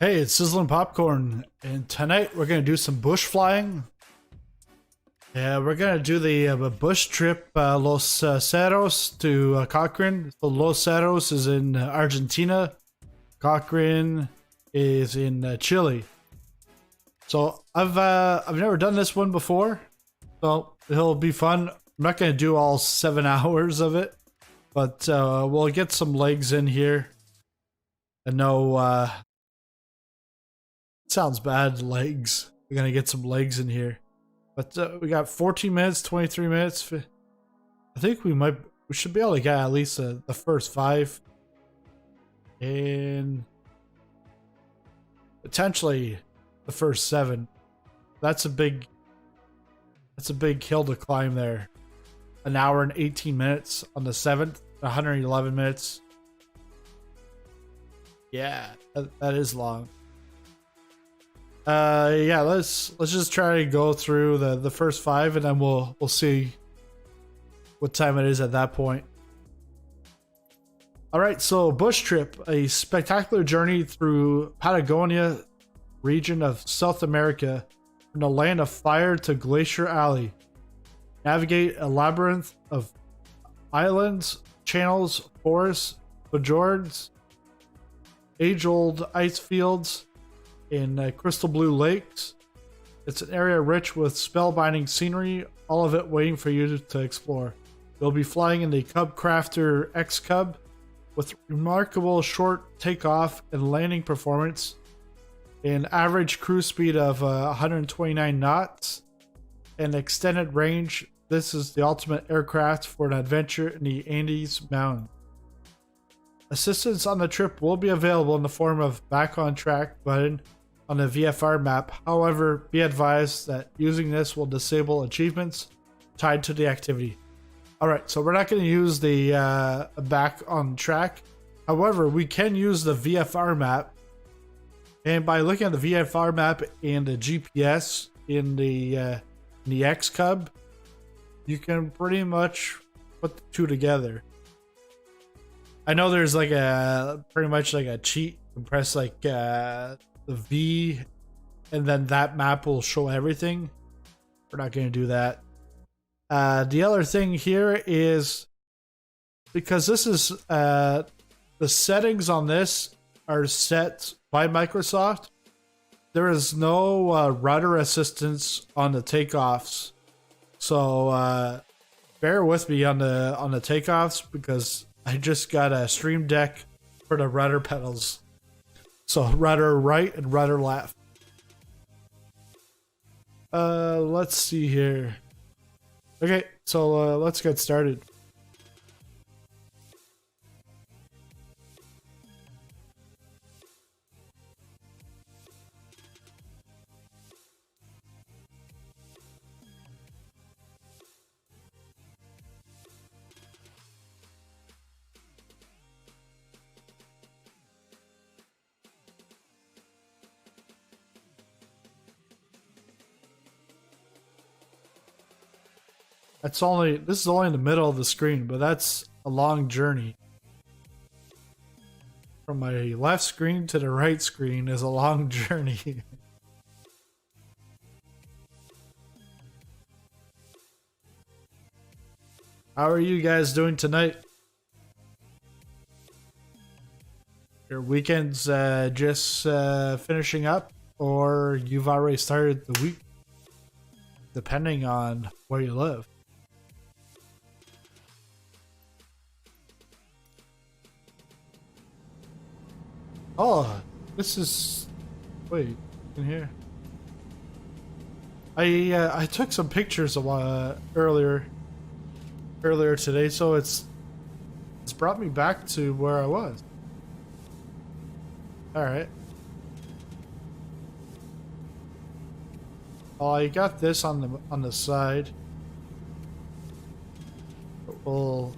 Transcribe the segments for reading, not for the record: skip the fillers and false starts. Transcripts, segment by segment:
Hey, it's Sizzling Popcorn, and tonight we're gonna do some bush flying. Yeah, we're gonna do the bush trip, Los Cerros to Cochrane. So Los Cerros is in Argentina. Cochrane is in Chile. So I've never done this one before, so it'll be fun. I'm not gonna do all 7 hours of it, but we'll get some legs in here. I know. Sounds bad, legs. We're gonna get some legs in here. But we got 14 minutes, 23 minutes. I think we should be able to get at least the first 5. And potentially the first 7. That's a big hill to climb there. An hour and 18 minutes on the 7th, 111 minutes. Yeah, that is long. Yeah, let's just try to go through the first 5, and then we'll see what time it is at that point. All right, so bush trip, a spectacular journey through Patagonia region of South America, from the land of fire to Glacier Alley. Navigate a labyrinth of islands, channels, forests, fjords, age-old ice fields, in crystal blue lakes. It's an area rich with spellbinding scenery, all of it waiting for you to explore. You'll be flying in the Cub Crafter X Cub with remarkable short takeoff and landing performance, an average cruise speed of 129 knots, and extended range. This is the ultimate aircraft for an adventure in the Andes Mountains. Assistance on the trip will be available in the form of back on track button on the VFR map. However, be advised that using this will disable achievements tied to the activity. Alright, so we're not going to use the back on track. However, we can use the VFR map. And by looking at the VFR map and the GPS in the X Cub, you can pretty much put the two together. I know there's like pretty much like a cheat. You can press like the V, and then that map will show everything. We're not going to do that. The other thing here is, because this is the settings on this are set by Microsoft, there is no rudder assistance on the takeoffs. So bear with me on the takeoffs, because I just got a Stream Deck for the rudder pedals. So rudder right and rudder left. Let's see here. Okay, so let's get started. This is only in the middle of the screen, but that's a long journey. From my left screen to the right screen is a long journey. How are you guys doing tonight? Your weekend's just finishing up, or you've already started the week, depending on where you live. Oh, this is... Wait, in here. I took some pictures a while earlier today, so it's brought me back to where I was. All right. Oh, I got this on the side. We'll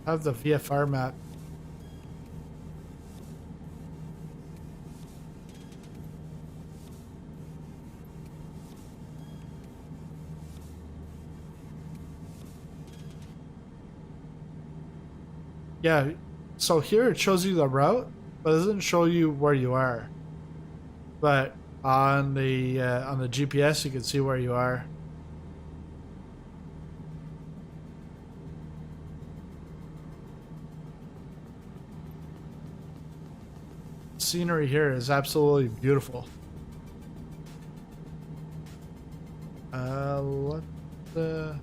have the VFR map. Yeah, so here it shows you the route, but it doesn't show you where you are. but on the GPS you can see where you are. Scenery here is absolutely beautiful. What the?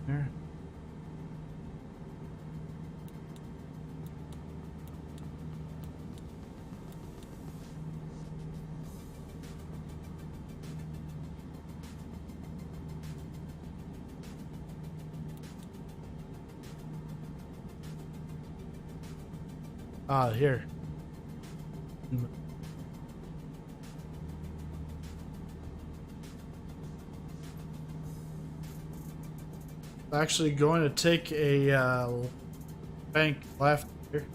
Here. Here. Actually going to take a bank left here.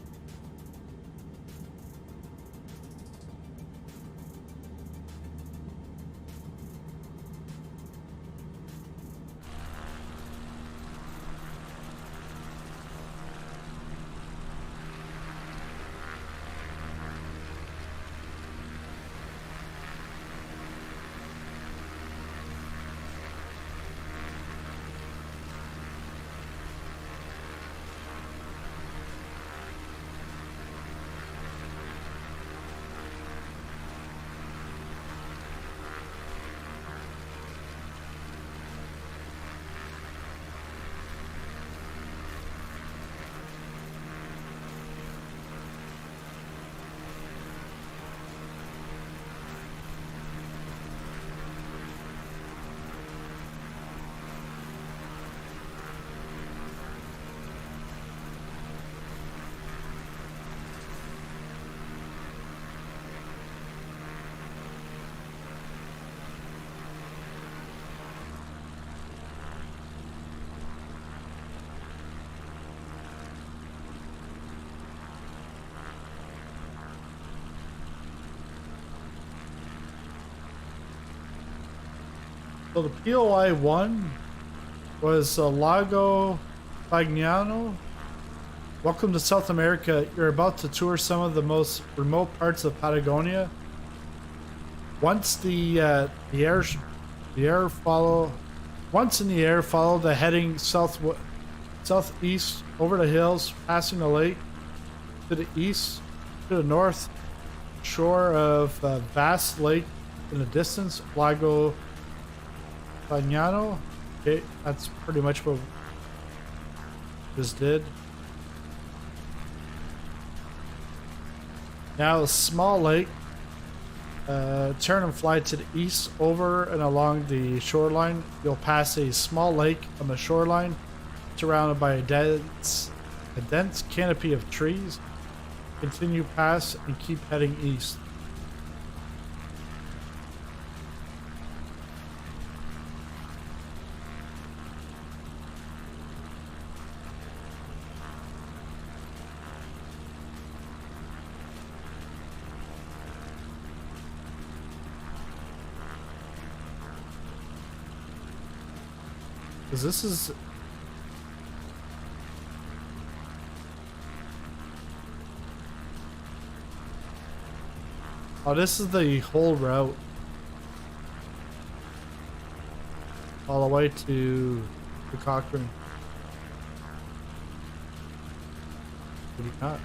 So the POI 1 was Lago Fagnano. Welcome to South America. You're about to tour some of the most remote parts of Patagonia. Once in the air, follow the heading southeast over the hills, passing the lake to the east, to the north shore of vast lake in the distance, Lago Fagnano. Okay, that's pretty much what we just did. Now a small lake. Turn and fly to the east over and along the shoreline. You'll pass a small lake on the shoreline, surrounded by a dense canopy of trees. Continue past and keep heading east. Because this is... Oh, this is the whole route. All the way to Cochrane. Maybe not.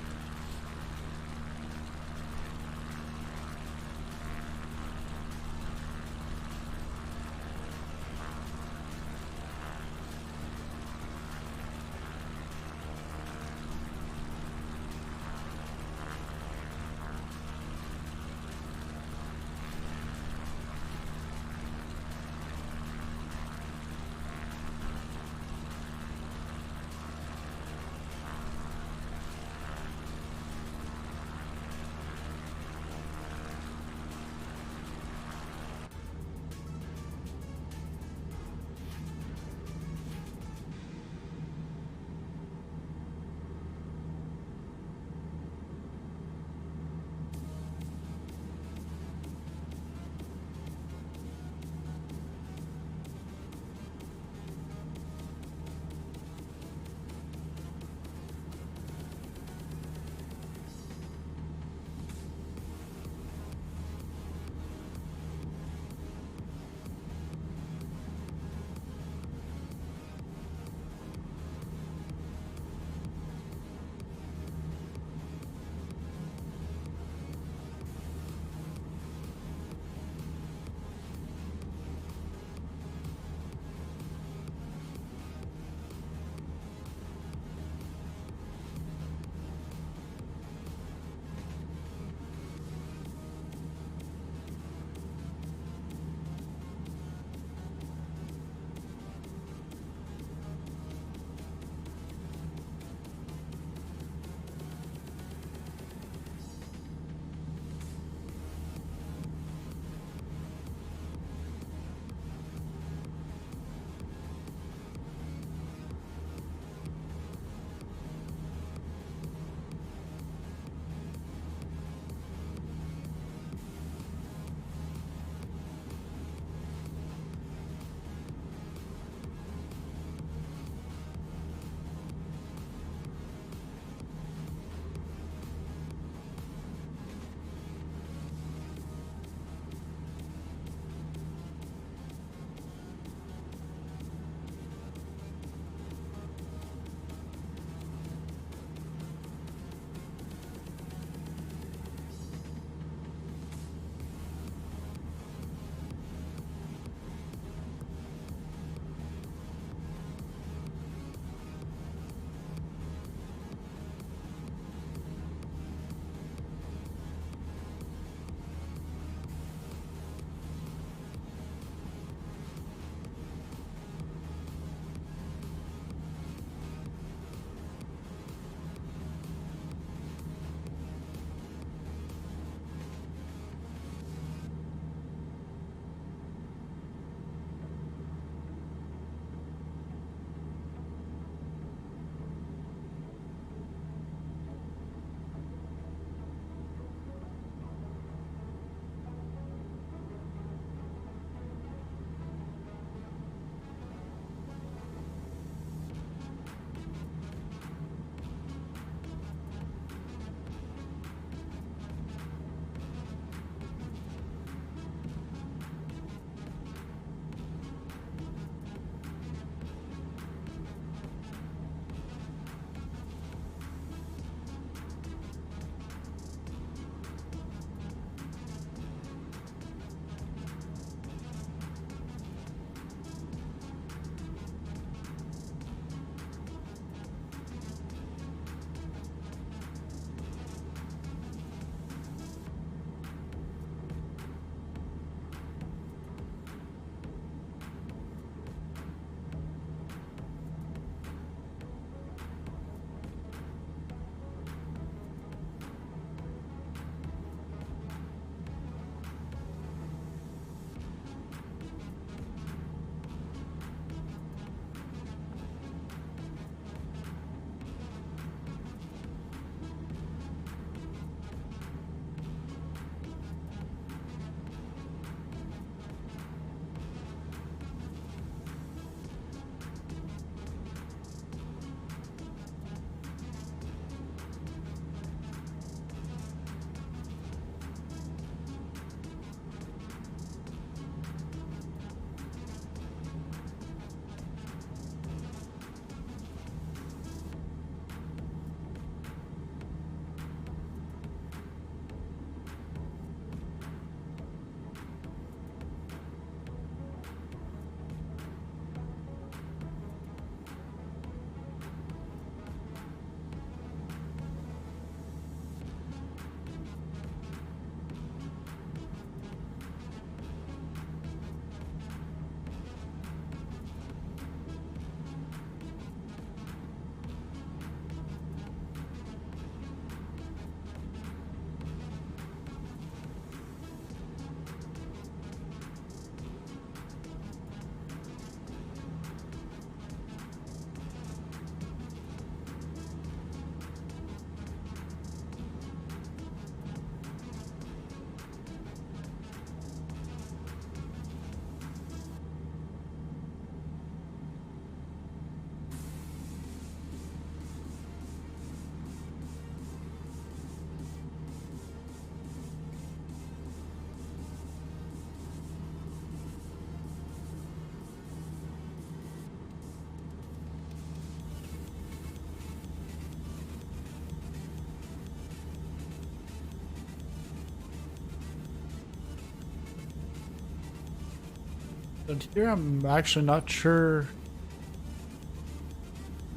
But here I'm actually not sure.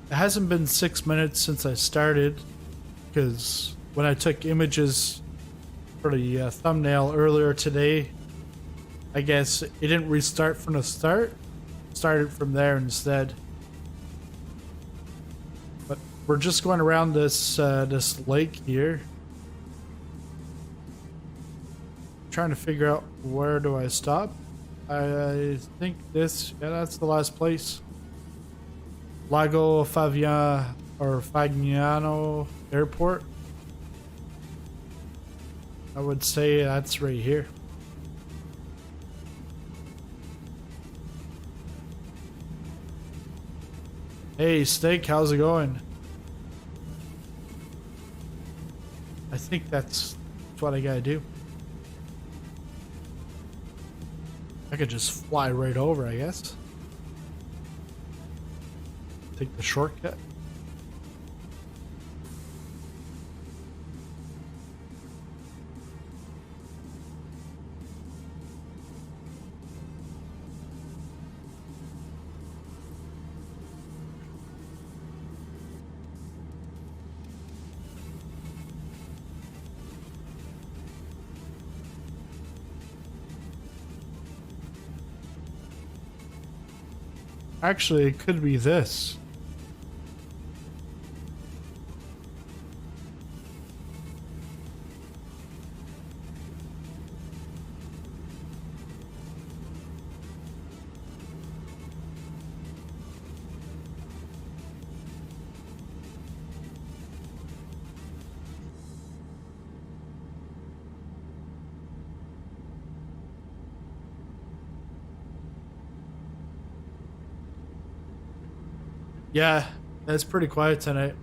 It hasn't been 6 minutes since I started, because when I took images for the thumbnail earlier today, I guess it didn't restart from the start. It started from there instead. But we're just going around this this lake here, trying to figure out where do I stop. I think this, yeah, that's the last place. Lago Favignano or Fagnano Airport. I would say that's right here. Hey, Steak, how's it going? I think that's what I gotta do. I could just fly right over, I guess. Take the shortcut. Actually, it could be this. Yeah, it's pretty quiet tonight.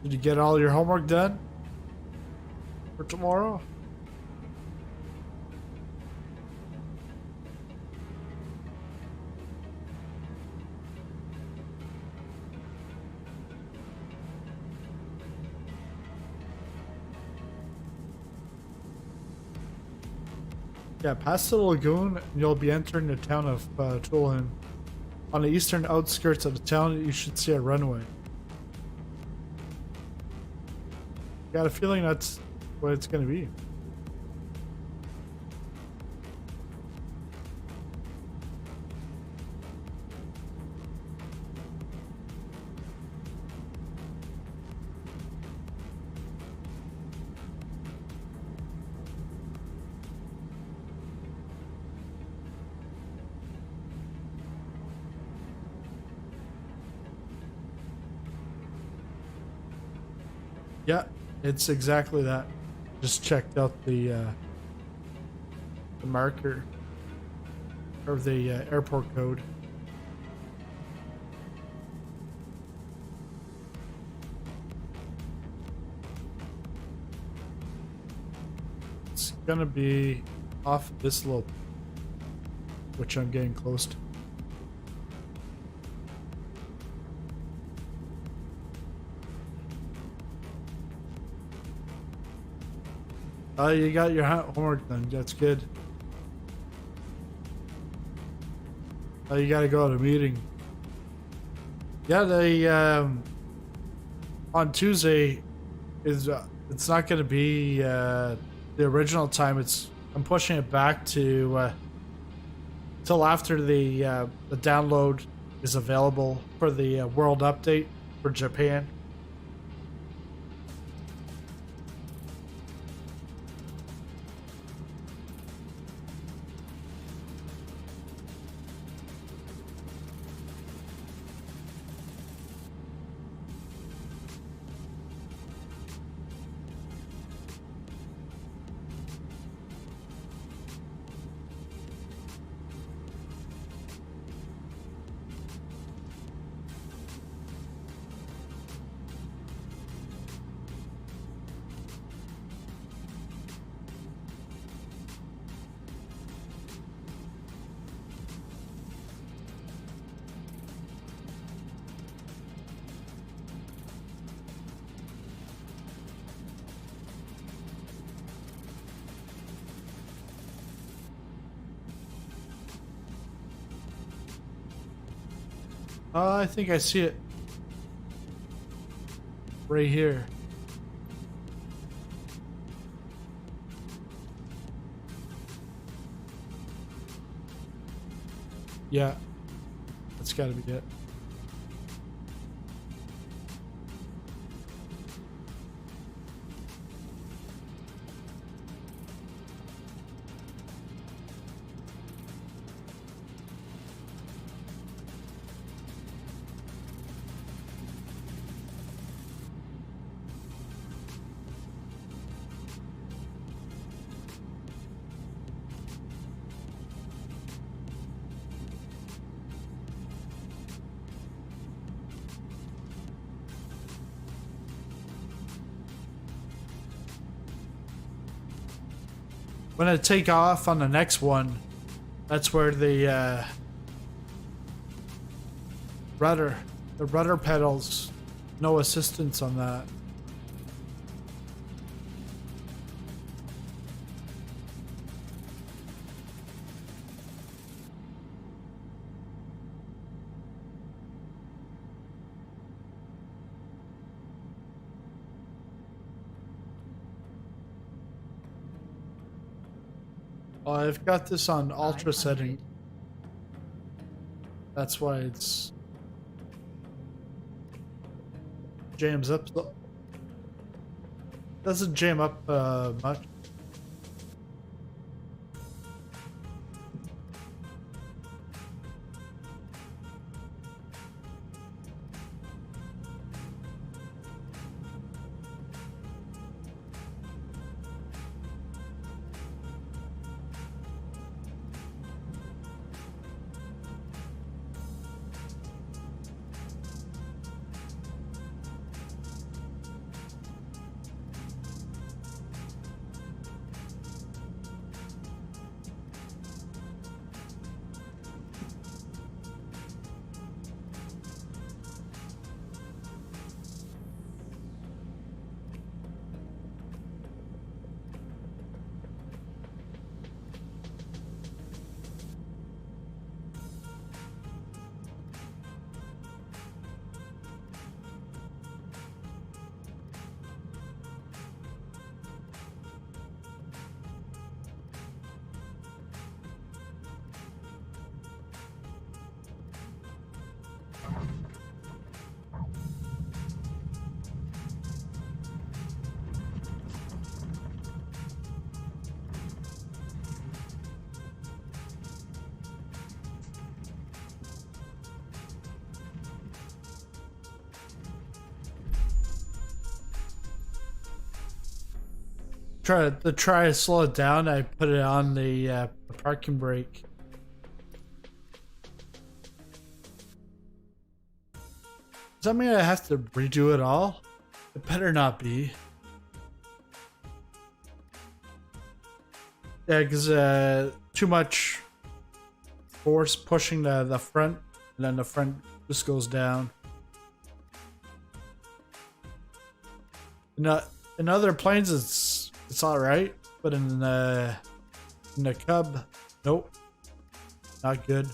Did you get all your homework done for tomorrow? Yeah, past the lagoon, you'll be entering the town of Tulin. On the eastern outskirts of the town, you should see a runway. Got a feeling that's what it's going to be. Yeah, it's exactly that. Just checked out the marker or the airport code. It's gonna be off this slope, which I'm getting close to. Oh, you got your homework done. That's good. Oh, you gotta go to a meeting. Yeah, they on Tuesday is it's not gonna be the original time. I'm pushing it back to till after the download is available for the world update for Japan. I think I see it. Right here. Yeah. That's gotta be it. When I take off on the next one, that's where the rudder pedals, no assistance on that. I've got this on ultra setting. That's why it's jams up. Doesn't jam up much. Try to slow it down. I put it on the parking brake. Does that mean I have to redo it all? It better not be. Yeah, because too much force pushing the front, and then the front just goes down. In other planes, it's all right, but in the Cub, nope, not good.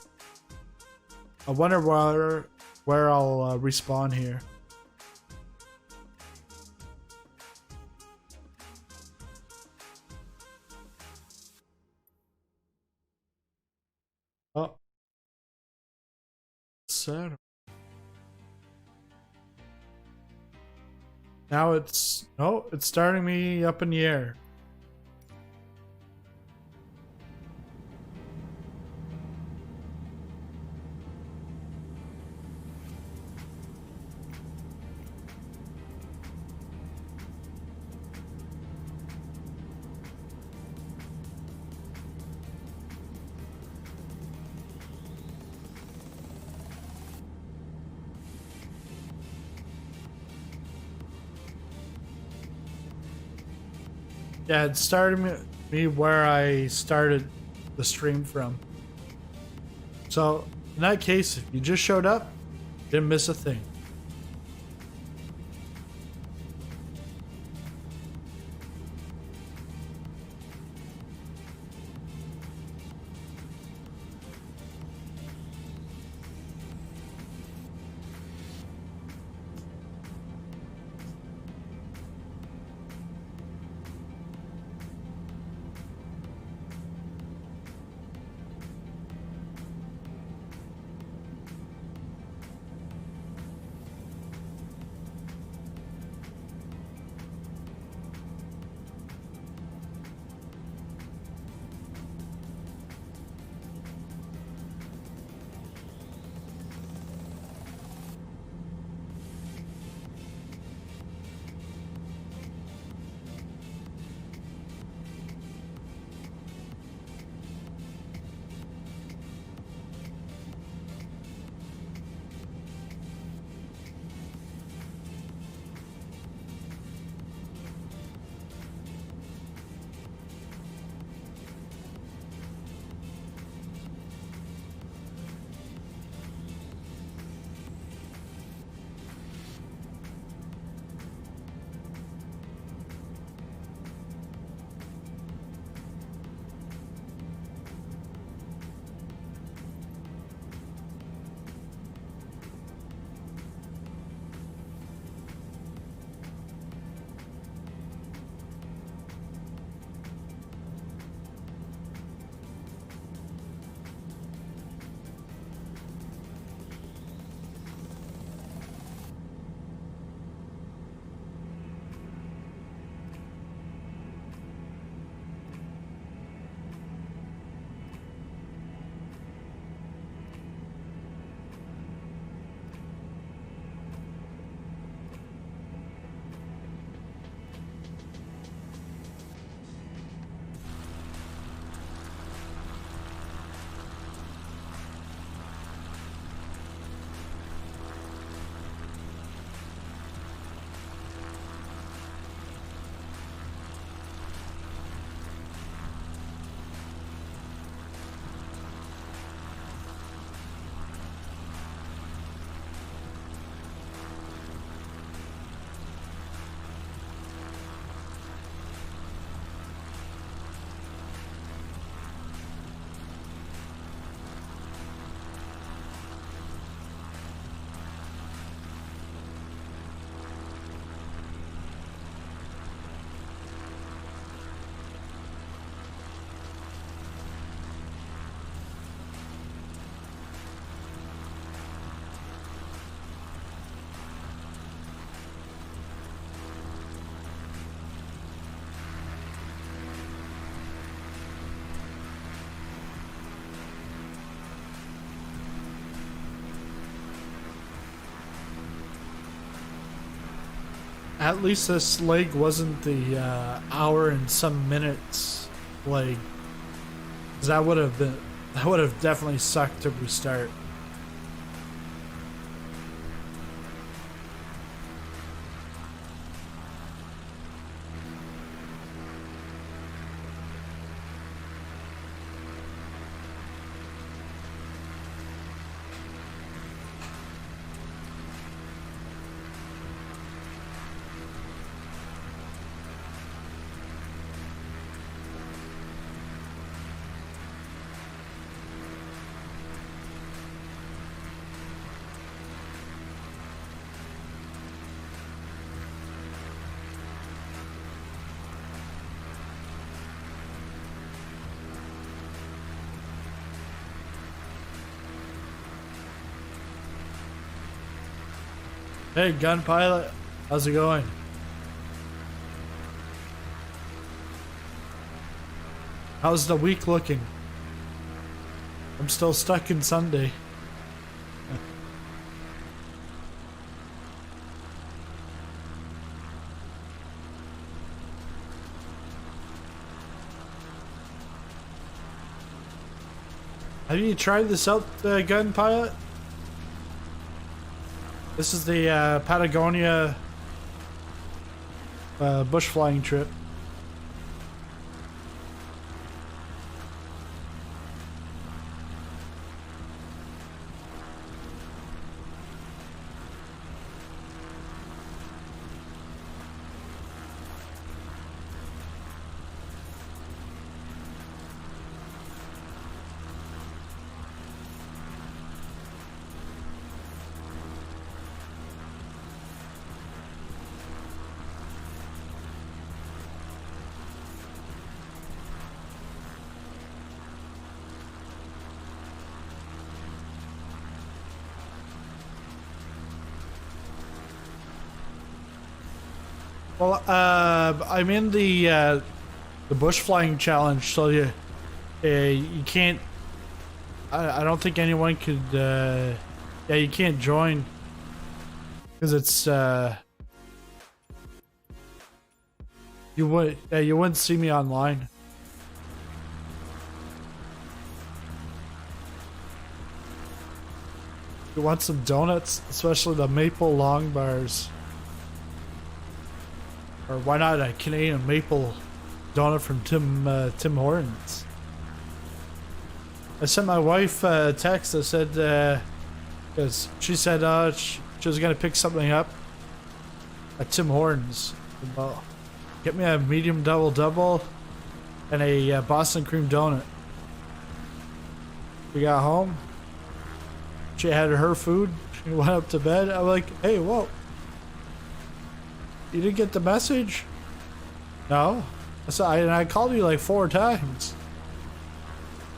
I wonder where I'll respawn here. Oh, sad. Now it's starting me up in the air. Yeah, it started me where I started the stream from. So, in that case, if you just showed up, didn't miss a thing. At least this leg wasn't the hour and some minutes leg. 'Cause that would have definitely sucked to restart. Hey, gun pilot, how's it going? How's the week looking? I'm still stuck in Sunday. Have you tried this out, gun pilot? This is the Patagonia bush flying trip. Well, I'm in the bush flying challenge, so you can't. I don't think anyone could. Yeah, you can't join because it's you wouldn't see me online. You want some donuts, especially the maple long bars. Or why not a Canadian maple donut from Tim Hortons? I sent my wife a text that said, because she said she was going to pick something up at Tim Hortons. Well, get me a medium double and a Boston cream donut. We got home. She had her food. She went up to bed. I'm like, hey, whoa. You didn't get the message? No. I called you like 4 times.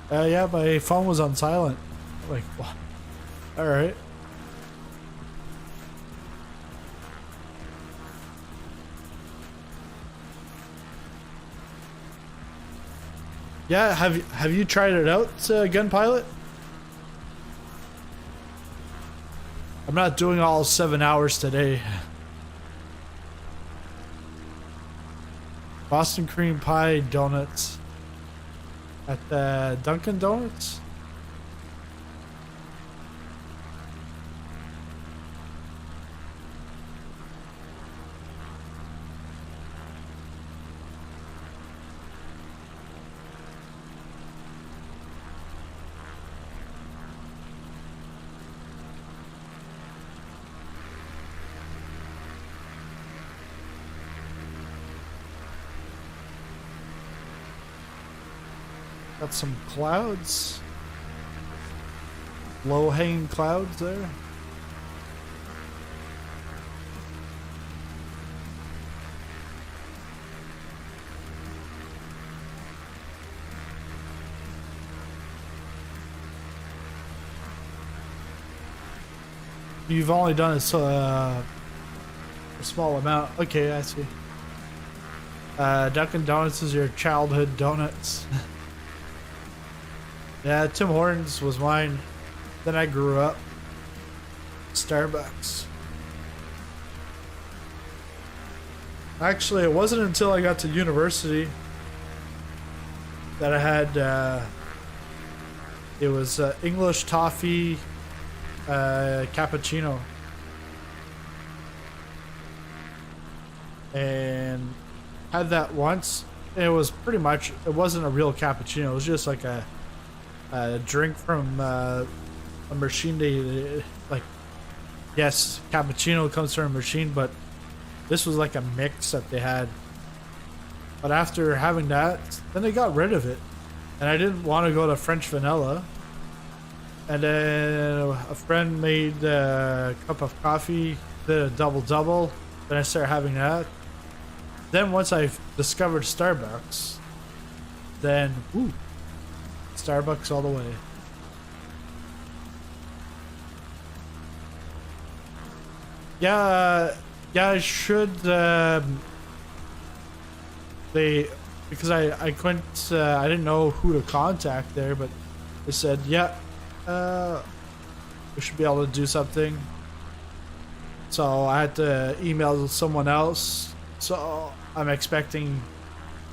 Yeah, my phone was on silent. I'm like, what? Alright. Yeah, have you tried it out, gun pilot? I'm not doing all 7 hours today. Boston cream pie donuts at the Dunkin' Donuts. Got some clouds. Low-hanging clouds there. You've only done a small amount. Okay, I see. Dunkin' Donuts is your childhood donuts. Yeah, Tim Hortons was mine. Then I grew up. Starbucks. Actually, it wasn't until I got to university that I had, it was English toffee cappuccino. And had that once. It was pretty much, it wasn't a real cappuccino. It was just like a drink from a machine. They, like, yes, cappuccino comes from a machine, but this was like a mix that they had. But after having that, then they got rid of it. And I didn't want to go to French vanilla. And then a friend made a cup of coffee, did a double-double. Then I started having that. Then once I discovered Starbucks, then, ooh, Starbucks all the way. Yeah, I should, because I couldn't, I didn't know who to contact there, but they said, yeah, we should be able to do something. So I had to email someone else. So I'm expecting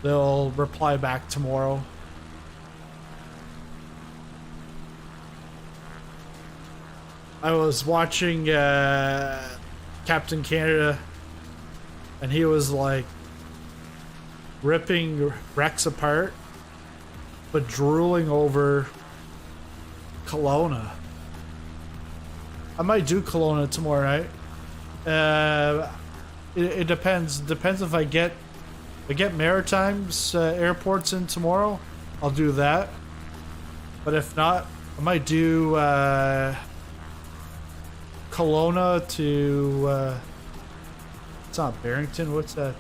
they'll reply back tomorrow. I was watching Captain Canada, and he was like ripping Rex apart, but drooling over Kelowna. I might do Kelowna tomorrow night. It depends. Depends if I get Maritime's airports in tomorrow. I'll do that. But if not, I might do Kelowna to. It's not Barrington. What's that?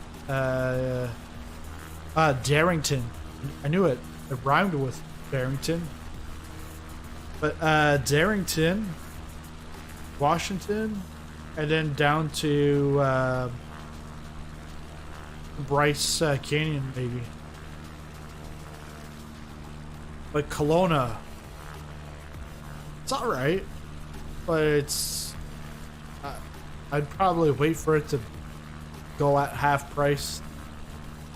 Darrington. I knew it. It rhymed with Barrington. But Darrington, Washington, and then down to Bryce Canyon, maybe. But Kelowna, it's all right, but it's. I'd probably wait for it to go at half price.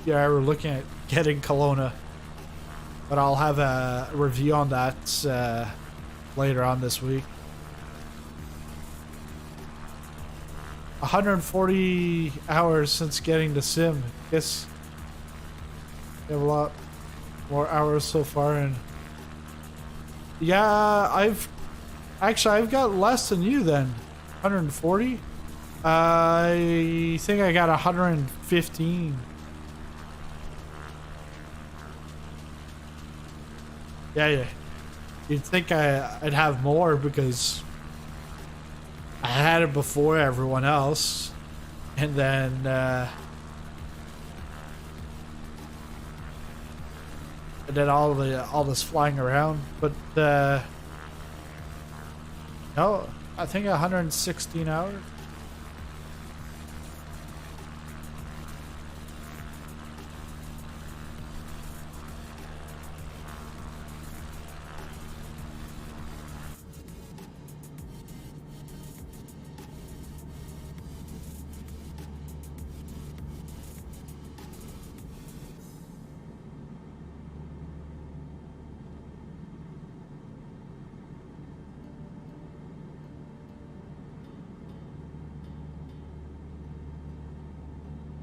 Yeah, we're looking at getting Kelowna, but I'll have a review on that later on this week. 140 hours since getting the sim. Guess we have a lot more hours so far, and yeah, I've got less than you then. 140. I think I got 115. Yeah. You'd think I'd have more because I had it before everyone else, and then all this flying around. But no, I think 116 hours.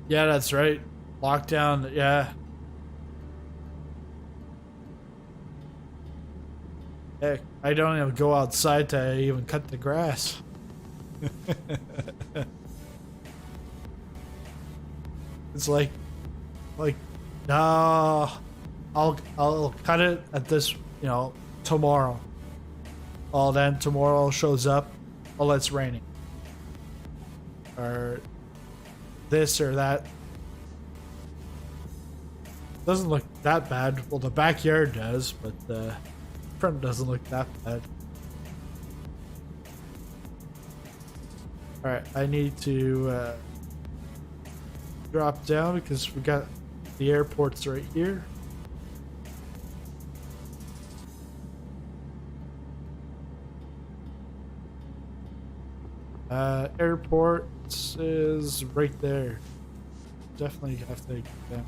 Yeah, that's right. Lockdown, yeah. Heck, I don't even go outside to even cut the grass. It's like, no, I'll cut it at this, tomorrow. Well, then tomorrow shows up, well, it's raining. Or this or that. Doesn't look that bad. Well, the backyard does, but the front doesn't look that bad. Alright, I need to drop down because we got the airports right here. Airport is right there. definitely have to get them.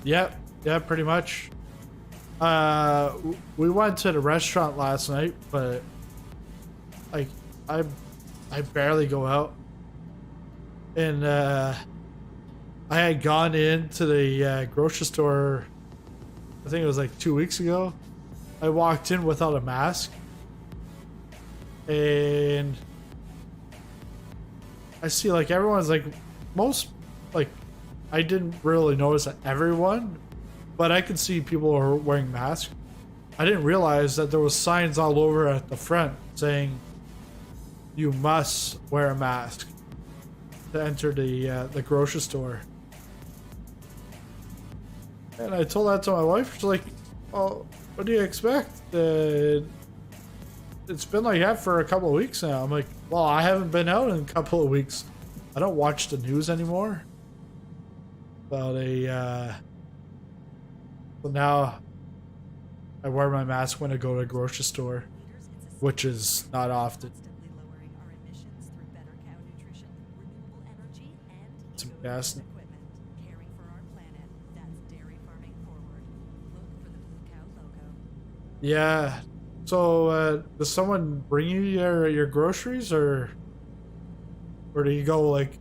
Yep, yeah, pretty much. We went to the restaurant last night, but like I I barely go out. And I had gone into the grocery store, I think it was like 2 weeks ago. I walked in without a mask, and I see like everyone's like, most, like, I didn't really notice that everyone, but I could see people are wearing masks. I didn't realize that there was signs all over at the front saying you must wear a mask to enter the grocery store. And I told that to my wife. She's like, "Oh, what do you expect? It's been like that for a couple of weeks now." I'm like, "Well, I haven't been out in a couple of weeks. I don't watch the news anymore." But so now I wear my mask when I go to the grocery store, which is not often. Some gas. Yeah. So does someone bring you your groceries, or do you go like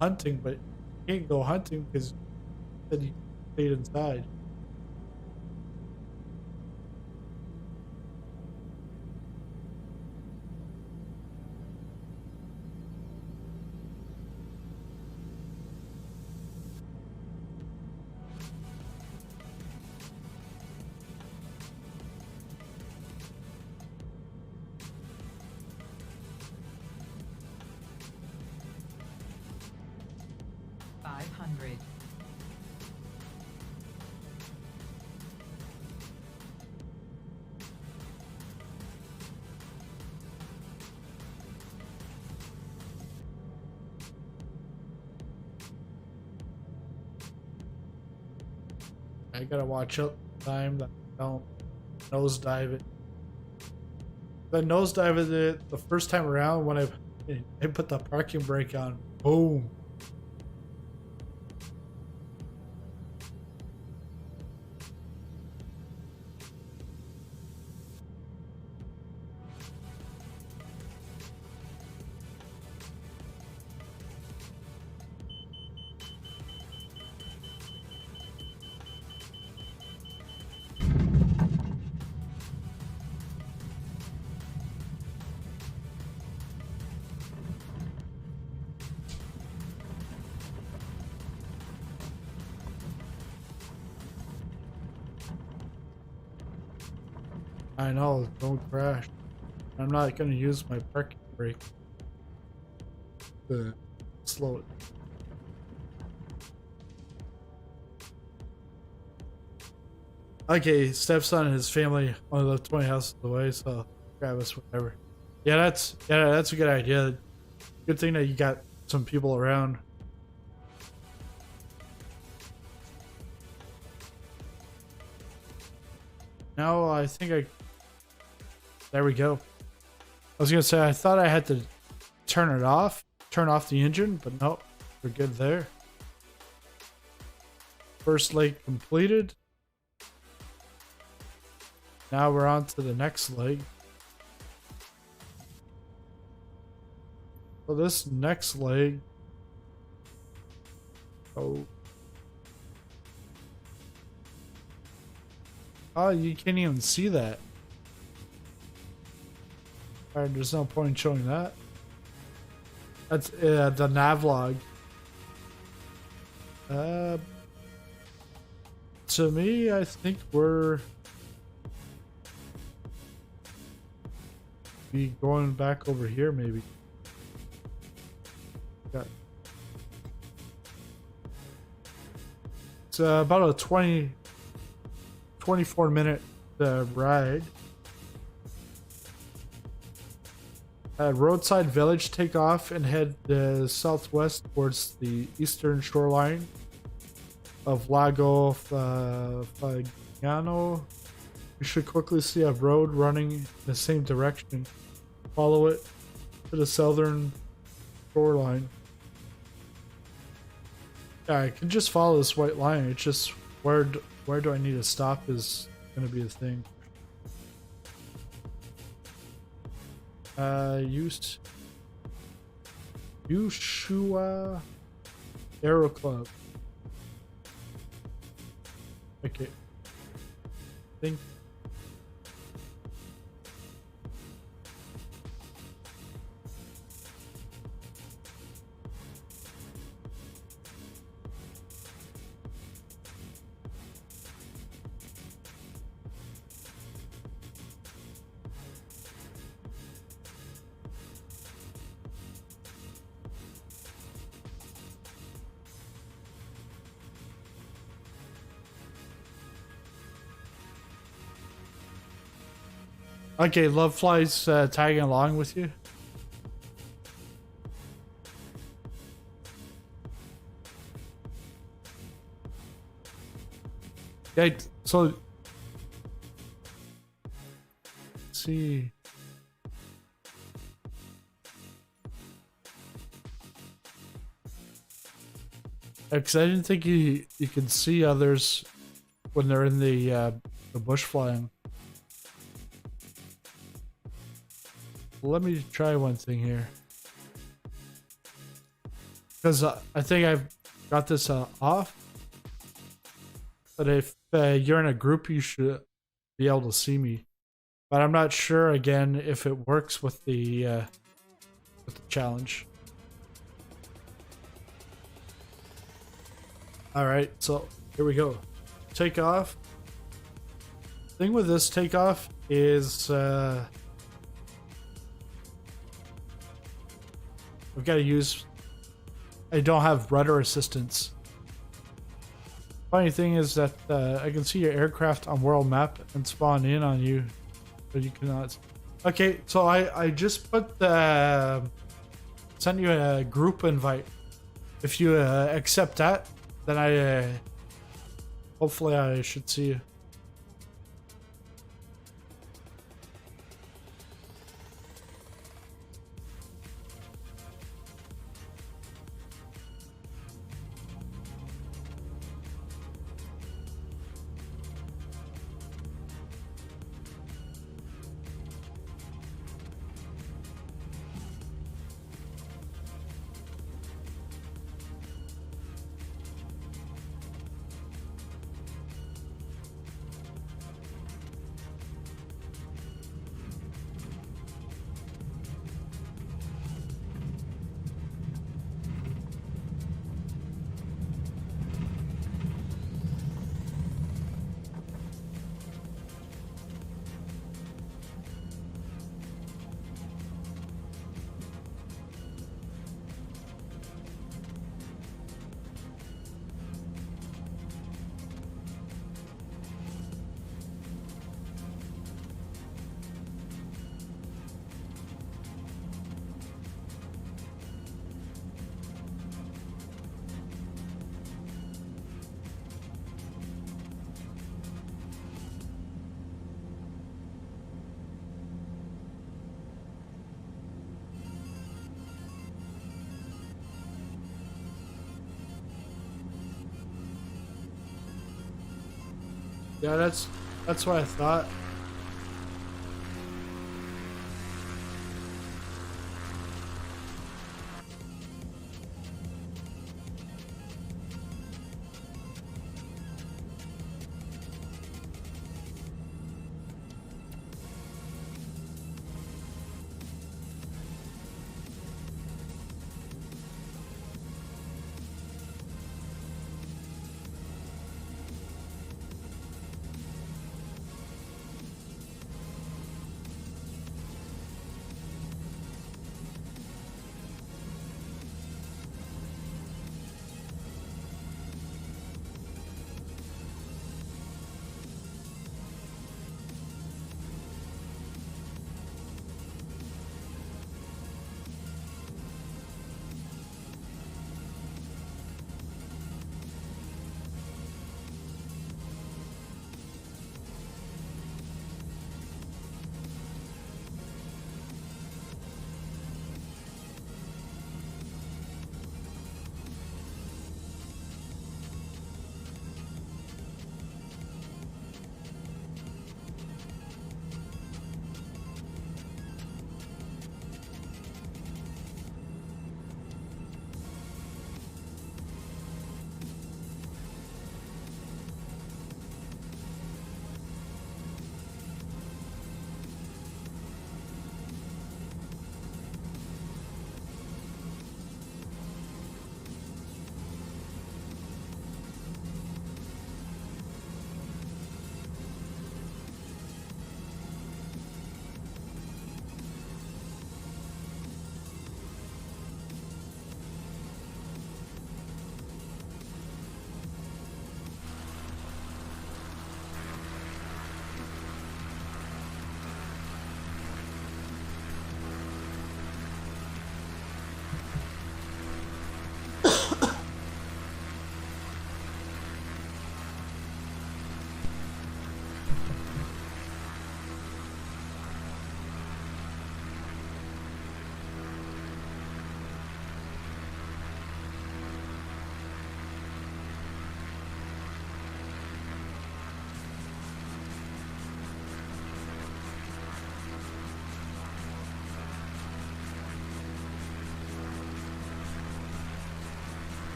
hunting? But you can't go hunting because then you stayed inside. I gotta watch out the time that I don't nosedive it. I nosedived it the first time around when I put the parking brake on. Boom. I know, don't crash. I'm not gonna use my parking brake to slow it. Okay, stepson and his family only live 20 houses away, so grab us whatever. Yeah, that's a good idea. Good thing that you got some people around. Now I think there we go. I was gonna say I thought I had to turn off the engine, but nope, we're good there. First leg completed. Now we're on to the next leg. So this next leg. Oh, you can't even see that. Alright, there's no point in showing that. That's the navlog. To me, I think we're going back over here, maybe. Got. It's about a 24-minute ride. Roadside village, take off and head southwest towards the eastern shoreline of Lago Fagiano. You should quickly see a road running in the same direction. Follow it to the southern shoreline. Yeah, I can just follow this white line. It's just where do I need to stop is going to be the thing. Ushua Aero Club. Okay. Think. Okay, Love Fly's tagging along with you. Okay, so let's see. Because I didn't think you can see others when they're in the bush flying. Let me try one thing here, because I think I've got this off. But if you're in a group, you should be able to see me. But I'm not sure again if it works with the challenge. All right, so here we go. Take off. Thing with this takeoff is we've got to use. I don't have rudder assistance. Funny thing is that I can see your aircraft on world map and spawn in on you, but you cannot. Okay, so I just put sent you a group invite. If you accept that, then I hopefully I should see you. Yeah, that's what I thought.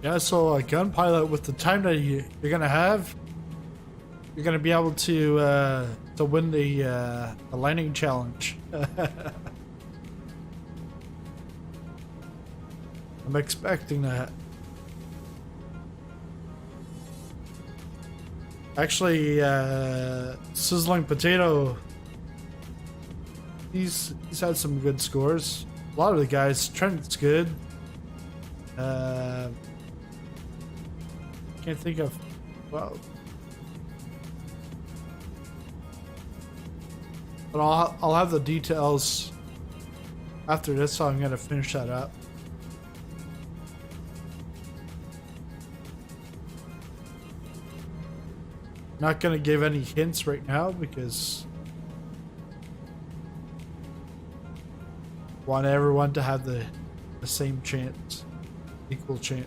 Yeah, so a gun pilot with the time that you're gonna have, you're gonna be able to win the landing challenge. I'm expecting that. Actually, Sizzling Potato, he's had some good scores. A lot of the guys, Trent's good. Can't think of, well, but I'll have the details after this, so I'm gonna finish that up. Not gonna give any hints right now because I want everyone to have the same chance, equal chance.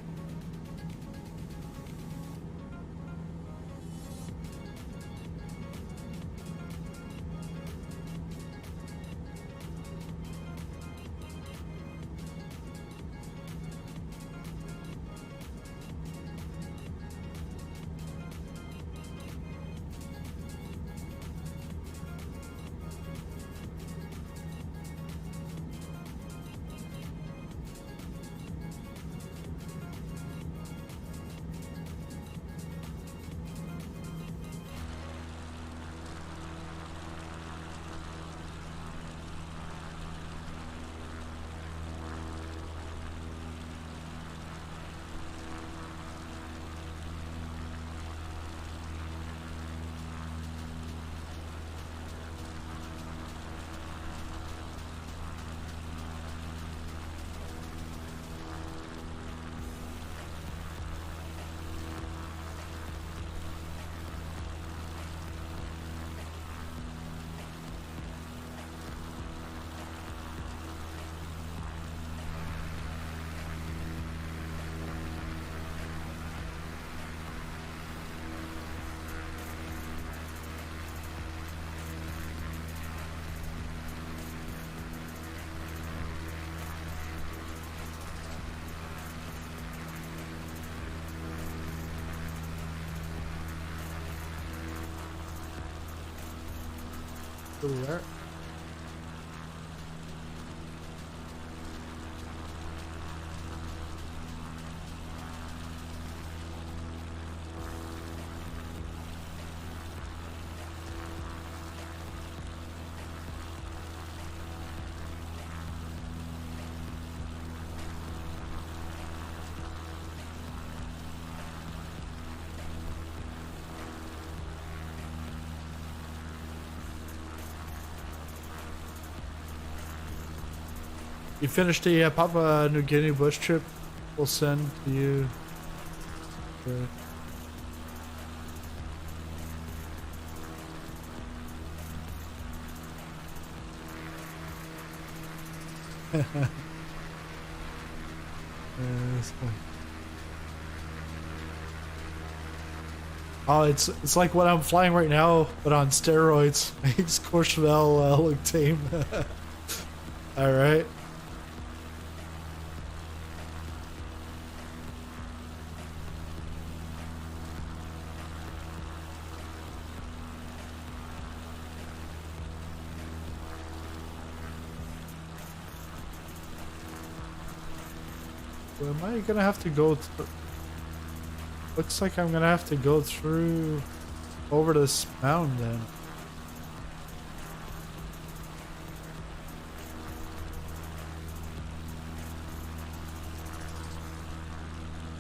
There. You finished the Papua New Guinea bush trip. We'll send to you. Oh, it's like what I'm flying right now, but on steroids. Makes Courchevel look tame. All right. Am I gonna have to go through? Looks like I'm gonna have to go through over this mountain then.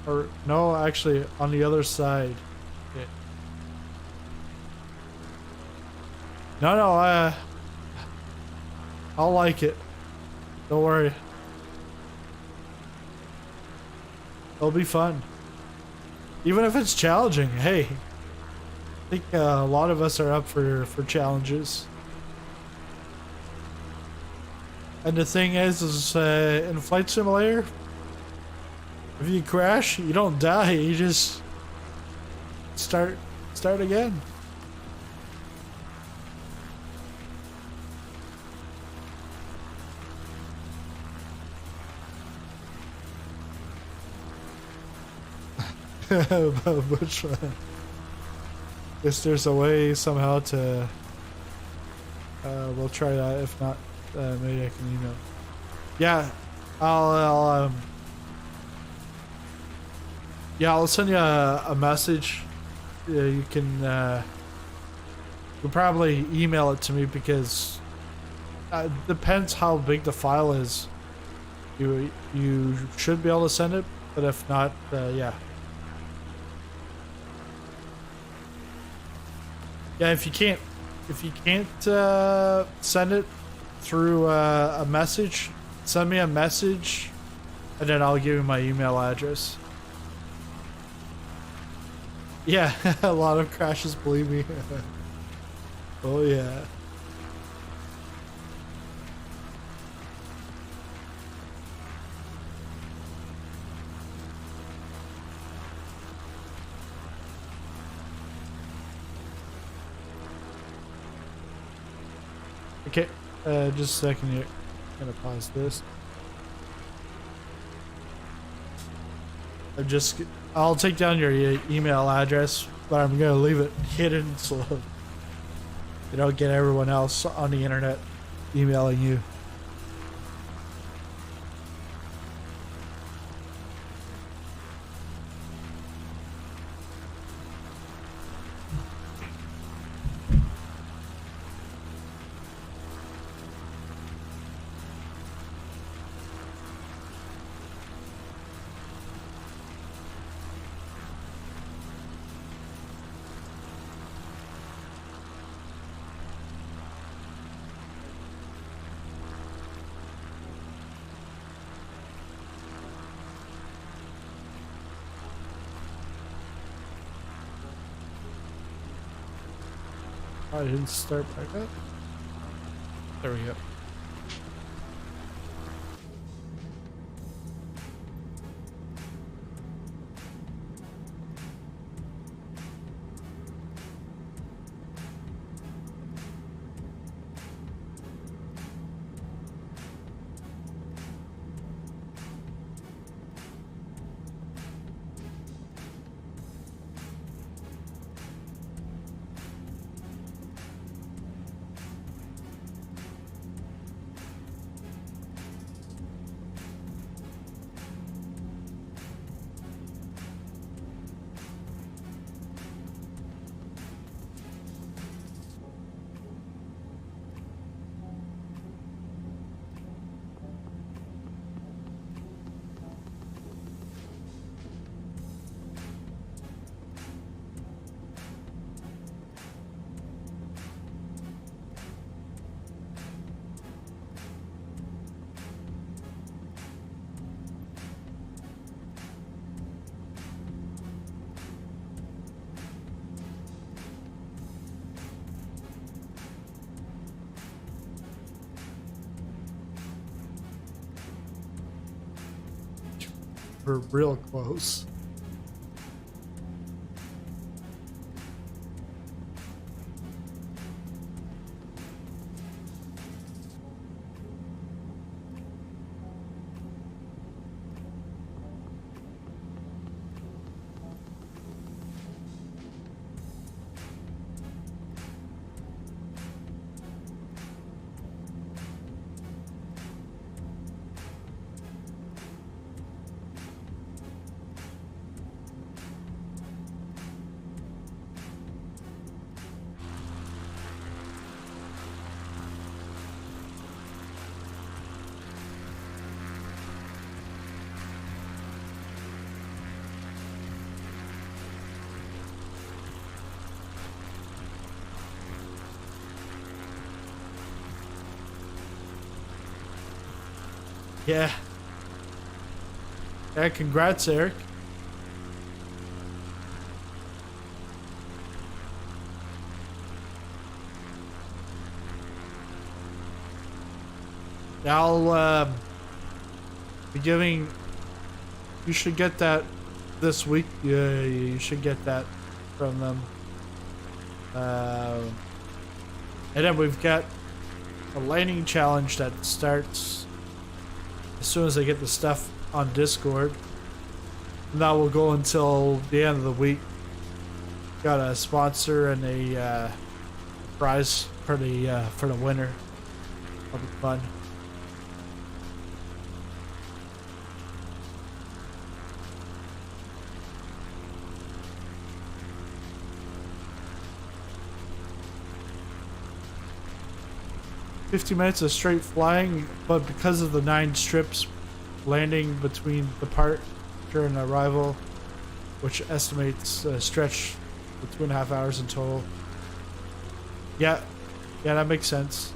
Or no, actually on the other side. Okay. No, I'll like it. Don't worry. It'll be fun. Even if it's challenging, hey. I think a lot of us are up for challenges. And the thing is in Flight Simulator, if you crash, you don't die, you just start again. Which guess there's a way somehow to. We'll try that. If not, maybe I can email. Yeah, I'll send you a message. You can you'll probably email it to me because it depends how big the file is. You should be able to send it, but if not, yeah. Yeah, if you can't send it through a message, send me a message, and then I'll give you my email address. Yeah, a lot of crashes, believe me. Oh yeah. Okay, just a second here. I'm gonna pause this. I'll take down your email address, but I'm gonna leave it hidden so you don't get everyone else on the internet emailing you. I didn't start back up. There we go. We're real close. Yeah. Yeah, congrats, Eric. I'll be giving. You should get that this week. Yeah, you should get that from them. And then we've got a lightning challenge that starts as soon as I get the stuff on Discord. And that will go until the end of the week. Got a sponsor and a prize for the winner. That'll be fun. "50 minutes of straight flying, but because of the 9 strips landing between departure and arrival, which estimates a stretch for 2.5 hours in total." Yeah, that makes sense.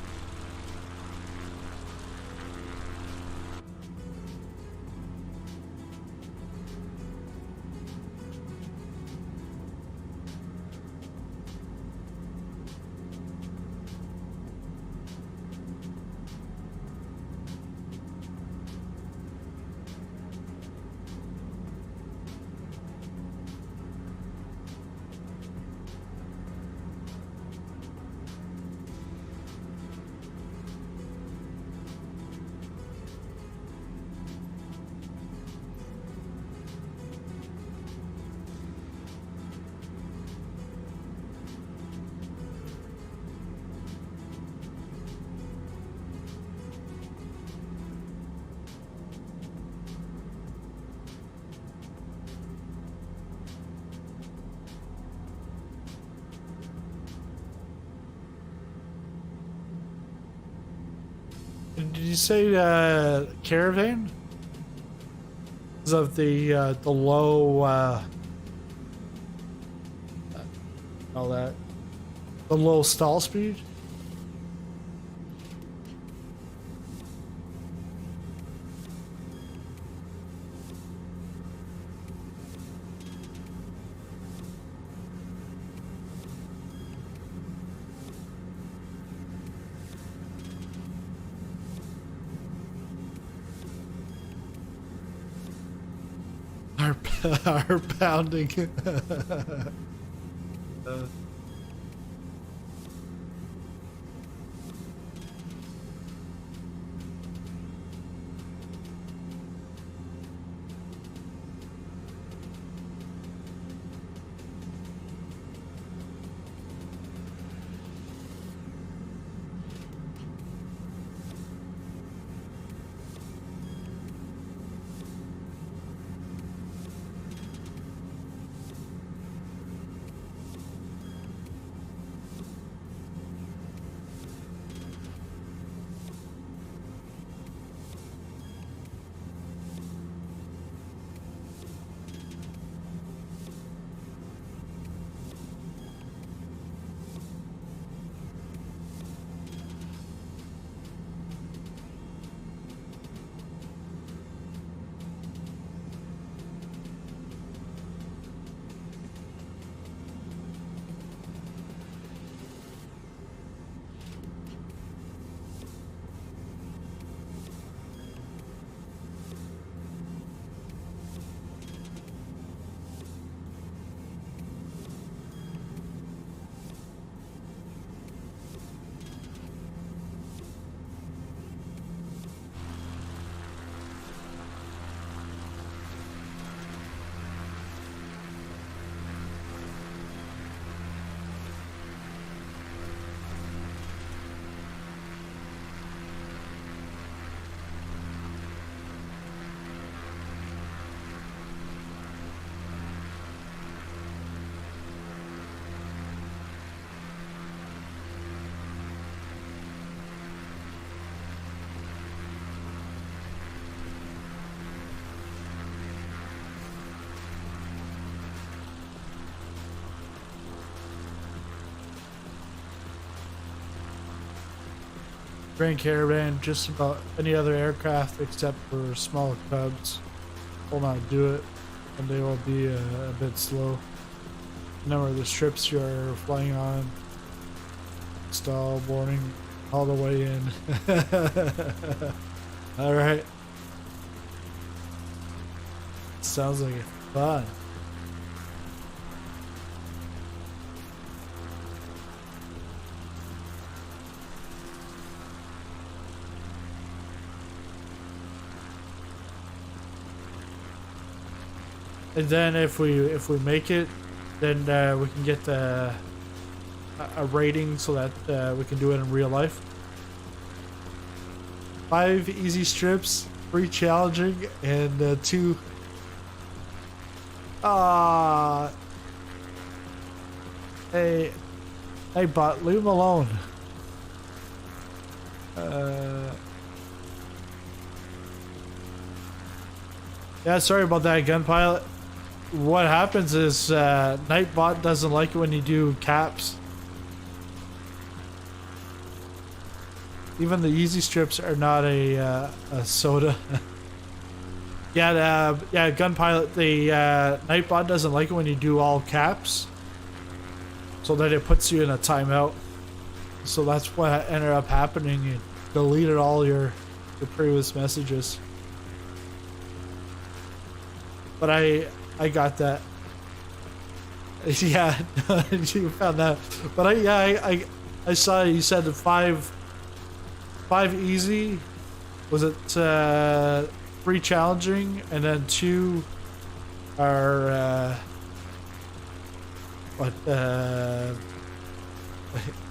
Did you say caravan? Because of the low all that, the low stall speed. Are pounding. Grand Caravan, just about any other aircraft except for small Cubs will not do it, and they will be a bit slow. The number of the strips you are flying on, stall, boarding, all the way in. Alright. Sounds like it's fun. And then if we make it, then we can get a rating so that we can do it in real life. 5 easy strips, 3 challenging, and 2. Hey, bot, leave him alone. Yeah, sorry about that, Gun Pilot. What happens is Nightbot doesn't like it when you do caps. Even the easy strips are not a soda. Yeah, Gun Pilot. The Nightbot doesn't like it when you do all caps, so that it puts you in a timeout. So that's what ended up happening. You deleted all your previous messages. But I got that. Yeah, you found that. But I saw you said the 5 easy. Was it 3 challenging, and then 2 are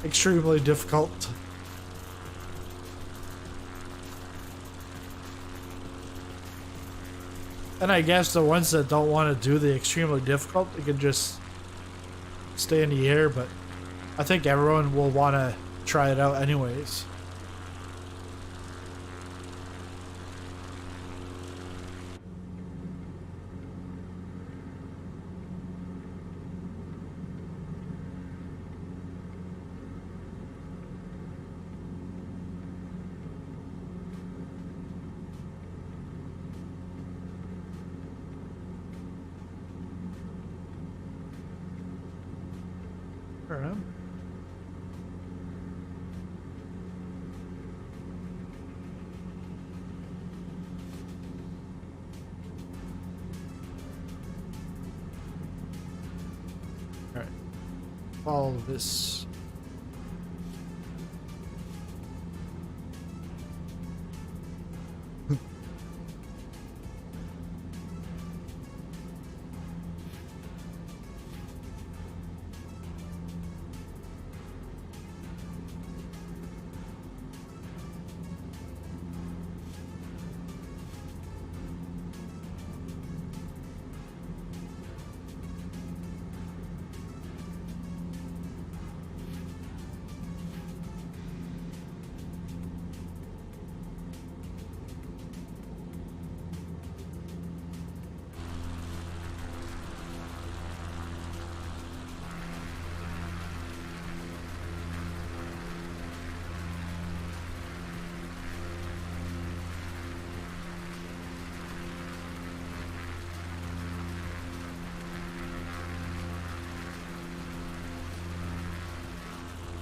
extremely difficult. And I guess the ones that don't want to do the extremely difficult, they can just stay in the air, but I think everyone will want to try it out anyways. Alright. Follow this.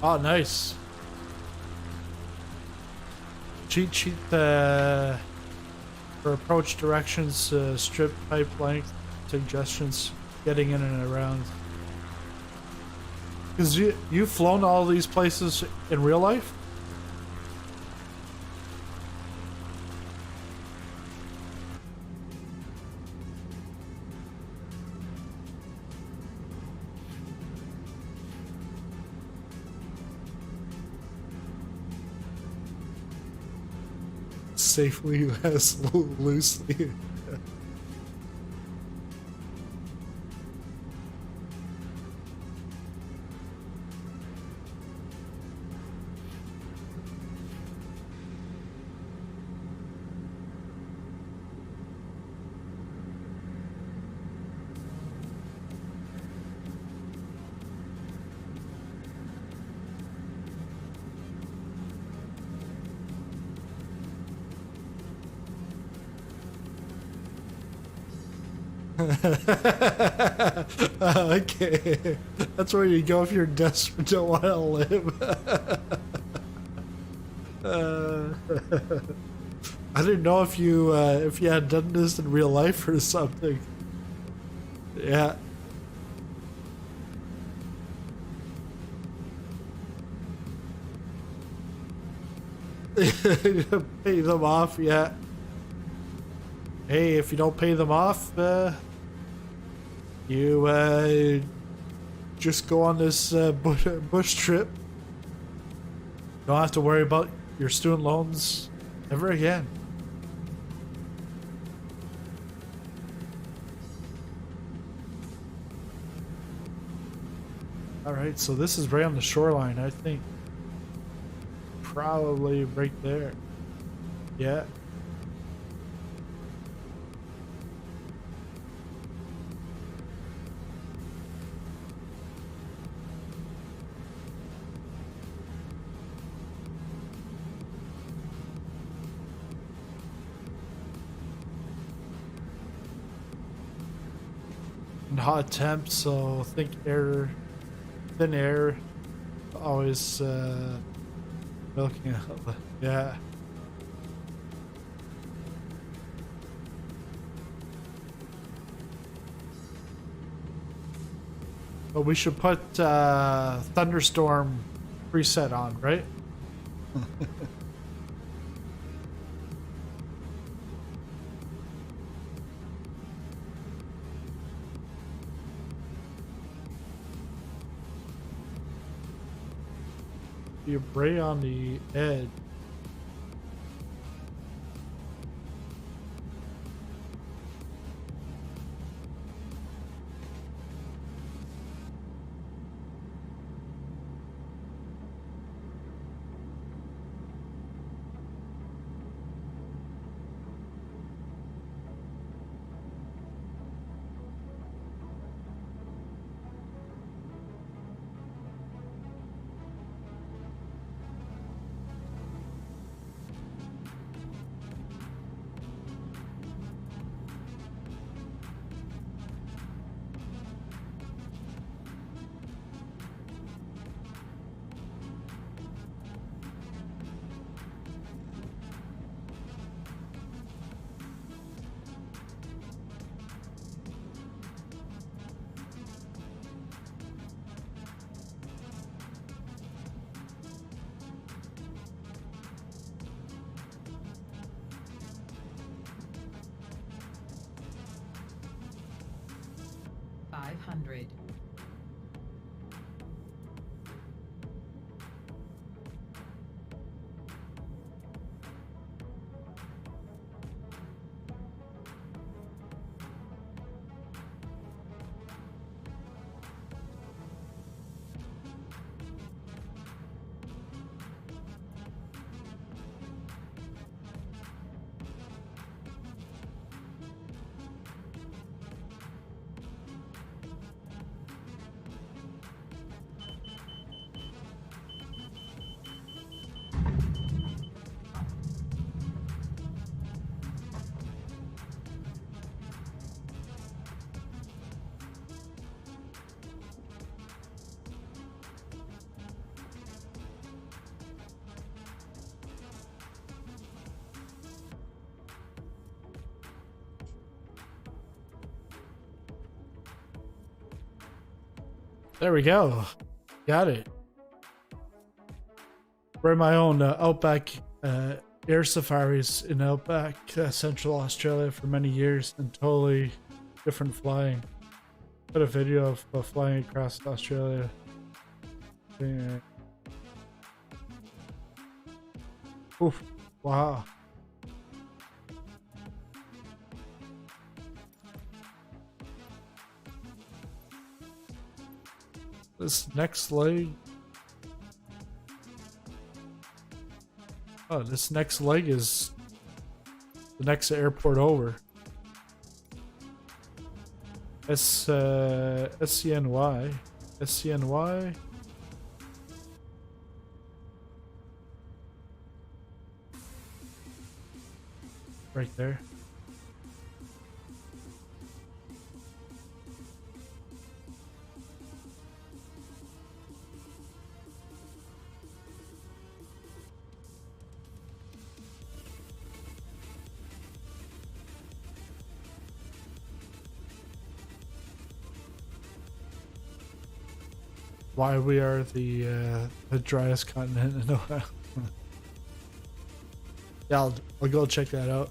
Oh, nice. Cheat sheet for approach directions, strip pipe length, suggestions, getting in and around. Because you've flown all these places in real life? Safely as loosely. Okay, that's where you go if you're desperate, don't want to live. I didn't know if you had done this in real life or something. Yeah. Pay them off, yeah. Hey, if you don't pay them off, You just go on this bush trip. Don't have to worry about your student loans ever again. Alright, so this is right on the shoreline, I think. Probably right there. Yeah. And hot temps, so think air, thin air, always milking out. Yeah. But we should put thunderstorm preset on, right? You bray on the edge. $500. There we go. Got it. Ran my own Outback air safaris in Outback, Central Australia for many years, and totally different flying. Put a video of flying across Australia. Yeah. Oof. Wow. This next leg. Oh, this next leg is the next airport over. SCNY. SCNY. Right there. Why we are the driest continent in the world. Yeah, I'll go check that out.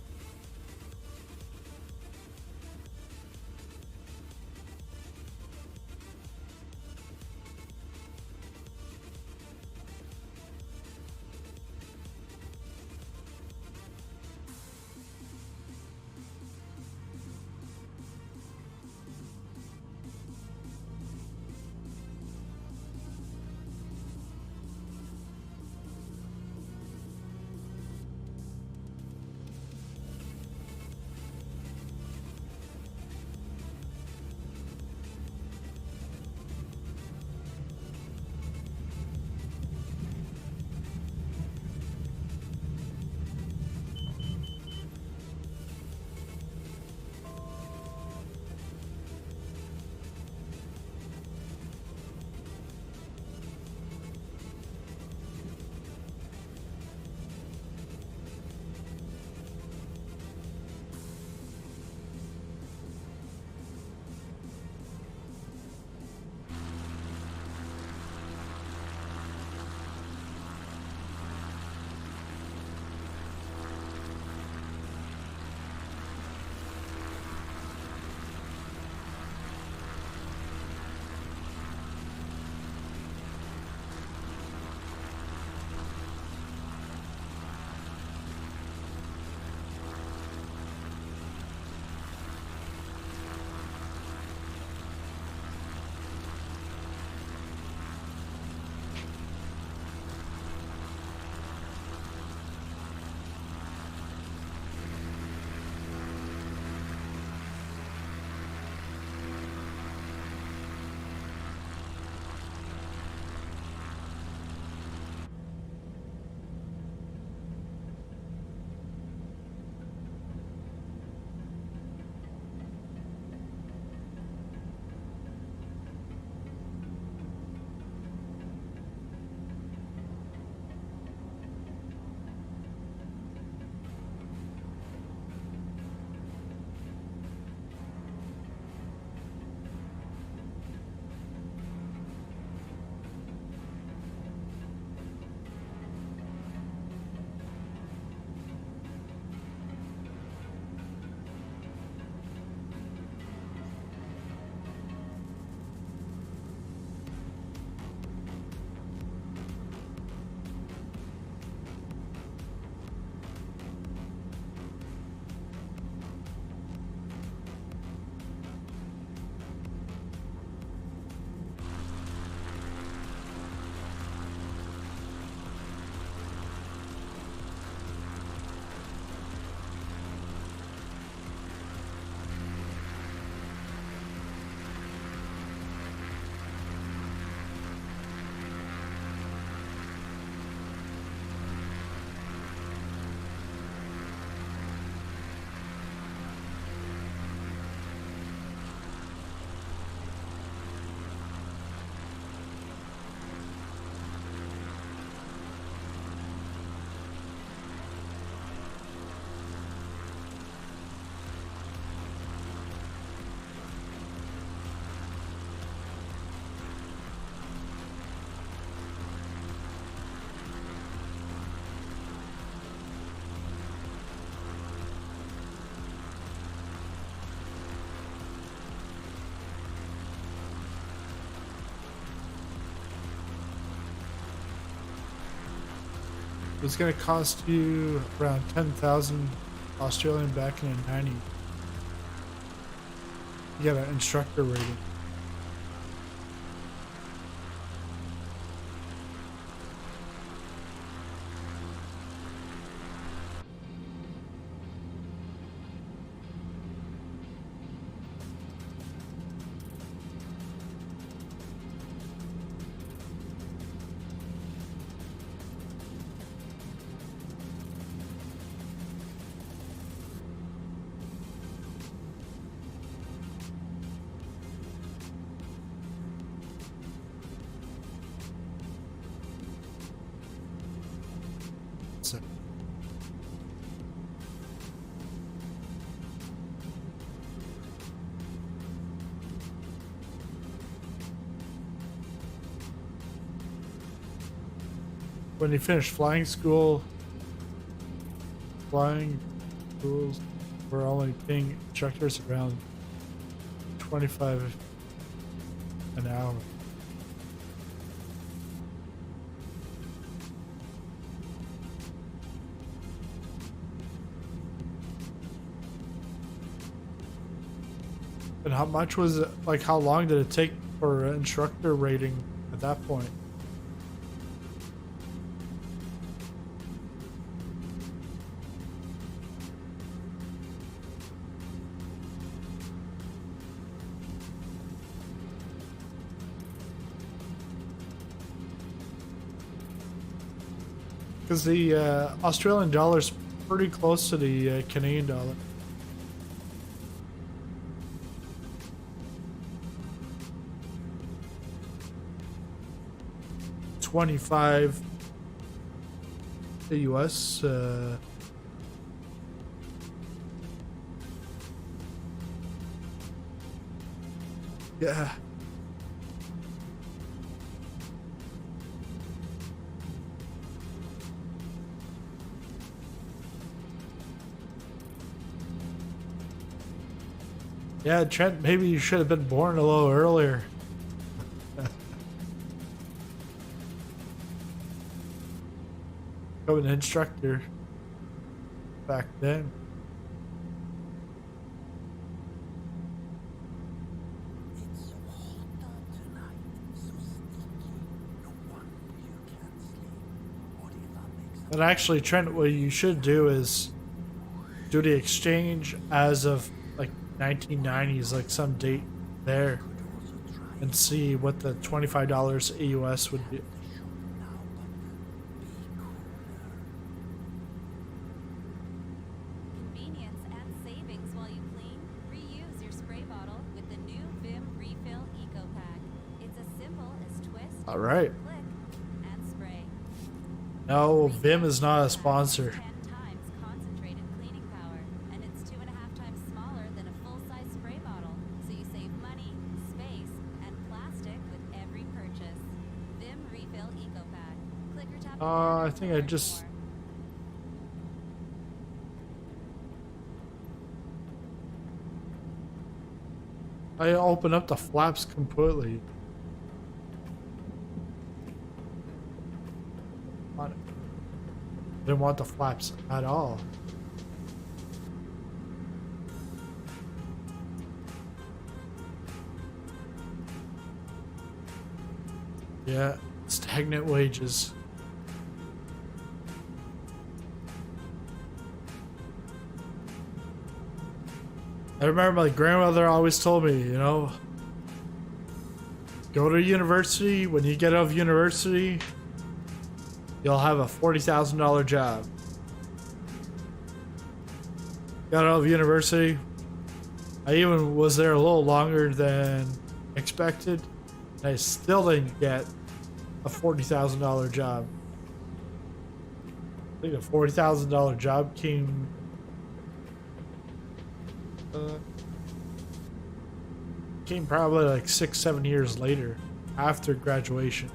It's gonna cost you around 10,000 Australian back in the 90s. You get an instructor rating. So, when you finish flying schools were only paying instructors around 25 an hour. And how much was it, like how long did it take for an instructor rating at that point? Because the Australian dollar is pretty close to the Canadian dollar. $25 the US. Yeah. Yeah, Trent, maybe you should have been born a little earlier. Become an instructor back then. But actually, Trent, what you should do is do the exchange as of like 1990s, like some date there, and see what the $25 AUS would be. Convenience and savings while you clean. Reuse your spray bottle with the new Vim Refill Eco Pack. It's as simple as twist, All right. click, and spray. No, Vim is not a sponsor. 10 times concentrated cleaning power, and it's 2.5 times smaller than a full-size spray bottle, so you save money, space, and plastic with every purchase. Vim Refill Eco Pack. Click or tap. I think I just. I open up the flaps completely. Didn't want the flaps at all. Yeah, stagnant wages. I remember my grandmother always told me, you know, go to university. When you get out of university, you'll have a $40,000 job. Got out of university. I even was there a little longer than expected. And I still didn't get a $40,000 job. I think a $40,000 job came probably like 6-7 years later after graduation.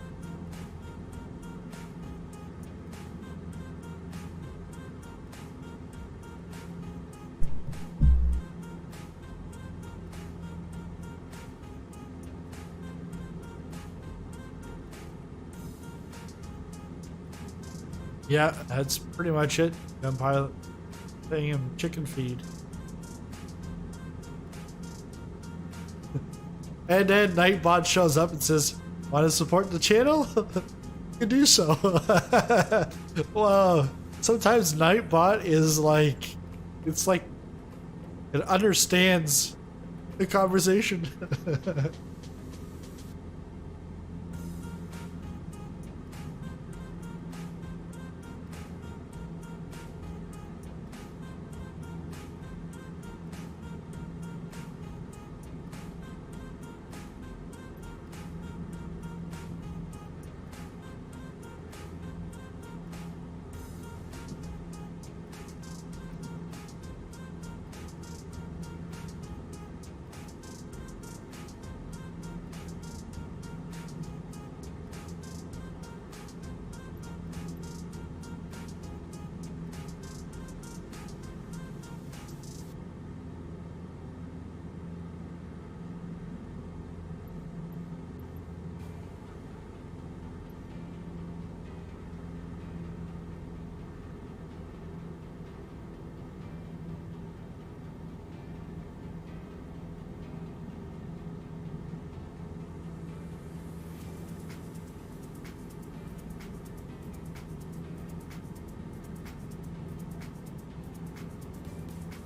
Yeah, that's pretty much it. Gun pilot paying him chicken feed. And then Nightbot shows up and says, "Want to support the channel? You can do so." Wow. Sometimes Nightbot is like, it's like it understands the conversation.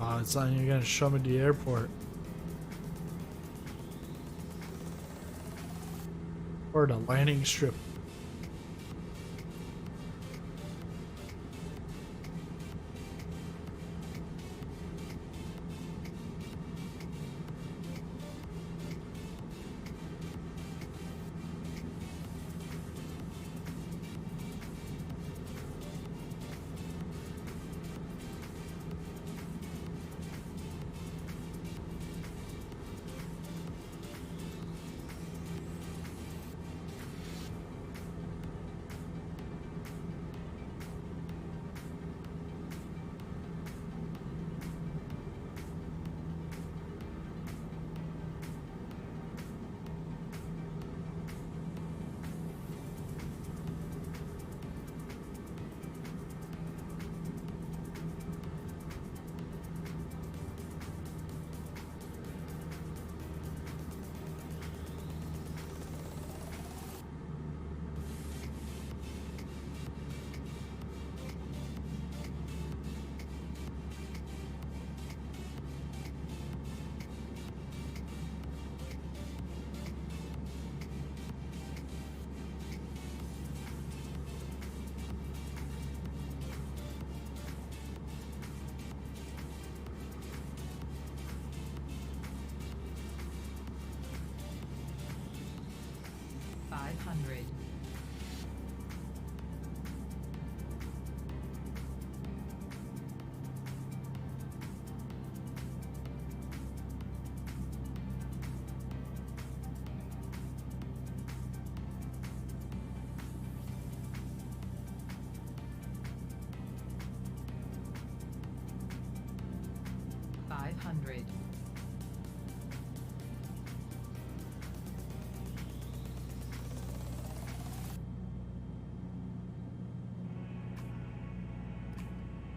Oh, it's not even gonna show me the airport. Or the landing strip.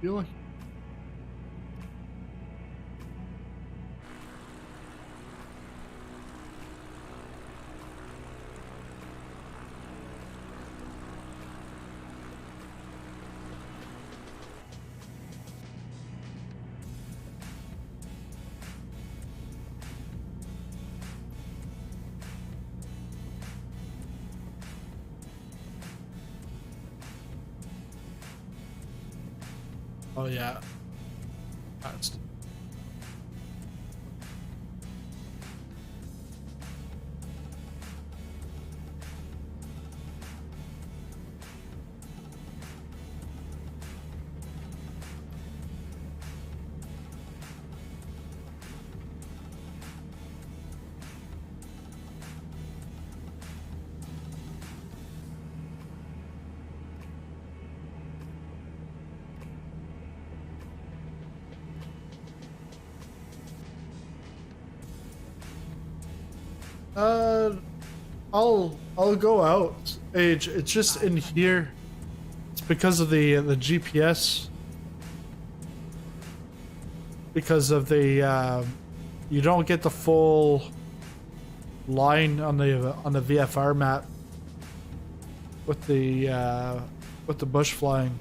Feeling. Oh yeah. That's uh I'll go out. Age, it's just in here. It's because of the GPS. Because of the you don't get the full line on the VFR map with the bush flying.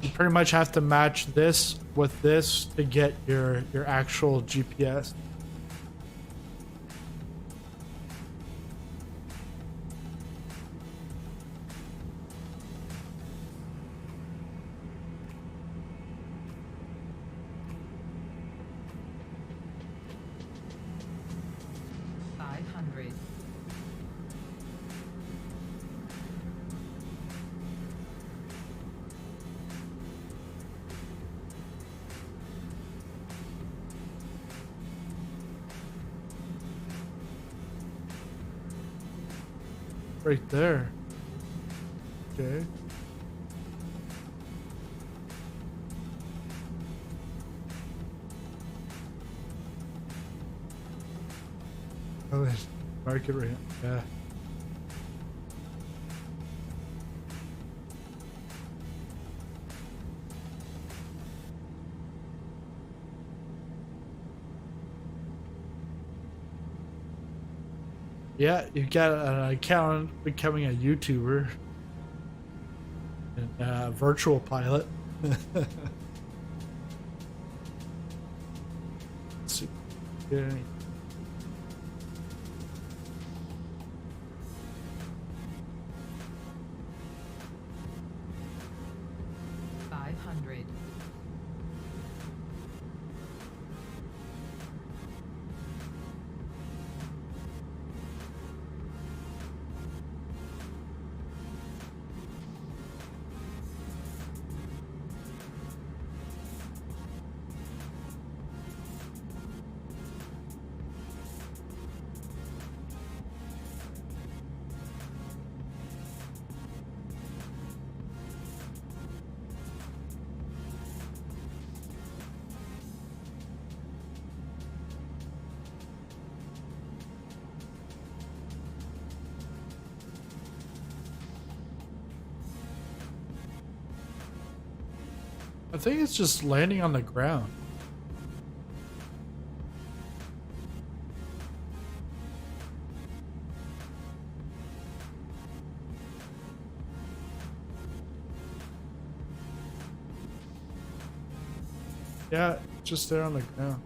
You pretty much have to match this with this to get your actual GPS. Right there. Okay. Oh, there's market rate. Yeah. Yeah, you got an account becoming a YouTuber and virtual pilot. Let's see. Yeah. 500. I think it's just landing on the ground. Yeah, just there on the ground.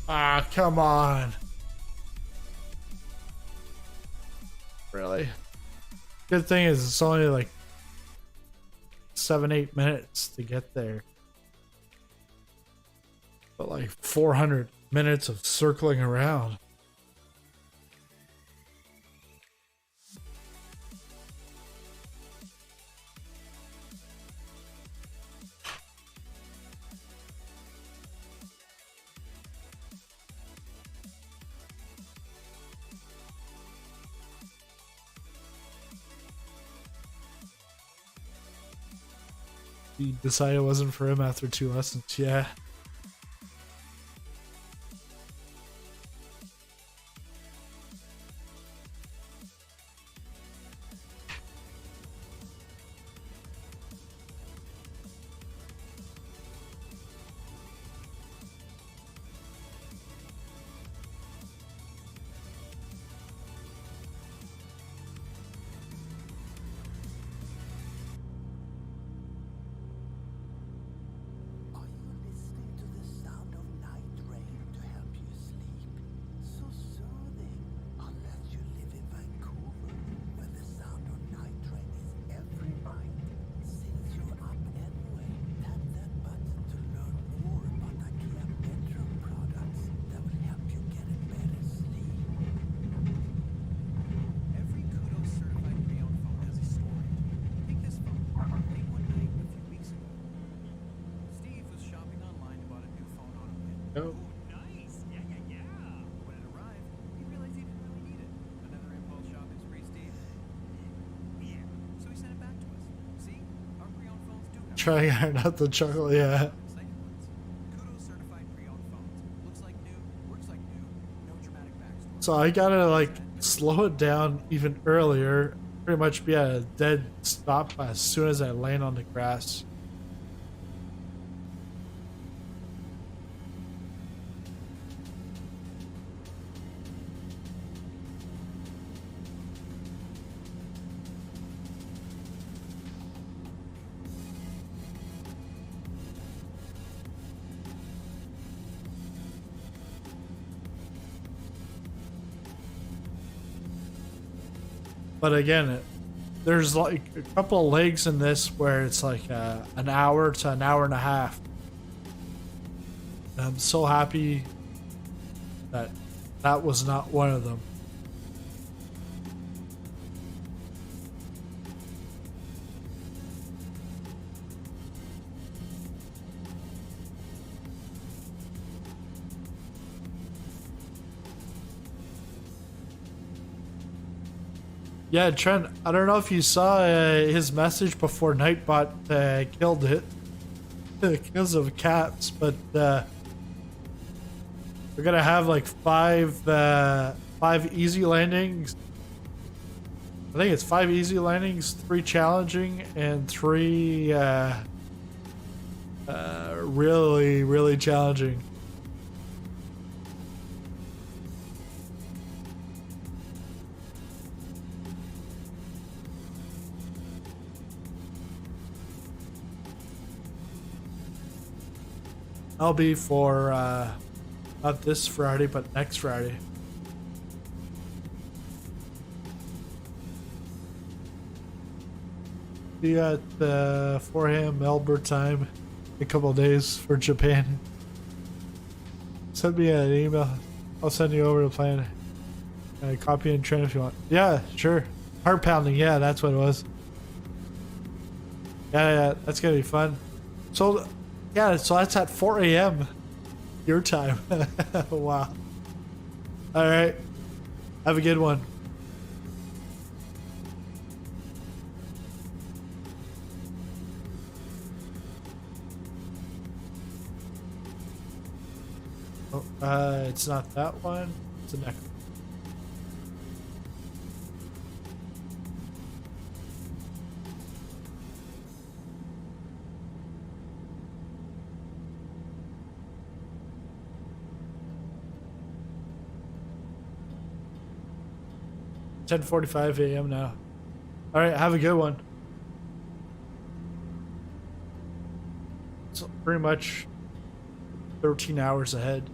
Ah, come on. Really? Good thing is it's only like 7-8 minutes to get there. But like 400 minutes of circling around. He decided it wasn't for him after 2 lessons. Yeah. Are you listening to the sound of night rain to help you sleep? So soothing. Unless you live in Vancouver, where the sound of night rain is every night. Since you're up anyway, tap that button to learn more about IKEA bedroom products that will help you get a better sleep. Every Kudos certified pre-owned phone has a story. Take this phone. Late one night a few weeks ago. Steve was shopping online and bought a new phone on a whim. Oh. Nice! Yeah. When it arrived, he realized he didn't really need it. Another impulse shopping spree, Steve? Yeah. So he sent it back to us. See? Our pre-owned phones do have Trying to iron out the chuckle, yeah. exciting ones. Kudos certified pre-owned phones. Looks like new, works like new. No dramatic backstory. So I gotta like slow it down even earlier. Pretty much be at a dead stop as soon as I land on the grass. But again, there's like a couple of legs in this where it's like an hour to an hour and a half. And I'm so happy that that was not one of them. Yeah, Trent, I don't know if you saw his message before Nightbot killed it because of caps, but we're gonna have like five easy landings. I think it's 5 easy landings, 3 challenging, and 3 really challenging. I'll be for not this Friday, but next Friday. Be at 4 a.m. Melbourne time in a couple of days for Japan. Send me an email. I'll send you over the plan. Copy and train if you want. Yeah, sure. Heart pounding. Yeah, that's what it was. Yeah, that's gonna be fun. So. Yeah, so that's at 4 a.m. your time. Wow. All right. Have a good one. Oh, it's not that one. It's the next one. $10:45 a.m. now. All right, have a good one. It's pretty much 13 hours ahead.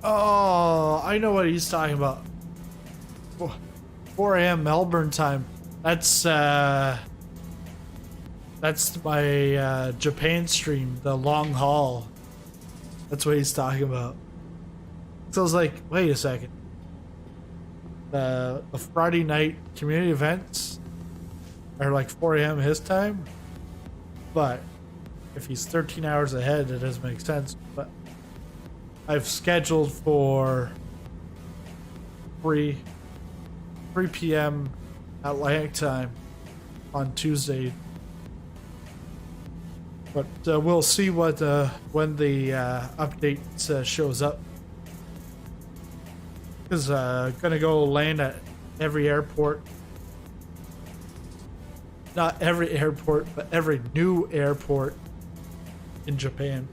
Oh, I know what he's talking about. 4 a.m. Melbourne time. That's my Japan stream, the long haul. That's what he's talking about. So I was like, wait a second. The Friday night community events are like 4 a.m. his time, but if he's 13 hours ahead, it doesn't make sense. But I've scheduled for 3 p.m. Atlantic time on Tuesday. But we'll see what when the update shows up. Because gonna go land at every airport. Not every airport, but every new airport in Japan.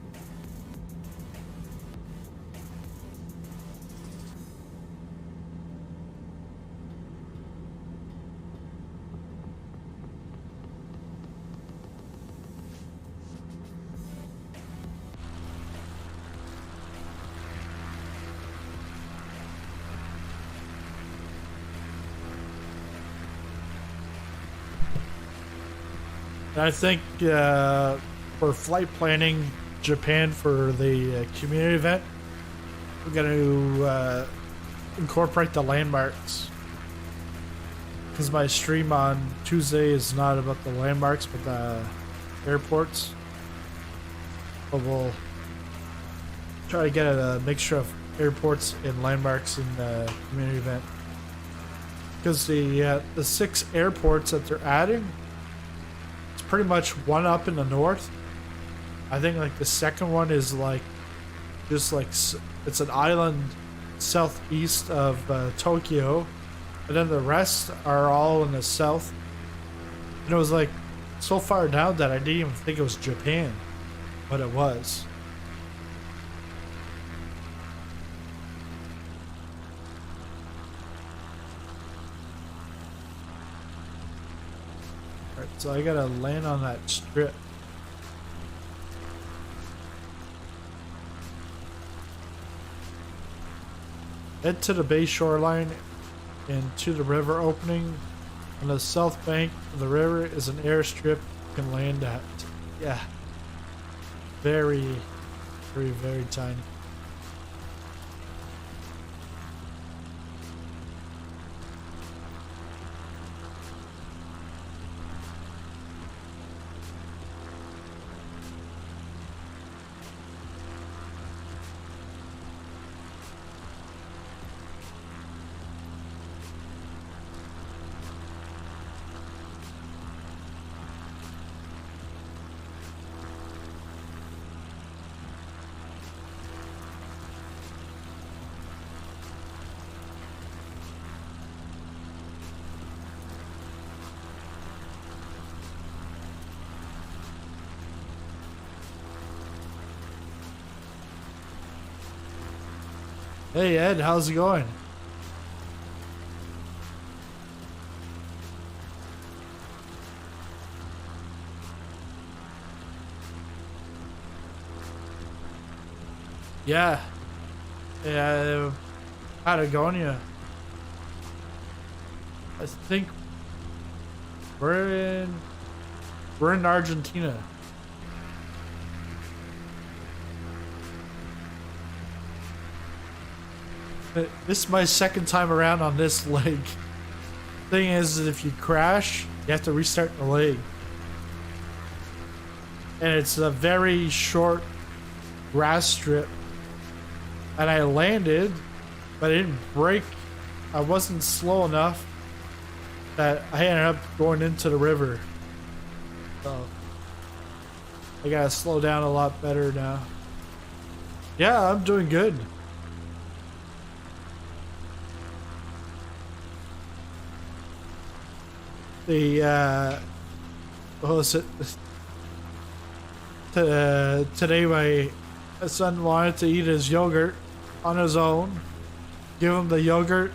And I think for flight planning Japan for the community event, we're going to incorporate the landmarks. Because my stream on Tuesday is not about the landmarks, but the airports. But we'll try to get a mixture of airports and landmarks in the community event. Because the 6 airports that they're adding, pretty much one up in the north. I think like the second one is like just like it's an island southeast of Tokyo, and then the rest are all in the south. And it was like so far down that I didn't even think it was Japan, but it was. So I gotta land on that strip. Head to the bay shoreline and to the river opening. On the south bank of the river is an airstrip you can land at. Yeah. Very, very, very tiny. Hey Ed, how's it going? Yeah. Yeah, Patagonia. I think we're in Argentina. This is my second time around on this leg. Thing is, if you crash, you have to restart the leg. And it's a very short grass strip. And I landed, but I didn't brake. I wasn't slow enough that I ended up going into the river. So I gotta slow down a lot better now. Yeah, I'm doing good. The what was it? Today my son wanted to eat his yogurt on his own. Give him the yogurt,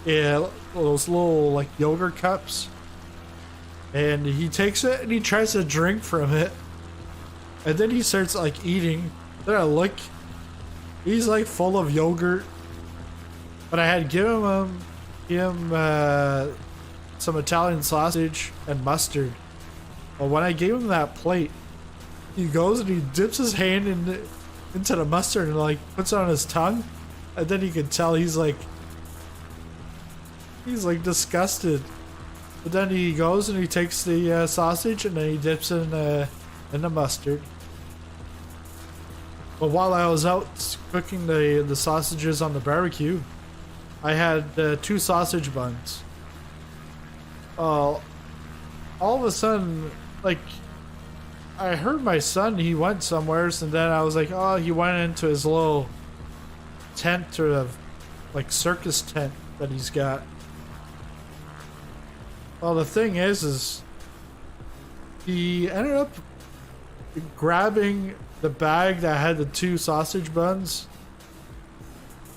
yeah, those little like yogurt cups, and he takes it and he tries to drink from it, and then he starts like eating. Then I look, He's like full of yogurt. But I had given him some Italian sausage and mustard. But when I gave him that plate, he goes and he dips his hand into the mustard and like puts it on his tongue, and then you can tell he's like disgusted. But then he goes and he takes the sausage and then he dips in the mustard. But while I was out cooking the sausages on the barbecue, I had 2 sausage buns. All of a sudden, like, I heard my son, he went somewhere, and then I was like, oh, he went into his little tent or like circus tent that he's got. Well, the thing is he ended up grabbing the bag that had the 2 sausage buns.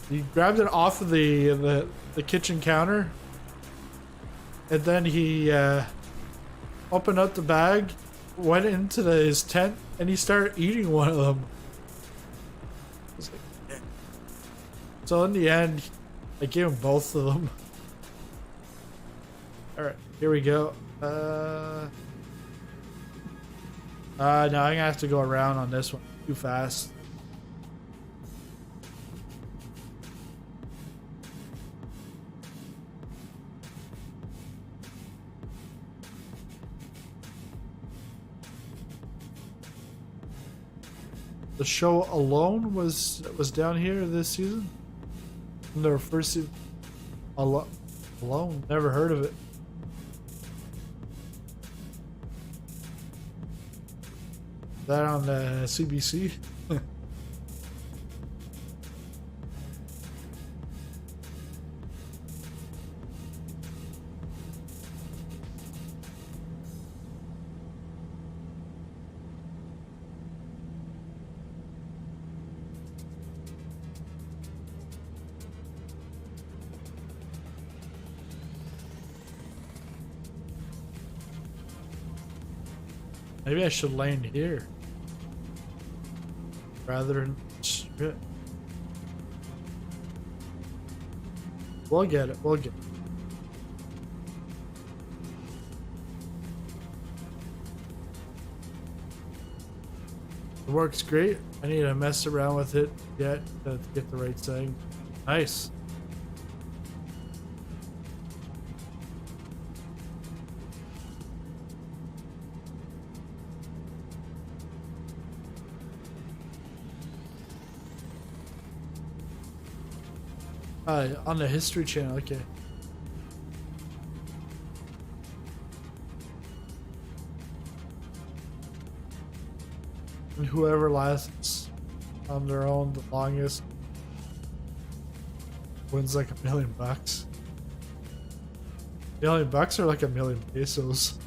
He grabbed it off of the kitchen counter, and then he opened up the bag, went into his tent, and he started eating one of them. I was like, "Yeah." So in the end, I gave him both of them. All right, here we go. No, I'm gonna have to go around on this one. Too fast. The show Alone was down here this season. In their first season. Alone, never heard of it. That on the CBC? Maybe I should land here rather than shit. We'll get it. We'll get it. It works great. I need to mess around with it yet to get the right setting. Nice. On the History Channel, okay. And whoever lasts on their own the longest wins like $1 million. $1 million or like 1,000,000 pesos.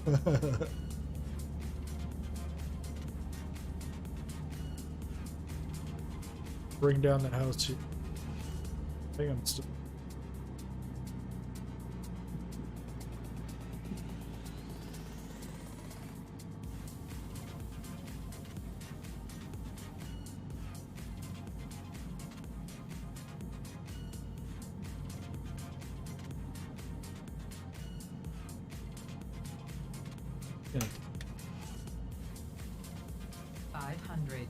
Bring down the house here. I think I'm still. Yeah. 500.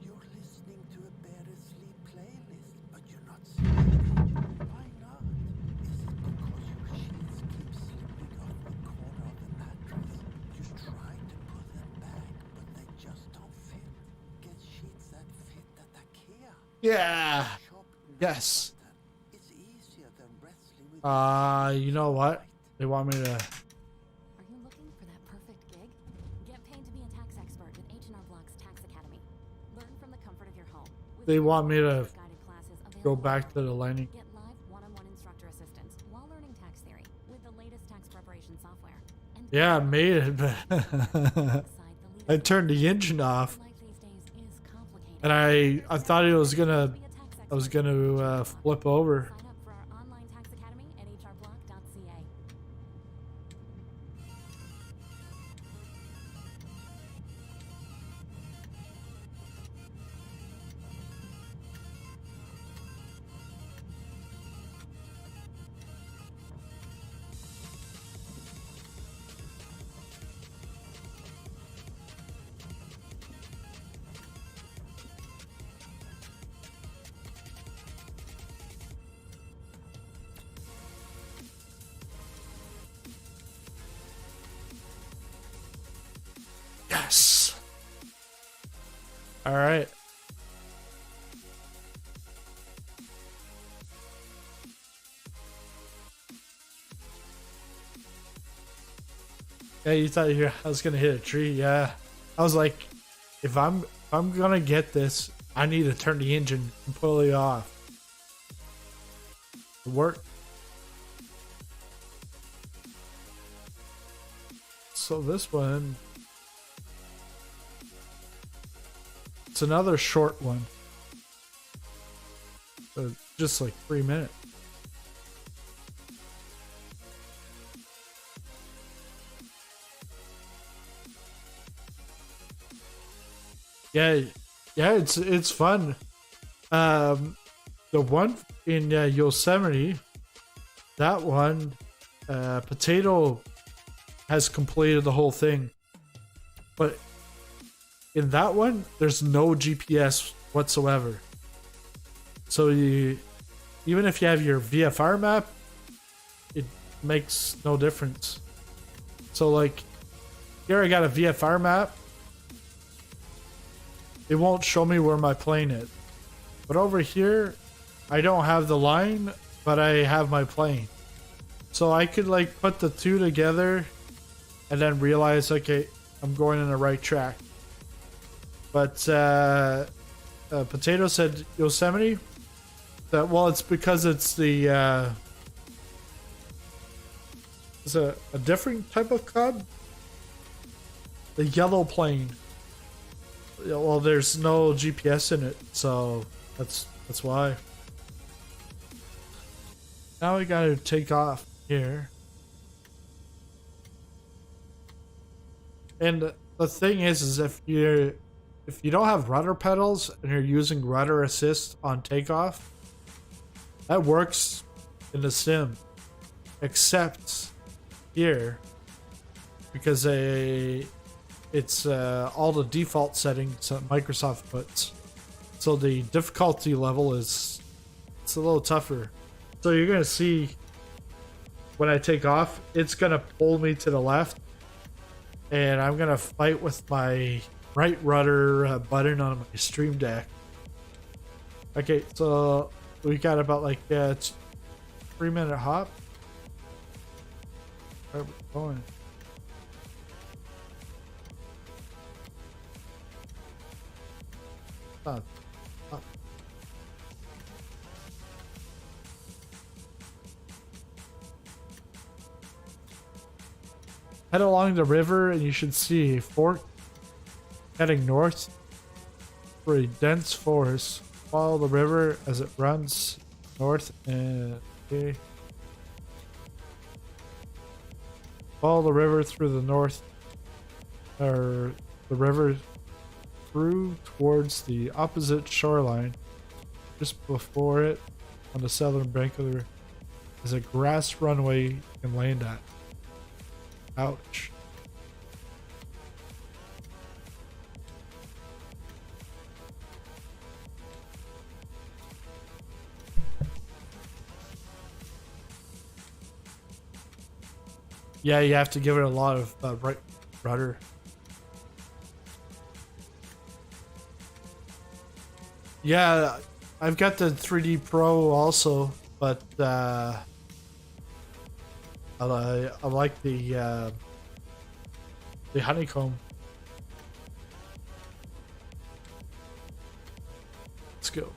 You're listening to a Better Sleep playlist, but you're not sleeping. Why not? Is it because your sheets keep slipping off the corner of the mattress? You try to put them back, but they just don't fit. Get sheets that fit at IKEA. Yeah. Shop Yes. them. It's easier than wrestling with You know what? They want me to. Are you looking for that perfect gig? Get paid to be a tax expert with H&R Block's Tax Academy. Learn from the comfort of your home. With They want me to guided classes go available back to the landing. Get live one-on-one instructor assistance while learning tax theory with the latest tax preparation software. And Yeah, I made it, but alongside the I leaders turned the engine off. life And I thought it was gonna flip over. Sign up for our online tax academy at hrblock.ca. Yes. All right. Yeah, you thought I was gonna hit a tree. Yeah, I was like, if I'm gonna get this, I need to turn the engine completely off. It worked. So this one, it's another short one. So just like 3 minutes. Yeah, it's fun. The one in Yosemite, that one, Potato has completed the whole thing, but in that one, there's no GPS whatsoever. So even if you have your VFR map, it makes no difference. So like, here I got a VFR map. It won't show me where my plane is. But over here, I don't have the line, but I have my plane. So I could like put the two together and then realize, okay, I'm going in the right track. But Potato said Yosemite. That, well, it's because it's the it's a different type of cod. The yellow plane. Well, there's no GPS in it, so that's why. Now we gotta take off here. And the thing is if you don't have rudder pedals and you're using rudder assist on takeoff, that works in the sim, except here, because it's all the default settings that Microsoft puts. So the difficulty level it's a little tougher. So you're gonna see when I take off, it's gonna pull me to the left, and I'm gonna fight with my right rudder button on my Stream Deck. Okay, so we got about like it's 3-minute hop. Where are we going? Up. Head along the river and you should see a fork heading north for a dense forest. Follow the river as it runs north and okay. Follow the river through the north, or the river through towards the opposite shoreline. Just before it, on the southern bank of the river, is a grass runway you can land at. Ouch. Yeah, you have to give it a lot of right rudder. Yeah, I've got the 3D Pro also, but I like the Honeycomb. Let's go.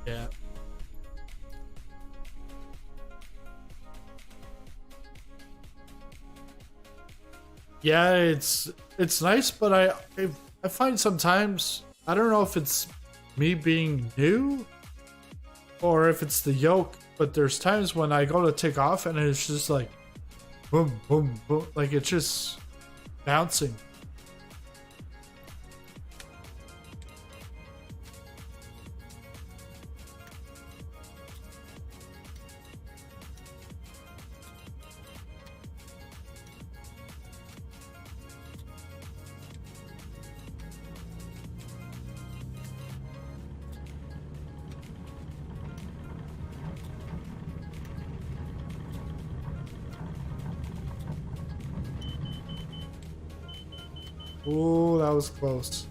Yeah. Yeah, it's nice, but I find sometimes, I don't know if it's me being new or if it's the yoke, but there's times when I go to take off and it's just like boom, boom, boom, like it's just bouncing. Ooh, that was close.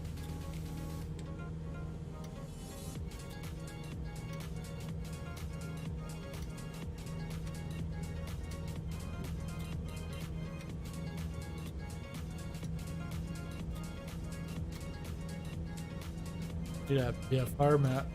Yeah, fire mat.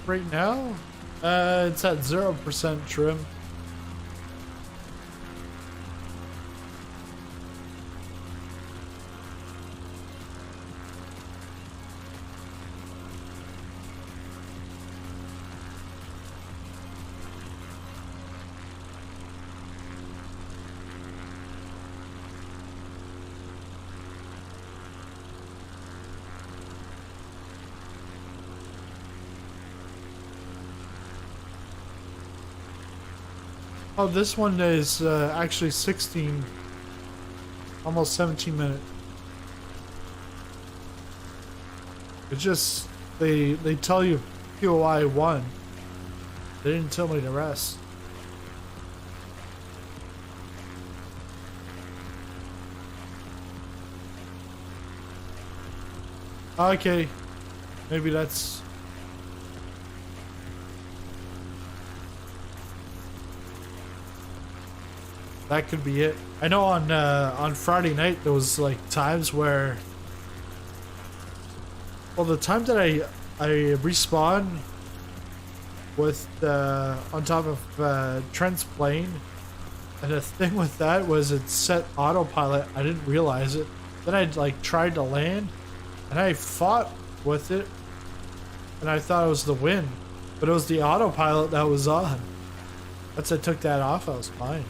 Right now, it's at 0% trim. Oh, this one is actually 16, almost 17 minutes. It just, they tell you POI 1. They didn't tell me the rest. Okay, maybe that's... That could be it. I know on Friday night there was like times where, well, the time that I respawn with on top of Trent's plane, and the thing with that was it set autopilot. I didn't realize it. Then I like tried to land, and I fought with it, and I thought it was the wind, but it was the autopilot that was on. Once I took that off, I was fine.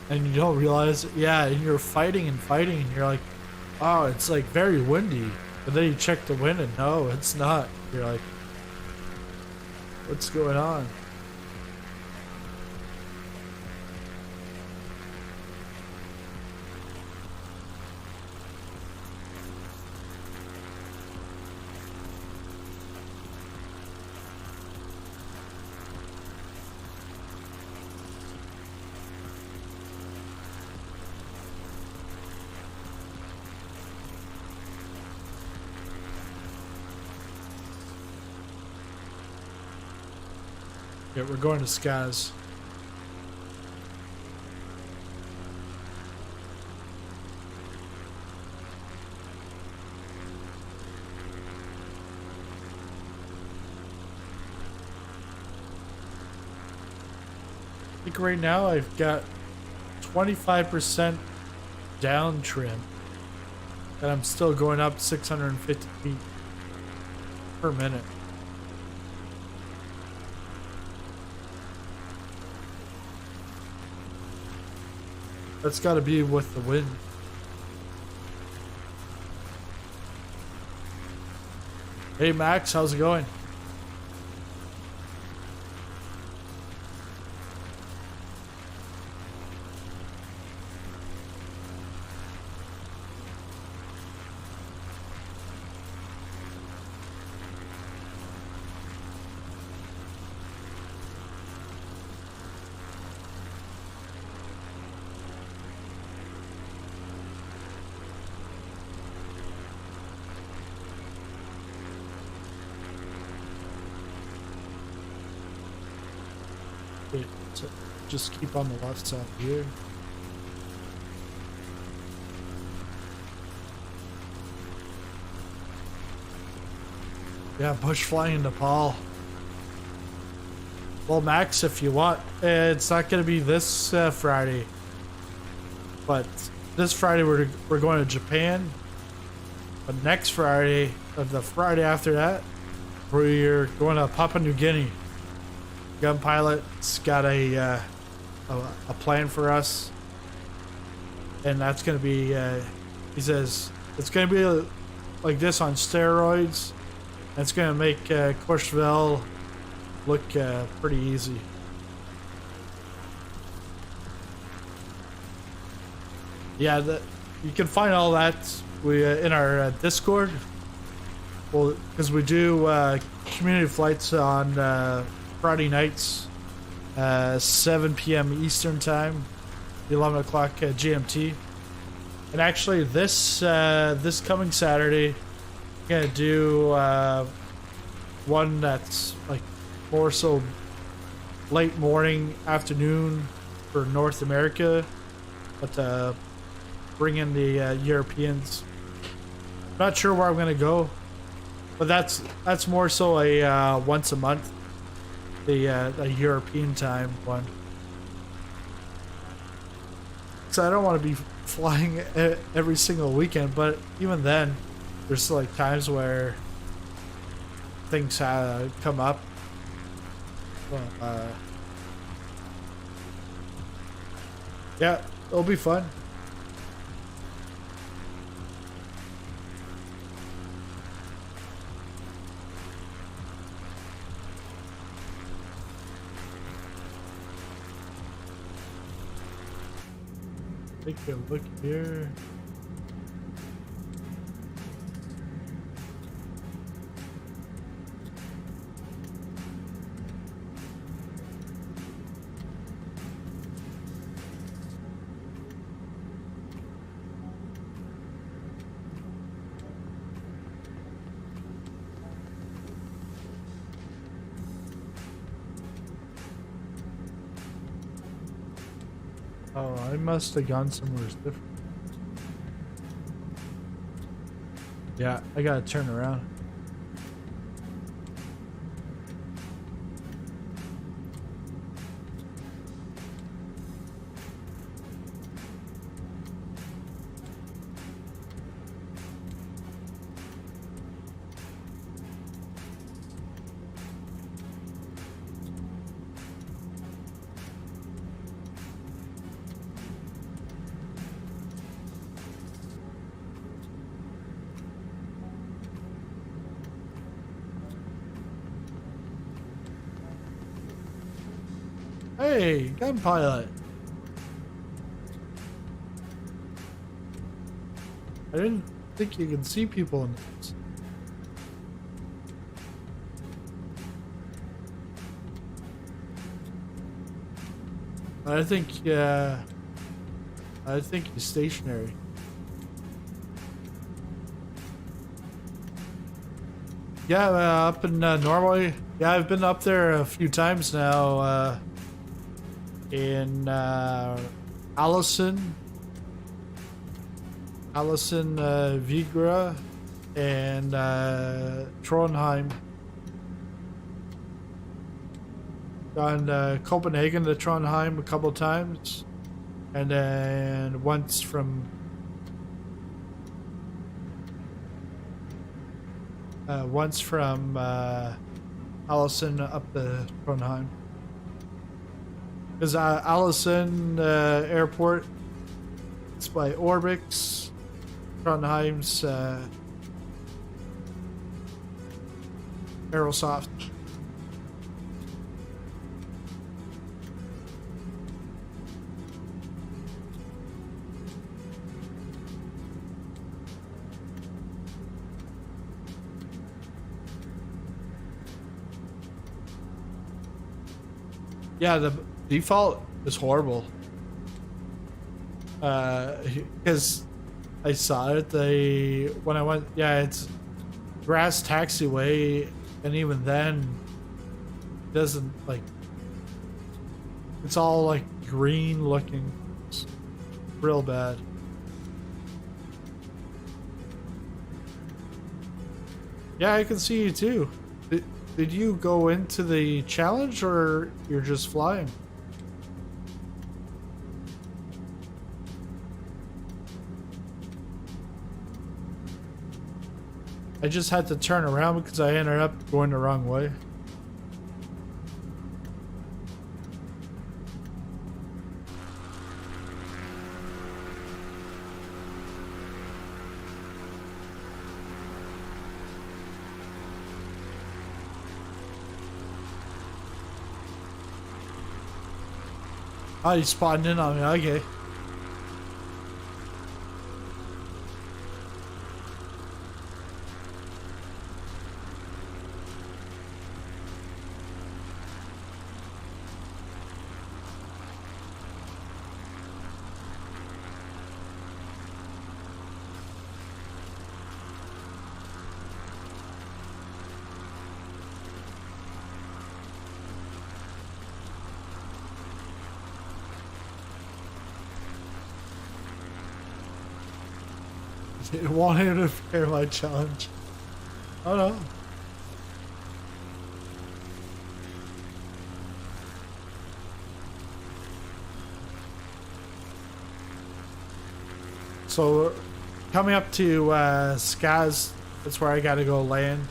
And you don't realize, yeah, and you're fighting and fighting, and you're like, oh, it's like very windy. But then you check the wind, and no, it's not. You're like, what's going on? Yeah, we're going to Skaz. I think right now I've got 25% down trim, and I'm still going up 650 feet per minute. That's got to be with the wind. Hey Max, how's it going? Wait, so just keep on the left side here. Yeah, bush flying in Nepal. Well, Max, if you want, it's not going to be this Friday, but this Friday we're going to Japan. But next Friday, or the Friday after that, we're going to Papua New Guinea. Gun Pilot's got a plan for us, and that's going to be. He says it's going to be like this on steroids. And it's going to make Courchevel look pretty easy. Yeah, you can find all that in our Discord. Well, because we do community flights on Friday nights, 7 p.m. Eastern time, 11 o'clock GMT. And actually, this coming Saturday, I'm gonna do one that's like more so late morning, afternoon for North America, but bring in the Europeans. Not sure where I'm gonna go, but that's more so a once a month, the European time one. So I don't want to be flying every single weekend, but even then, there's like times where things come up. Well, yeah, it'll be fun. Take a look here. Oh, I must have gone somewhere different. Yeah, I gotta turn around. Hey, gun pilot. I didn't think you could see people in this. I think he's stationary. Yeah, up in Norway. Yeah, I've been up there a few times now. In Allison, Vigra, and Trondheim. Gone Copenhagen to Trondheim a couple times, and then once from Allison up to Trondheim. Because Allison Airport, it's by Orbix. Trondheim's Aerosoft. Yeah, the default is horrible. Because I saw it, when I went, yeah, it's grass taxiway, and even then, it doesn't like. It's all like green looking, it's real bad. Yeah, I can see you too. Did you go into the challenge or you're just flying? I just had to turn around because I ended up going the wrong way. Oh, you spawned in on me, okay. It won't interfere my challenge. Oh no. So, coming up to Skaz, that's where I gotta go land.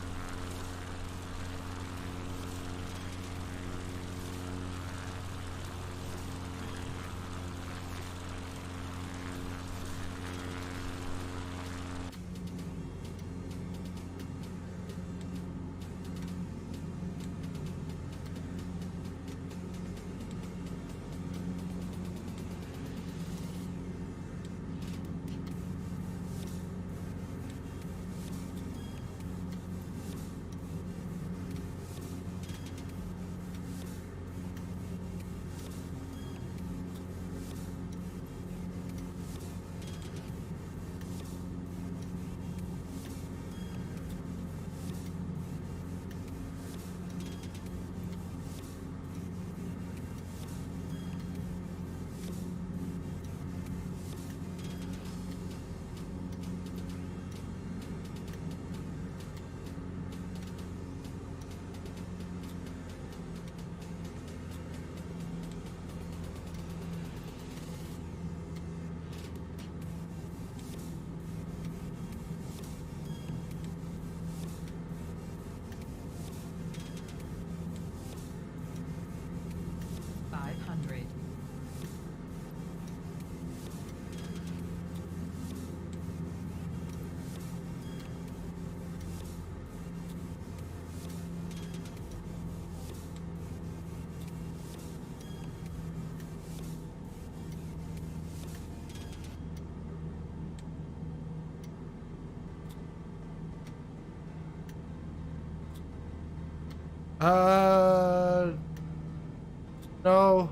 No,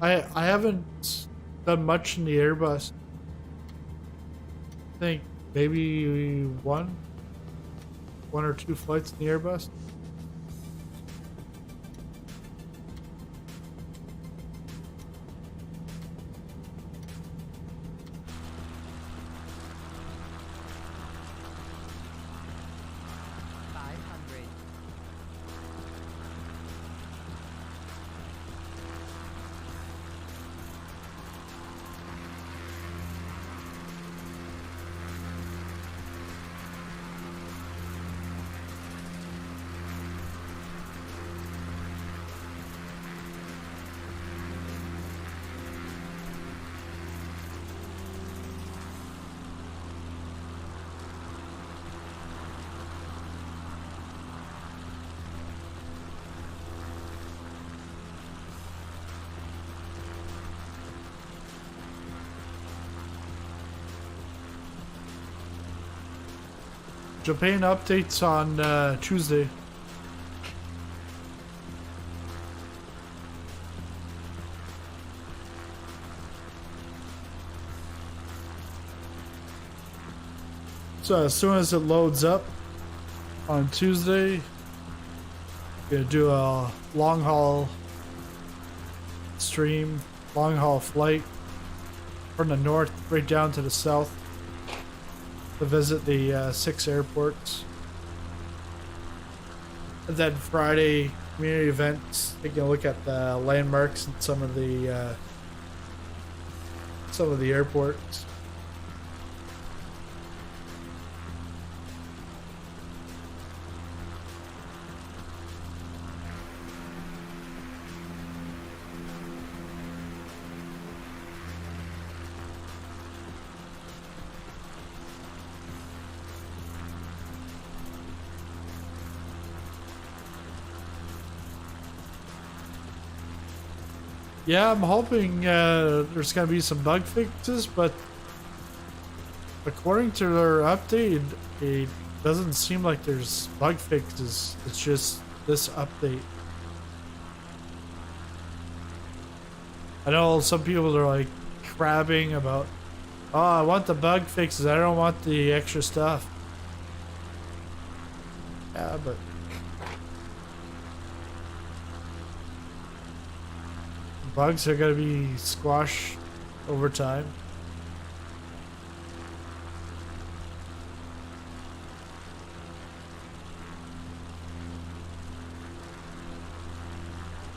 I haven't done much in the Airbus. I think maybe one or two flights in the Airbus. Japan updates on Tuesday. So as soon as it loads up on Tuesday, gonna do a long haul stream, long haul flight from the north right down to the south to visit the 6 airports. And then Friday, community events, taking a look at the landmarks and some of the airports. Yeah, I'm hoping there's going to be some bug fixes, but according to their update, it doesn't seem like there's bug fixes. It's just this update. I know some people are like crabbing about, oh, I want the bug fixes. I don't want the extra stuff. Yeah, but bugs are going to be squashed over time.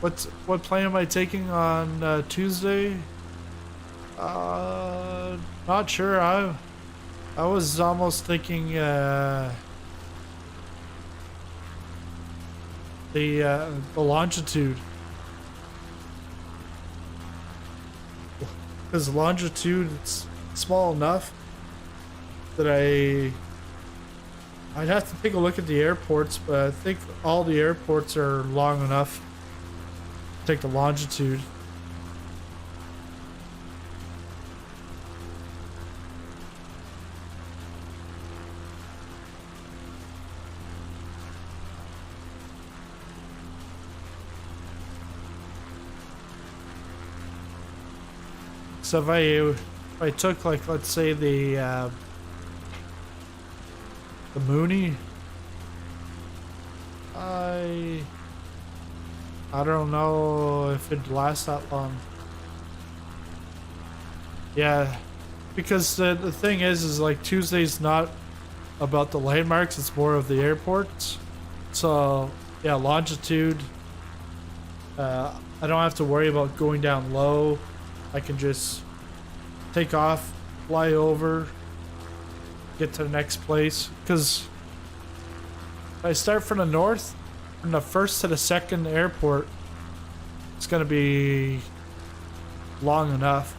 What plane am I taking on Tuesday? Not sure. I was almost thinking the longitude. Because longitude, it's small enough that I'd have to take a look at the airports, but I think all the airports are long enough to take the longitude. So if I took, like, let's say the Mooney, I don't know if it'd last that long. Yeah, because the thing is like Tuesday's not about the landmarks, it's more of the airports. So yeah, longitude, I don't have to worry about going down low. I can just take off, fly over, get to the next place. Because if I start from the north, from the first to the second airport, it's going to be long enough.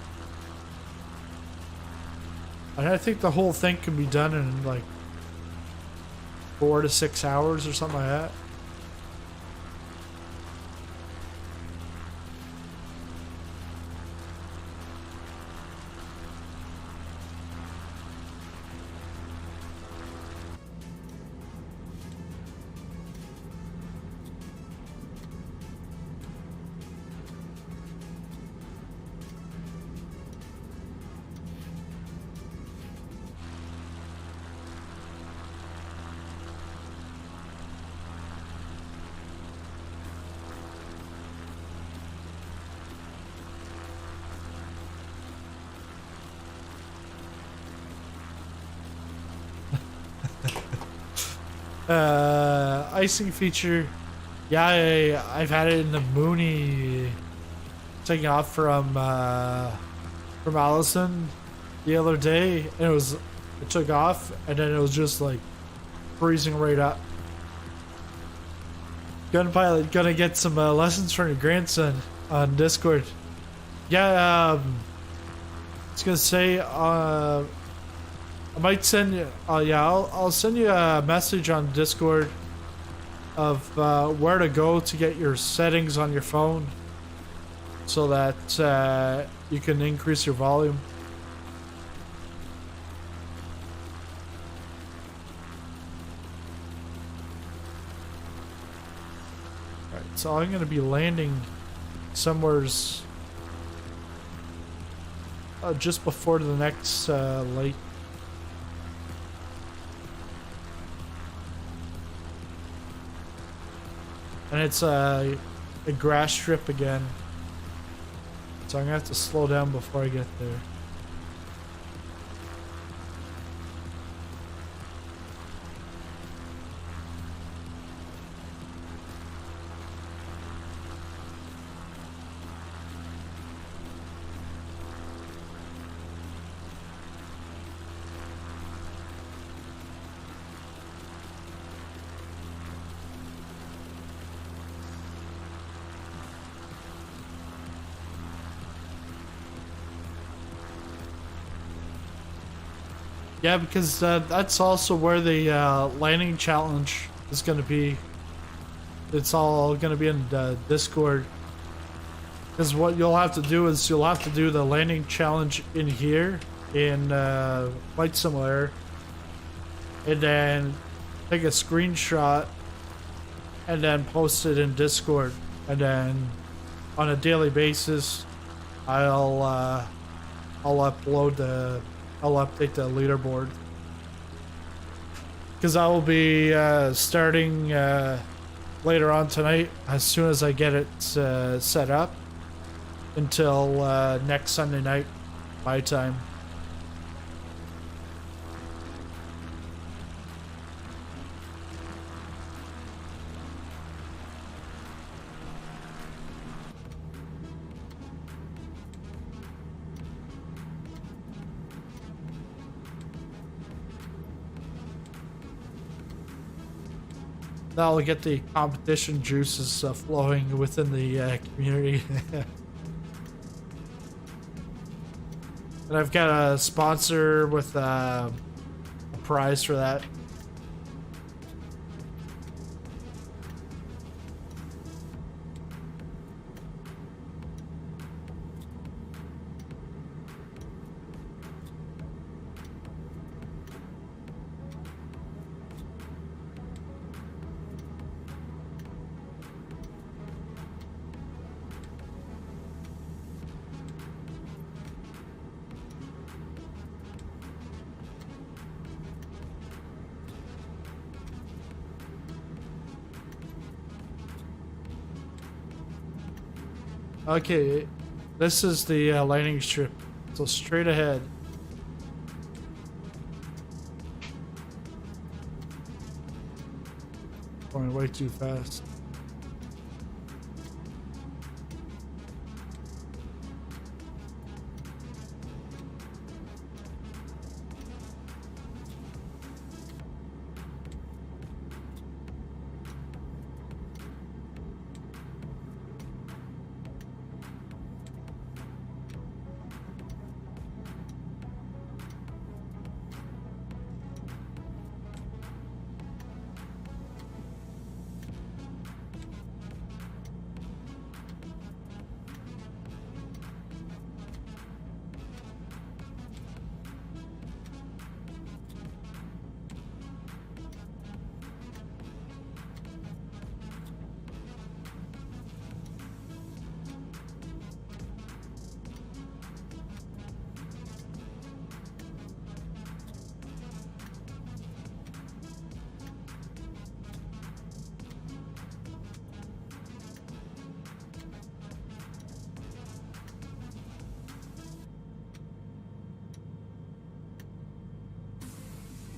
And I think the whole thing can be done in like 4 to 6 hours or something like that. Icing feature, yeah, I've had it in the Mooney, taking off from Allison the other day, and it took off, and then it was just like freezing right up. Gun pilot, gonna get some lessons from your grandson on Discord. Yeah, I was gonna say, I might send you, yeah, I'll send you a message on Discord of where to go to get your settings on your phone so that you can increase your volume. So I'm gonna be landing somewhere's just before the next lake. And it's a grass strip again. So I'm gonna have to slow down before I get there. Yeah, because that's also where the landing challenge is going to be. It's all going to be in Discord. Because what you'll have to do is you'll have to do the landing challenge in here in Flight Simulator, and then take a screenshot and then post it in Discord, and then on a daily basis, I'll update the leaderboard, because I will be starting later on tonight as soon as I get it set up until next Sunday night my time. That'll get the competition juices flowing within the community. And I've got a sponsor with a prize for that. Okay, this is the landing strip, so straight ahead. Going way too fast.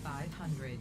$500.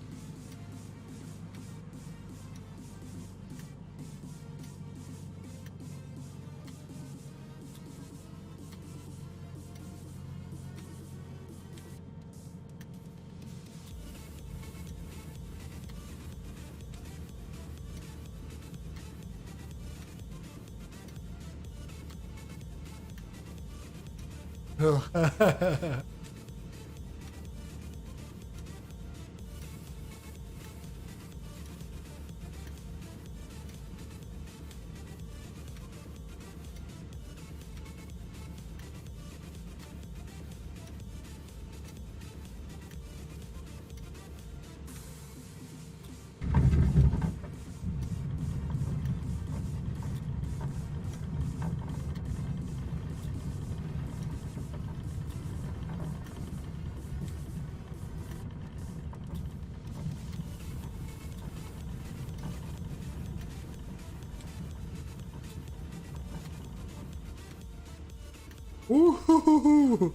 Ooh.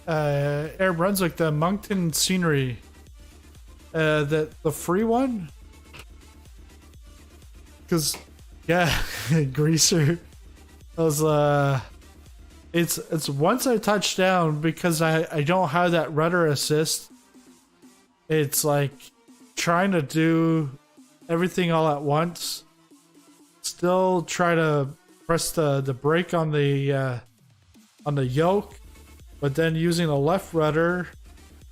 Air Brunswick, the Moncton scenery. The free one? Because, yeah, Greaser. I was, it's once I touch down, because I don't have that rudder assist, it's like trying to do everything all at once. Still try to press the brake on the yoke, but then using the left rudder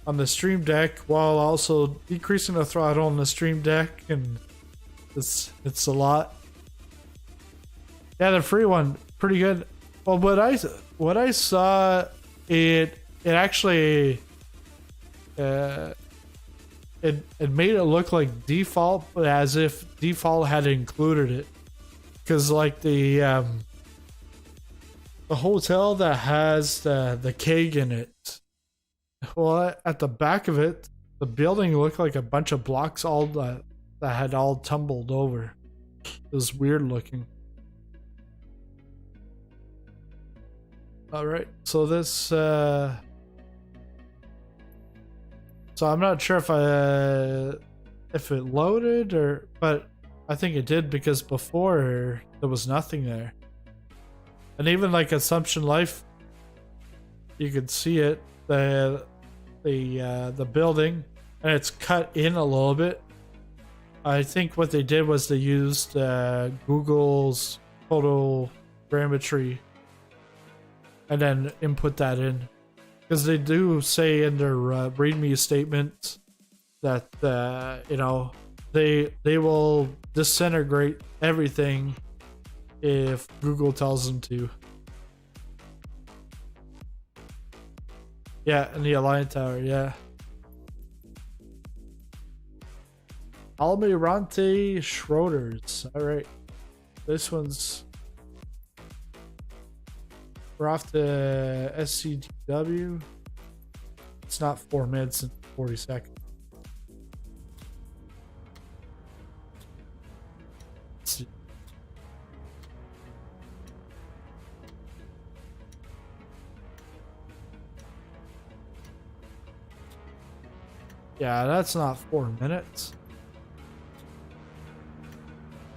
on the Stream Deck while also decreasing the throttle on the Stream Deck, and it's a lot. Yeah, the free one, pretty good. Well, what I saw, it actually it made it look like default, but as if default had included it, because like the hotel that has the keg in it, well, at the back of it, the building looked like a bunch of blocks all that had all tumbled over. It was weird looking. All right, so this so I'm not sure if it loaded, but I think it did, because before there was nothing there. And even like Assumption Life, you could see it, the building, and it's cut in a little bit. I think what they did was they used Google's photogrammetry and then input that in, because they do say in their README statement that they will disintegrate everything if Google tells them to. Yeah, in the Alliance Tower, yeah. Almirante Schroeder's. Alright. This one's... We're off to SCTW. It's not 4 minutes and 40 seconds. Let's see. Yeah, that's not 4 minutes.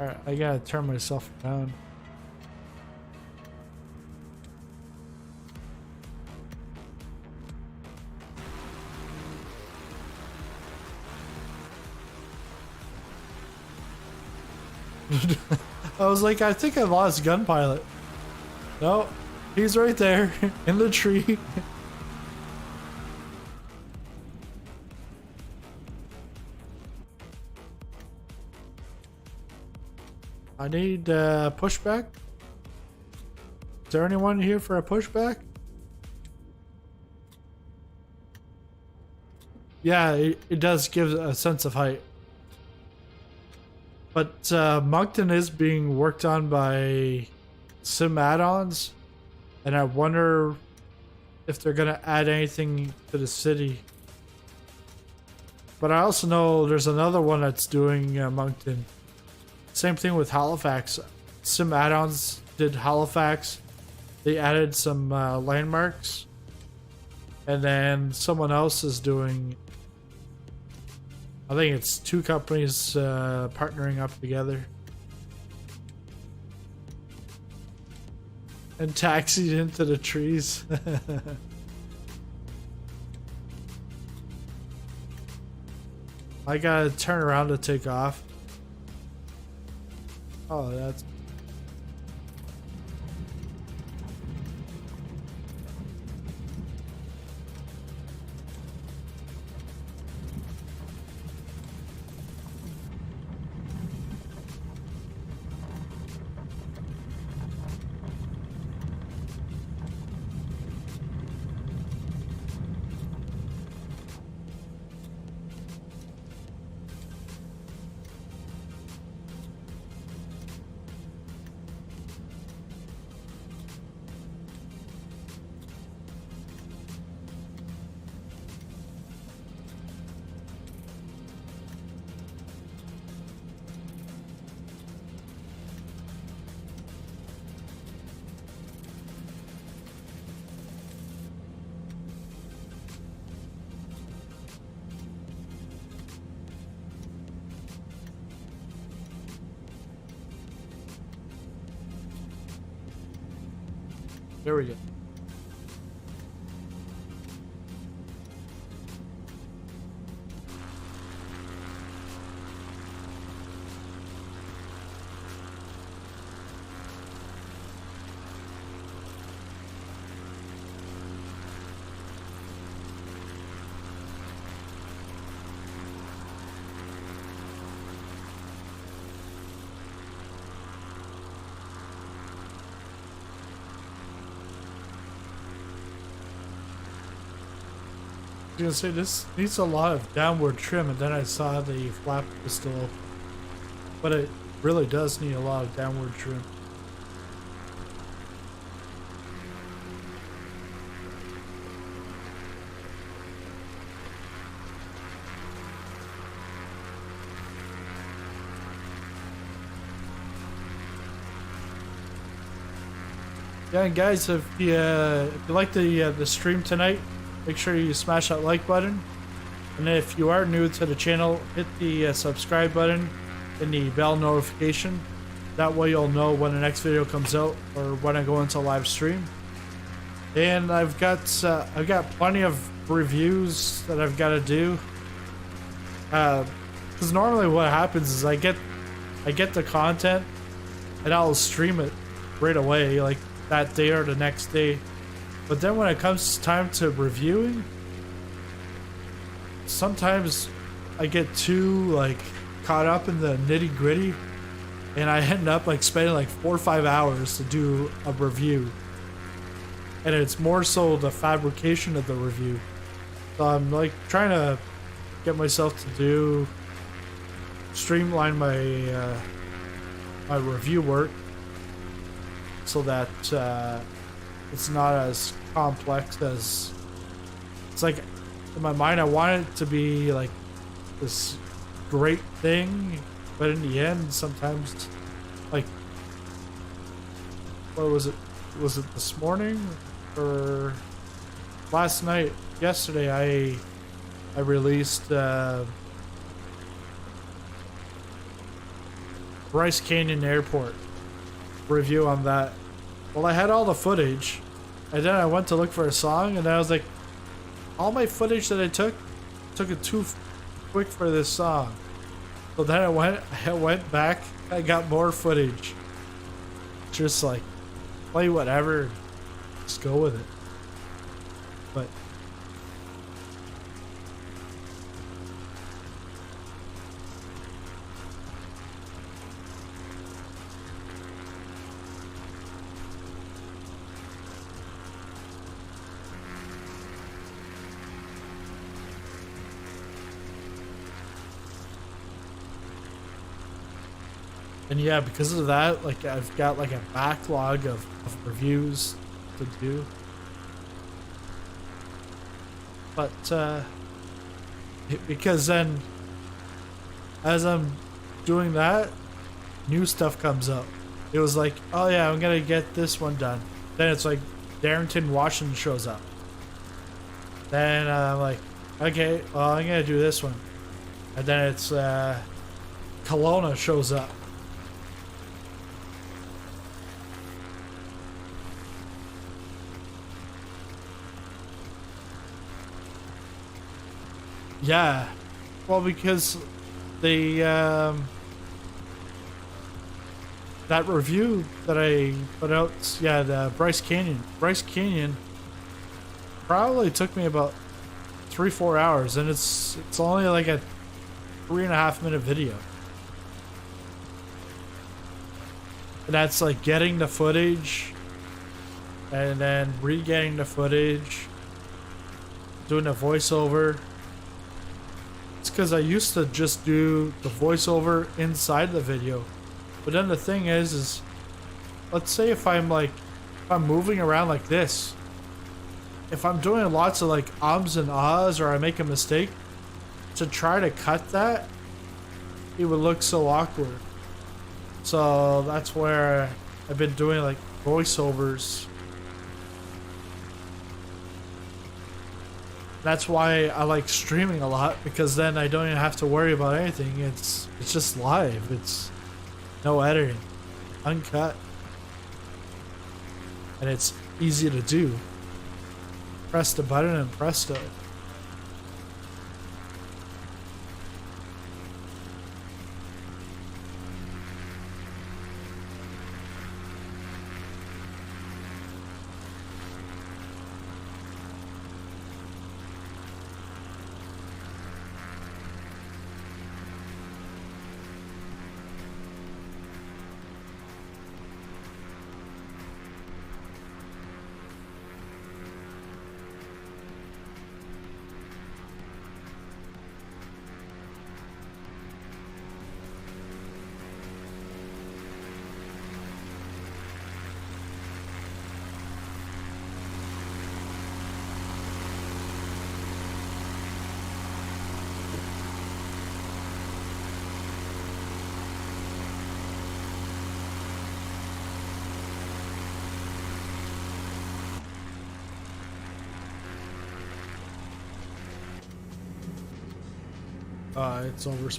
Alright, I gotta turn myself around. I was like, I think I lost Gun Pilot. No, he's right there in the tree. I need pushback. Is there anyone here for a pushback? Yeah, it does give a sense of height. But Moncton is being worked on by sim add-ons, and I wonder if they're gonna add anything to the city. But I also know there's another one that's doing Moncton. Same thing with Halifax. Sim add-ons did Halifax. They added some landmarks, and then someone else is doing. I think it's 2 companies partnering up together. And taxied into the trees. I gotta turn around to take off. Oh, that's... There we go. I was gonna say this needs a lot of downward trim, and then I saw the flap was still open. But it really does need a lot of downward trim. Yeah, and guys, if you like the stream tonight, make sure you smash that like button. And if you are new to the channel, hit the subscribe button and the bell notification. That way you'll know when the next video comes out or when I go into live stream. And I've got plenty of reviews that I've got to do. Because normally what happens is I get the content and I'll stream it right away, like that day or the next day. But then when it comes time to reviewing, sometimes I get too like caught up in the nitty gritty, and I end up like spending like 4 or 5 hours to do a review. And it's more so the fabrication of the review. So I'm like trying to get myself to streamline my my review work so that it's not as complex as it's like in my mind. I want it to be like this great thing, but in the end sometimes, like, what was it this morning or last night, yesterday I released Bryce Canyon Airport review on that. Well, I had all the footage, and then I went to look for a song, and I was like, all my footage that I took it too quick for this song. So then I went back, I got more footage. Just like, play whatever, just go with it. But and yeah, because of that, like I've got like a backlog of reviews to do. But because then as I'm doing that, new stuff comes up. It was like, oh yeah, I'm gonna get this one done. Then it's like Darrington, Washington shows up. Then I'm like, okay, well I'm gonna do this one. And then it's Kelowna shows up. Yeah, well, because the that review that I put out, yeah, the Bryce Canyon probably took me about 3-4 hours, and it's only like a 3.5 minute video, and that's like getting the footage and then re-getting the footage, doing a voiceover. It's because I used to just do the voiceover inside the video. But then the thing is let's say if I'm moving around like this, if I'm doing lots of like ums and ahs, or I make a mistake, to try to cut that, it would look so awkward. So that's where I've been doing like voiceovers. That's why I like streaming a lot, because then I don't even have to worry about anything. It's just live. It's no editing, uncut, and it's easy to do. Press the button and presto. It's over.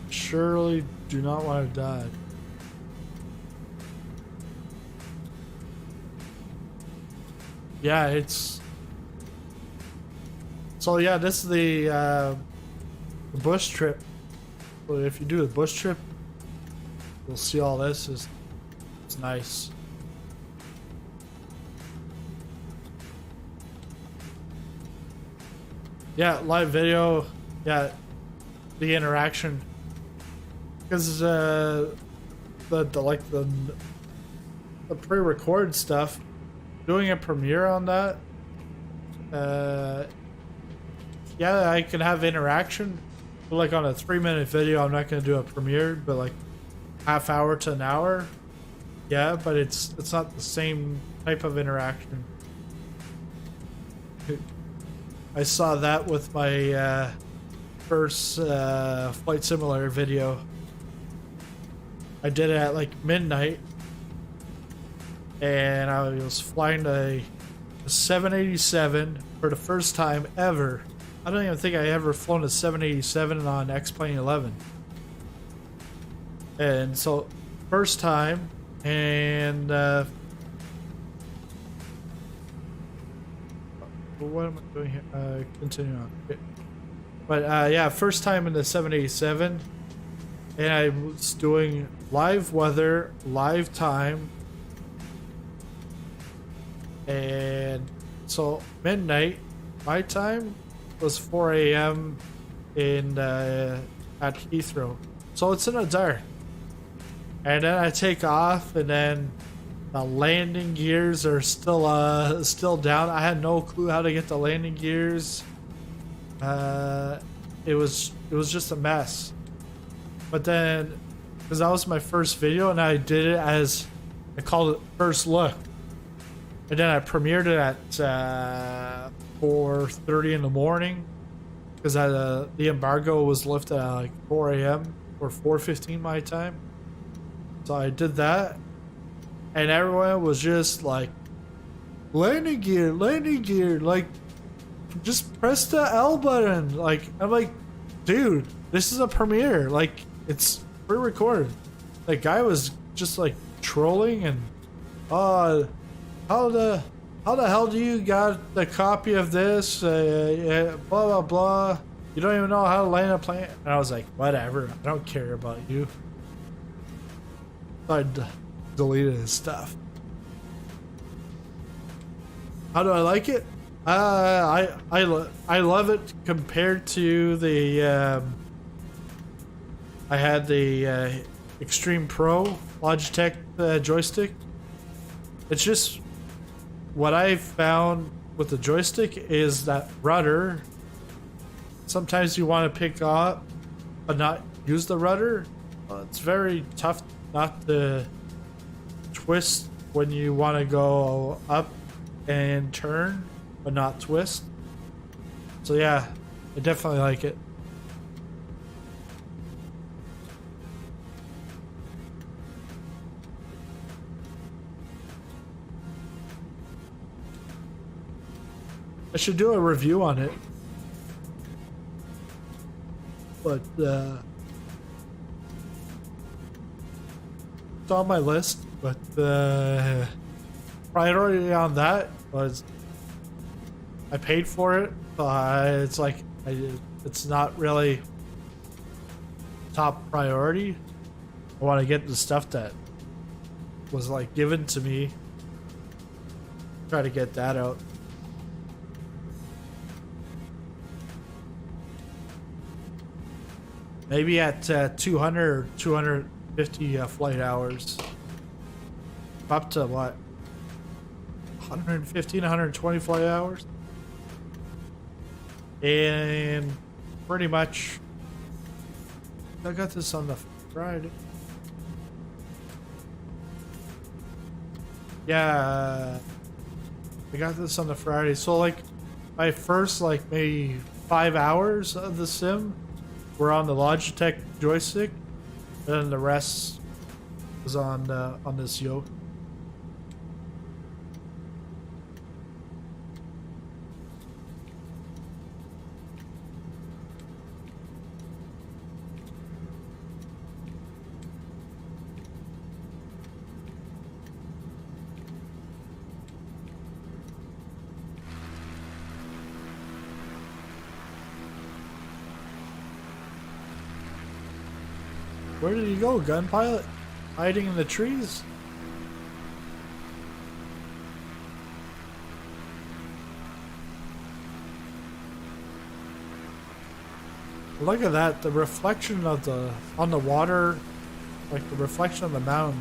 Surely do not want to die. Yeah, it's... So yeah, this is the bush trip. But if you do the bush trip, you'll see all this. It's nice. Yeah, live video. Yeah, the interaction. Because the pre-recorded stuff, doing a premiere on that. Yeah, I can have interaction. But like on a 3-minute video, I'm not gonna do a premiere, but like half hour to an hour. Yeah, but it's not the same type of interaction. I saw that with my first Flight Simulator video. I did it at like midnight, and I was flying a 787 for the first time ever. I don't even think I ever flown a 787 on X-Plane 11. And so, first time, and what am I doing here? Continue on. Okay. But yeah, first time in the 787, and I was doing live weather, live time, and so midnight my time was 4 a.m. in at Heathrow, so it's in the dark. And then I take off, and then the landing gears are still down. I had no clue how to get the landing gears. It was just a mess. But then, because that was my first video, and I did it as, I called it first look, and then I premiered it at 4:30 in the morning, because the embargo was lifted at like 4 a.m. or 4:15 my time. So I did that, and everyone was just like, landing gear, like, just press the L button. Like, I'm like, dude, this is a premiere. Like, it's pre-recorded. The guy was just like trolling and, how the hell do you got the copy of this? Blah blah blah. You don't even know how to land a plane. And I was like, whatever. I don't care about you. I deleted his stuff. How do I like it? I love it compared to the I had the Extreme Pro Logitech joystick. It's just what I found with the joystick is that rudder. Sometimes you want to pick up but not use the rudder. It's very tough not to twist when you want to go up and turn but not twist. So yeah, I definitely like it. I should do a review on it, but it's on my list. But the priority on that was I paid for it. It's like it's not really top priority. I want to get the stuff that was like given to me. Try to get that out. Maybe at 200 or 250 flight hours. Up to what? 115, 120 flight hours? And pretty much, I got this on the Friday. Yeah, I got this on the Friday. So like, my first like maybe 5 hours of the sim were on the Logitech joystick, and then the rest was on this Yoke. Where did he go, gun pilot? Hiding in the trees? Look at that, the reflection of the on the water, like the reflection of the mountain.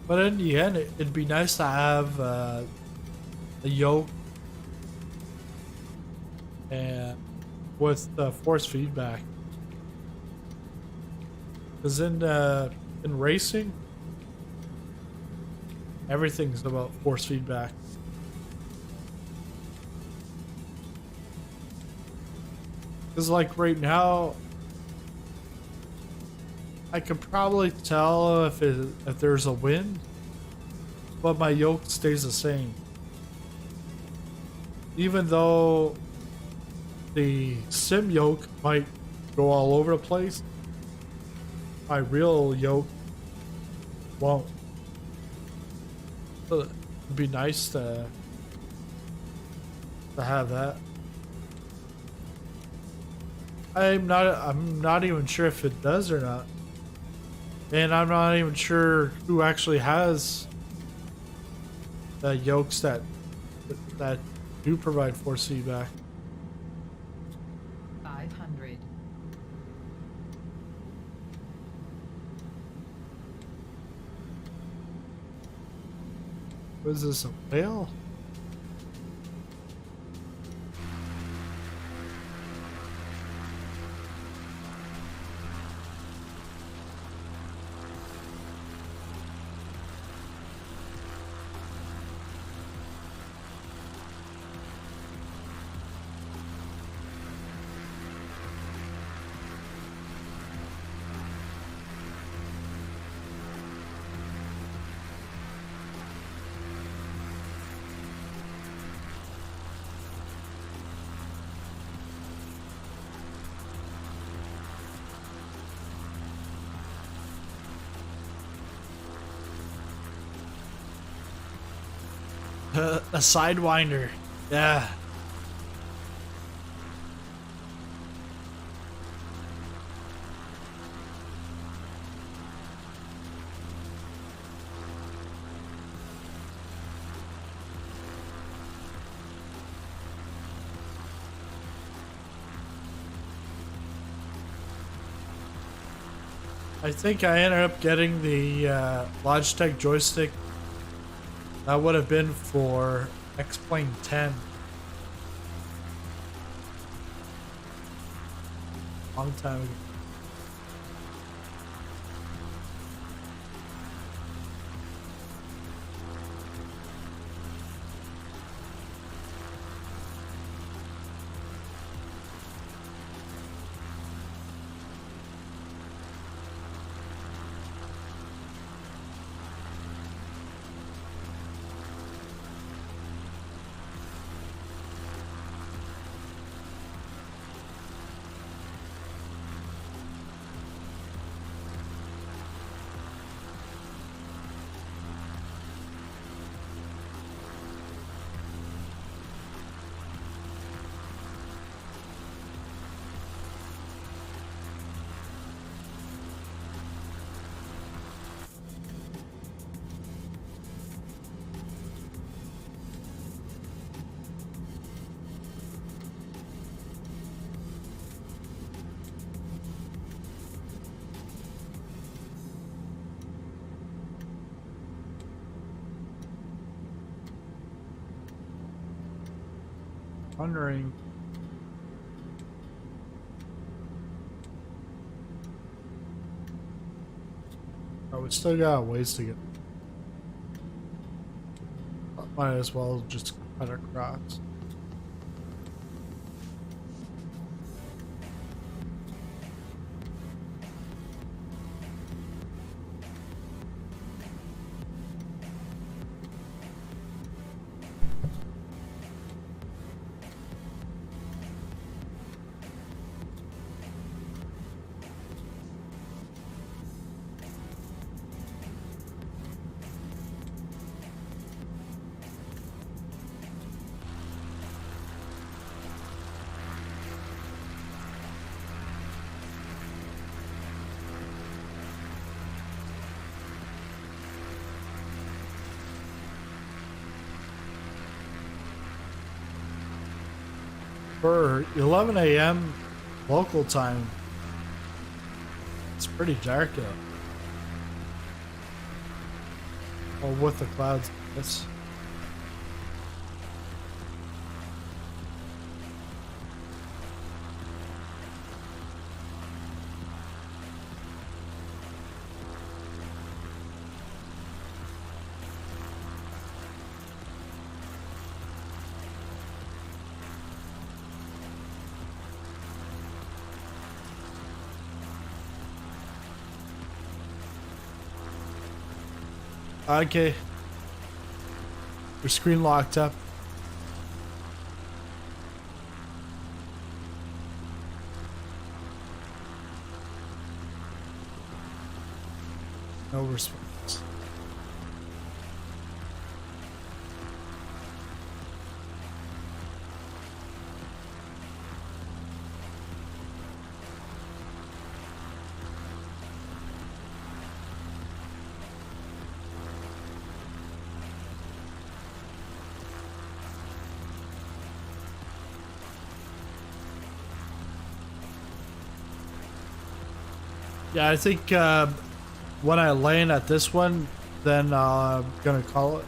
But in the end, it'd be nice to have a yoke and with force feedback. Because in racing, everything's about force feedback. Because like right now, I can probably tell if there's a wind, but my yoke stays the same. Even though the sim yoke might go all over the place, my real yoke won't. So it'd be nice to have that. I'm not even sure if it does or not. And I'm not even sure who actually has the yokes that do provide force feedback. 500. What is this, a whale? A sidewinder, yeah. I think I ended up getting the Logitech joystick. That would have been for X-Plane 10. Long time ago. Wondering. Oh, we still got ways to get. Might as well just cut across. For 11 a.m. local time, it's pretty dark out. Well, with the clouds, it's okay. Your screen locked up. No response. Yeah, I think when I land at this one, then I'm gonna call it.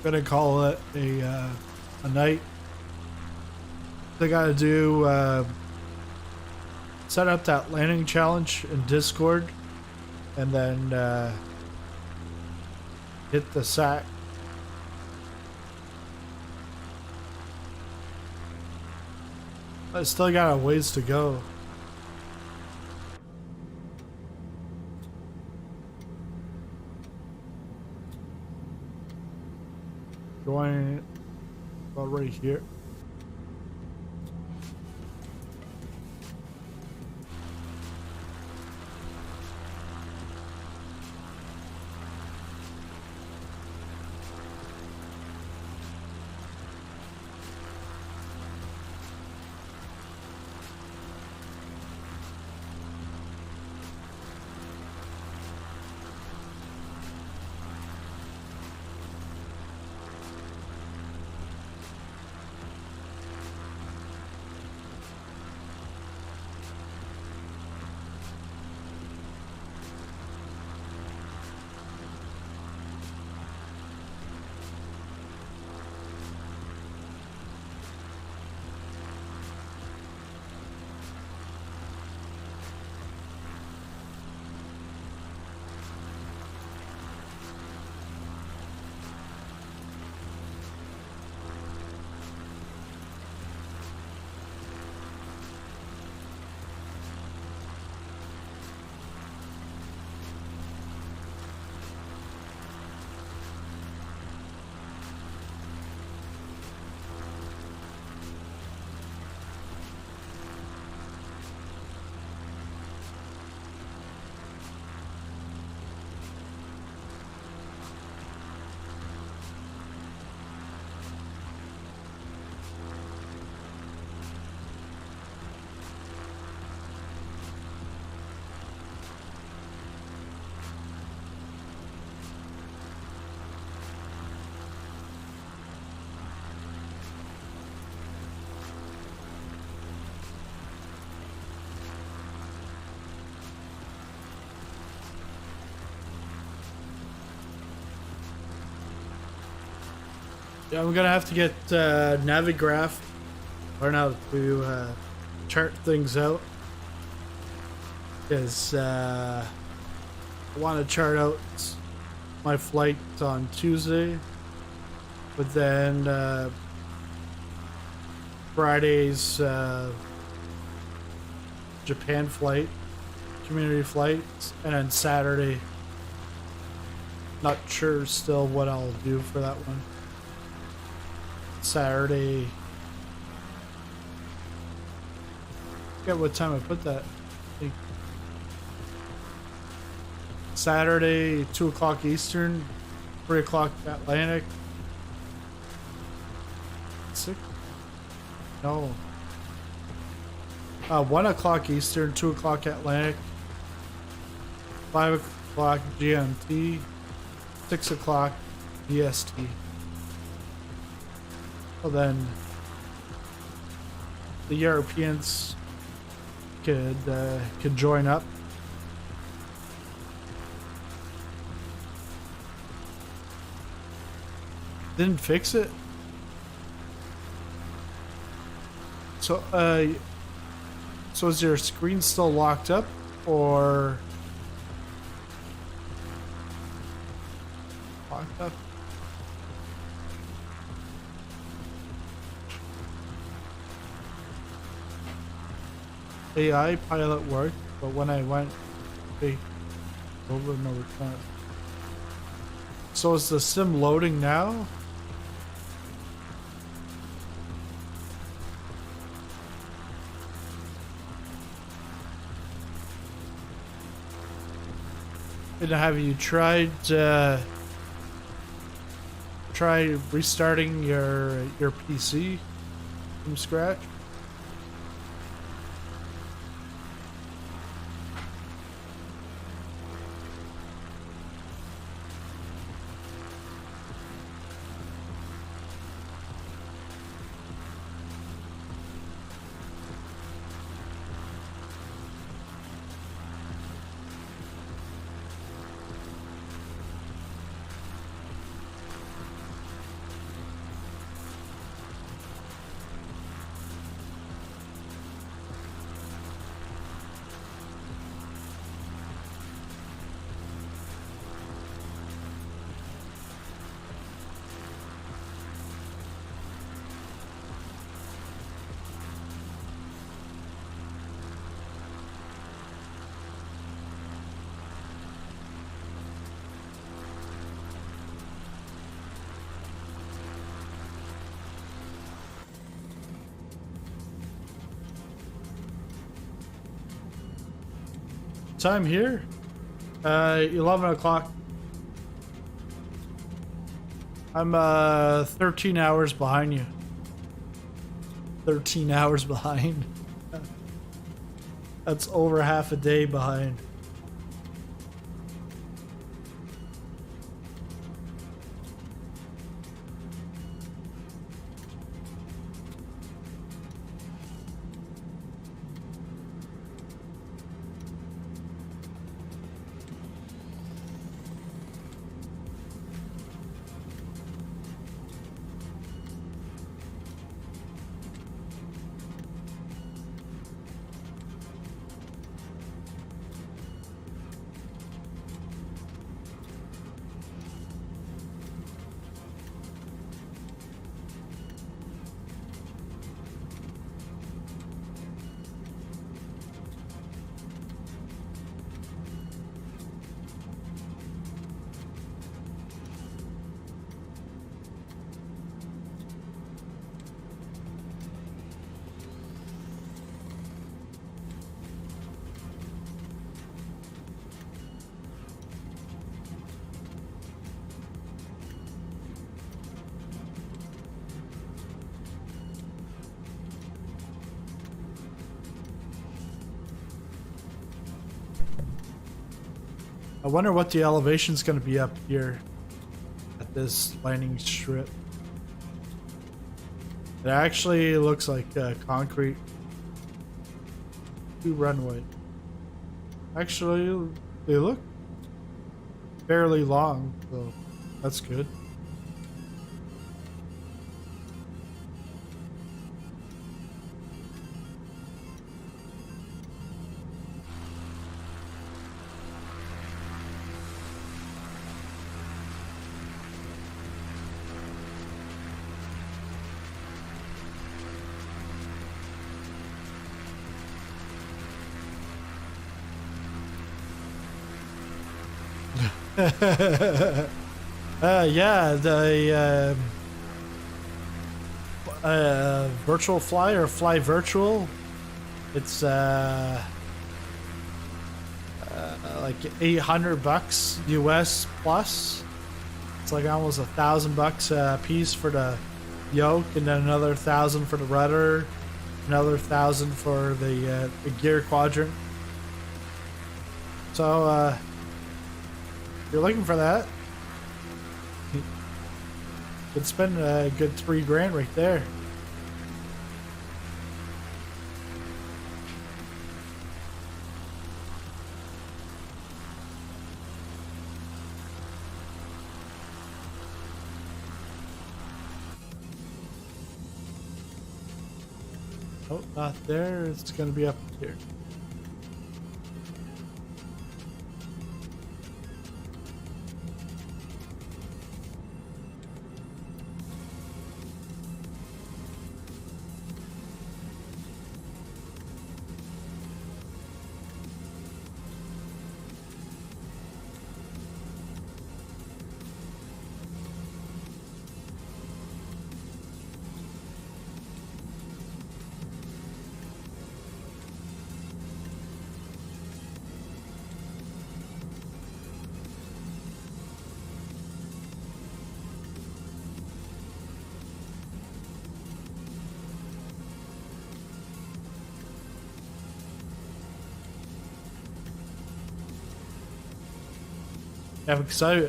Gonna call it a night. I gotta do set up that landing challenge in Discord, and then hit the sack. I still got a ways to go. Going about right here. Yeah, I'm gonna have to get Navigraph, learn how to chart things out, because I want to chart out my flight on Tuesday, but then Friday's Japan flight, community flights, and then Saturday. Not sure still what I'll do for that one. Saturday. I forget what time I put that. I think Saturday, 2 o'clock Eastern, 3 o'clock Atlantic. 6? No. 1 o'clock Eastern, 2 o'clock Atlantic, 5 o'clock GMT, 6 o'clock EST. Well, then the Europeans could join up. Didn't fix it. So so is your screen still locked up, or locked up? AI pilot worked, but when I went over no return. So is the sim loading now? And have you tried try restarting your PC from scratch? Time here? 11 o'clock. I'm 13 hours behind you. 13 hours behind. That's over half a day behind. I wonder what the elevation's going to be up here at this landing strip. It actually looks like concrete. 2 runway. Actually, they look fairly long, so that's good. Yeah, the virtual fly or fly virtual. It's like $800 US plus. It's like almost $1,000 a piece for the yoke, and then another 1,000 for the rudder, another 1,000 for the gear quadrant. So if you're looking for that, you could spend a good $3,000 right there. Oh, not there. It's going to be up here. Yeah, because I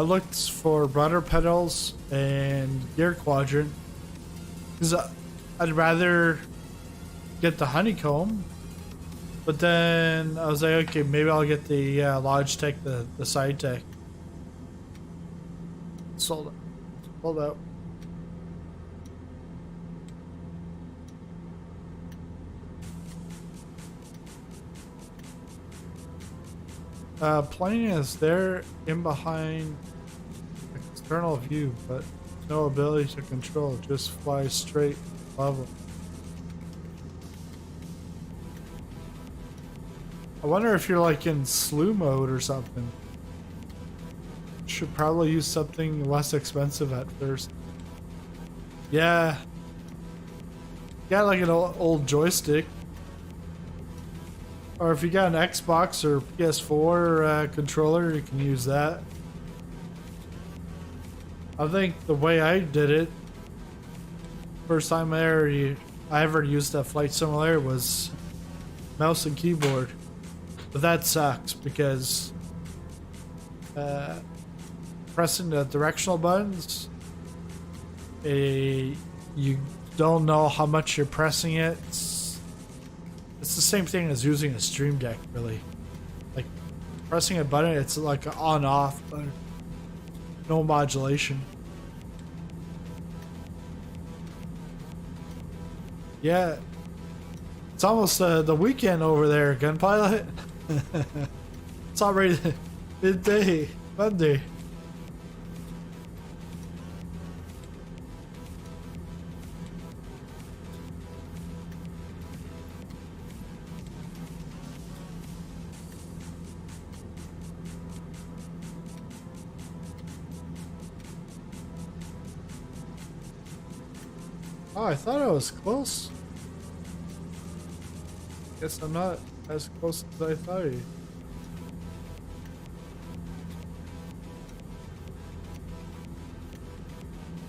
looked for rudder pedals and gear quadrant because I'd rather get the Honeycomb, but then I was like, okay, maybe I'll get the Logitech, the side tech. Sold out. Plane is there in behind external view, but no ability to control. Just fly straight level. I wonder if you're like in slew mode or something. Should probably use something less expensive at first. Yeah. Got like an old joystick. Or if you got an Xbox or PS4 controller, you can use that. I think the way I did it, first time I ever used a flight simulator was mouse and keyboard. But that sucks because pressing the directional buttons, you don't know how much you're pressing it. It's the same thing as using a Stream Deck, really. Like pressing a button, it's like an on-off, but no modulation. Yeah, it's almost the weekend over there, Gun Pilot. It's already midday, Monday. Oh, I thought I was close. Guess I'm not as close as I thought.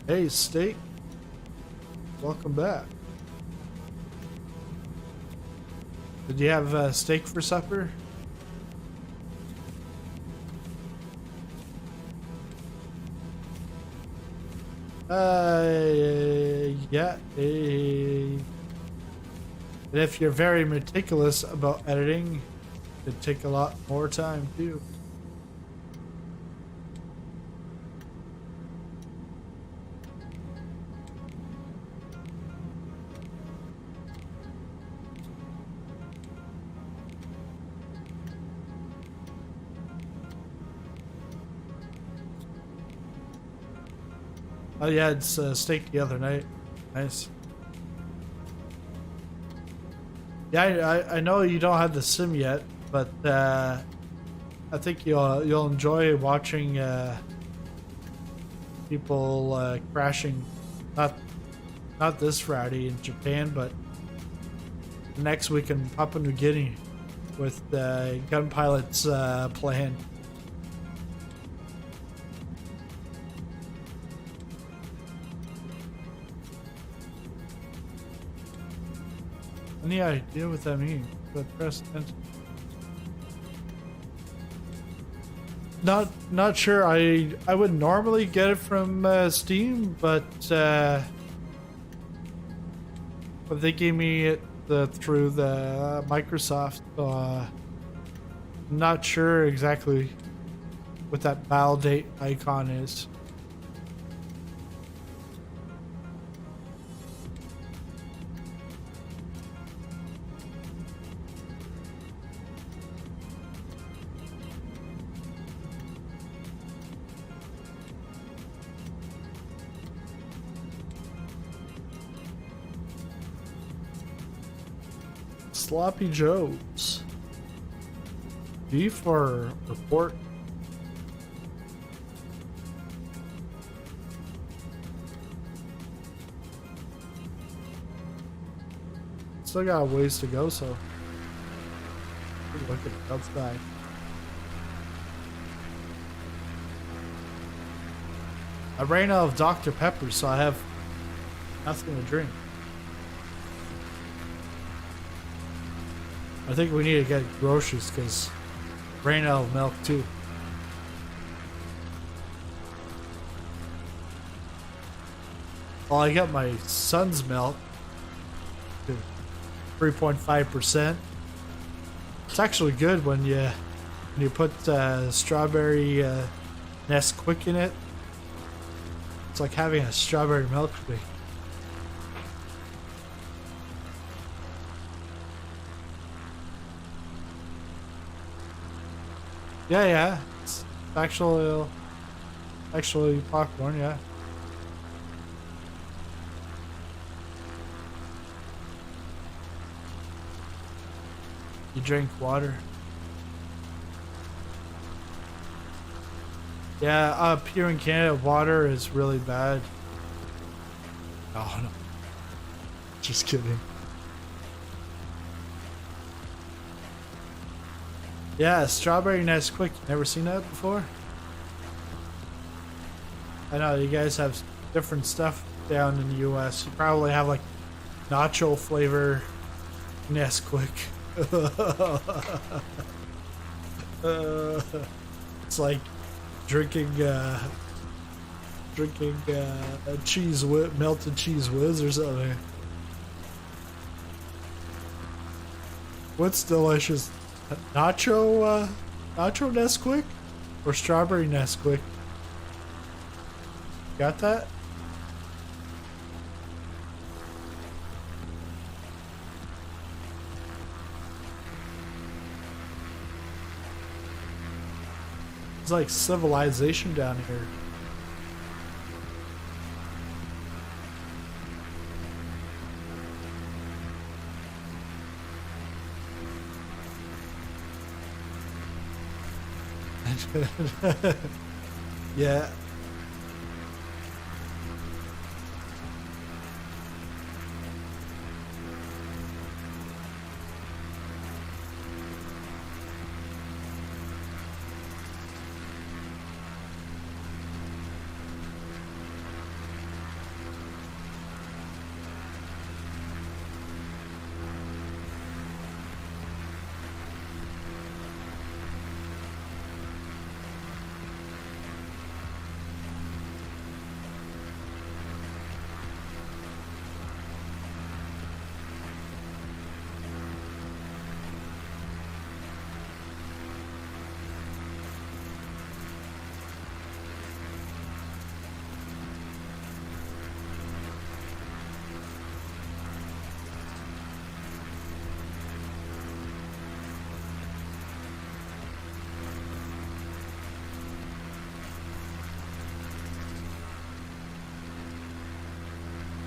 Hey, Steak. Welcome back. Did you have steak for supper? Yeah. And if you're very meticulous about editing, it'd take a lot more time too. Oh yeah, it's steak the other night. Nice. Yeah, I know you don't have the sim yet, but I I think you'll enjoy watching people crashing. Not this Friday in Japan, but next week in Papua New Guinea with the gun pilots plan. Any idea what that means? But press attention. Not sure. I would normally get it from Steam, but they gave me it through the Microsoft. So, I'm not sure exactly what that validate icon is. Sloppy Joes. Beef or pork? Still got a ways to go, so look at the outside. I ran out of Dr. Pepper, so I have nothing to drink. I think we need to get groceries because ran out of milk too. Well, I got my son's milk to 3.5%. It's actually good when you put strawberry Nesquik in it. It's like having a strawberry milkshake. Yeah, it's actually popcorn, yeah. You drink water. Yeah, up here in Canada, water is really bad. Oh no, just kidding. Yeah, strawberry Nesquik. Never seen that before? I know you guys have different stuff down in the US. You probably have like nacho flavor Nesquik. It's like drinking cheese whiz, melted cheese whiz or something. What's delicious? Nacho Nesquik or strawberry Nesquik? Got that? It's like civilization down here. Yeah.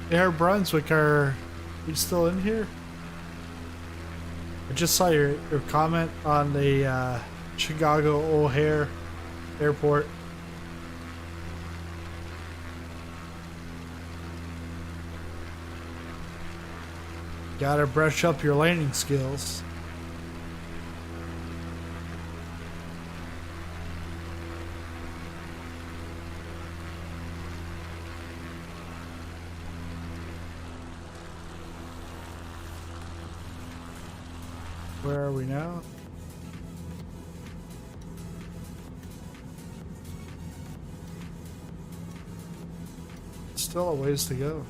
Air Brunswick, are you still in here? I just saw your comment on the Chicago O'Hare Airport. Gotta brush up your landing skills. Where are we now? Still a ways to go.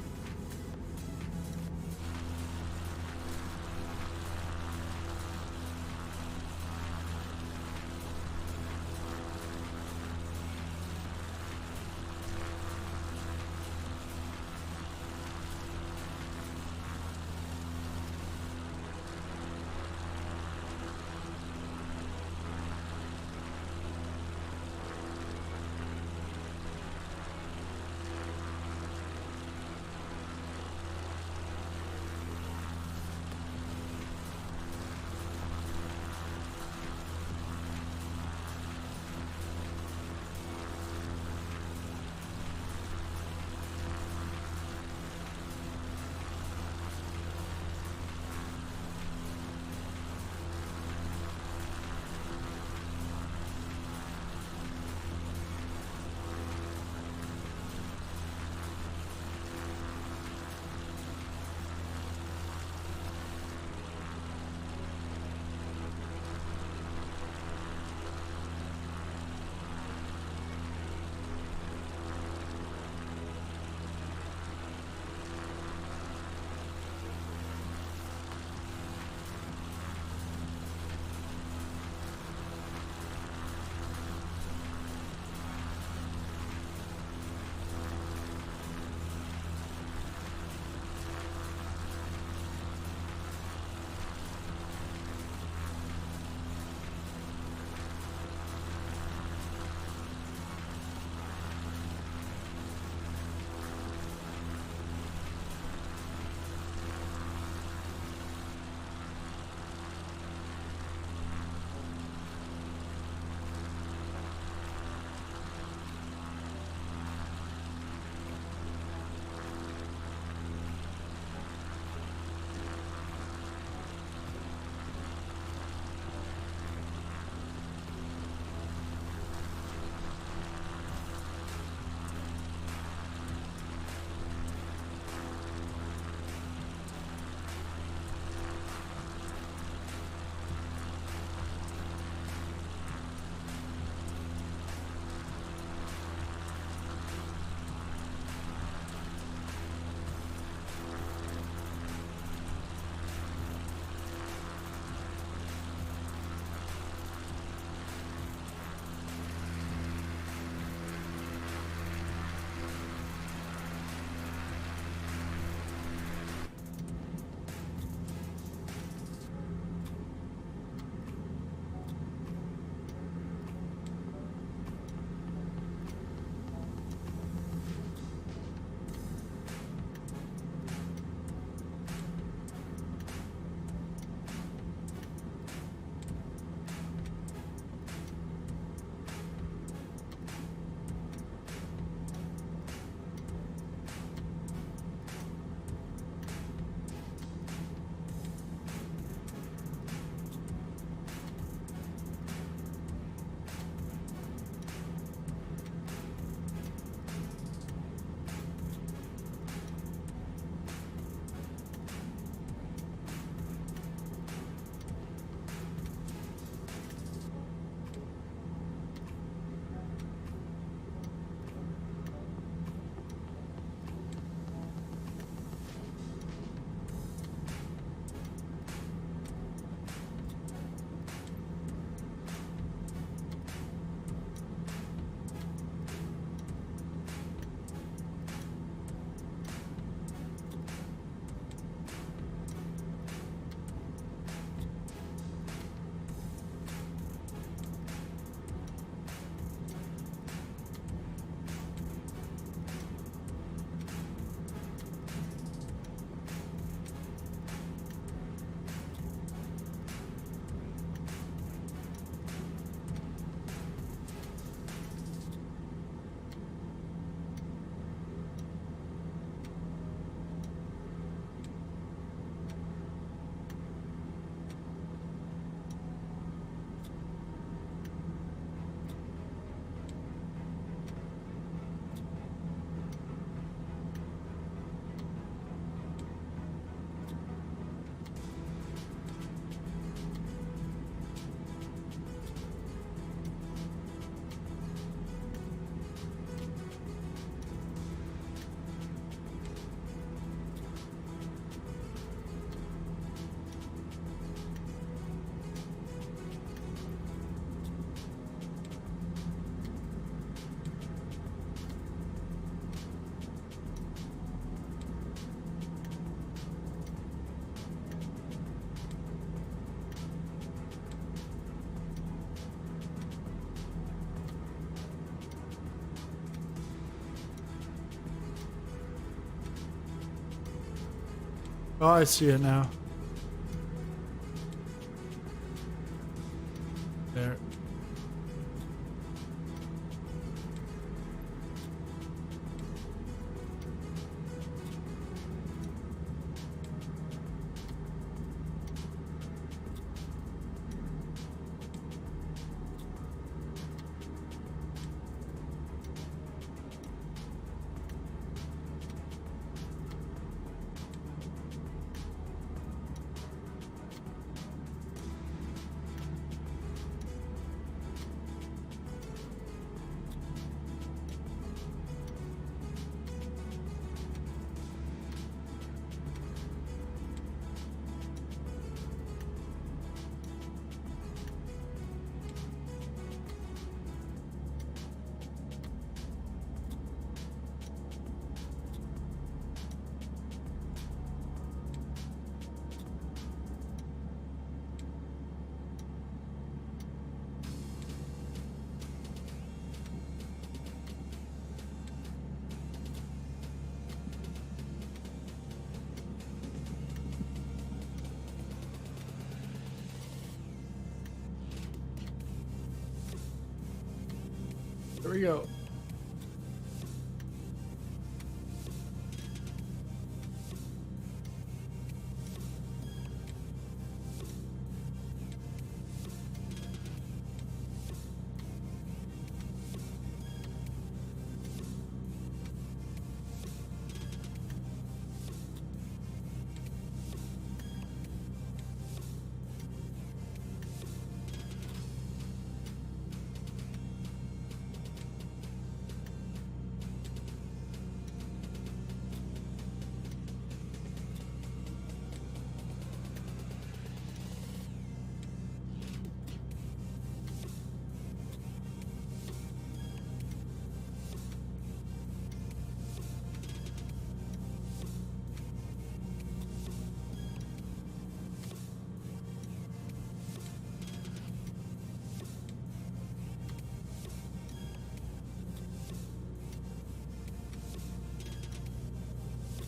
Oh, I see it now. There. Here we go.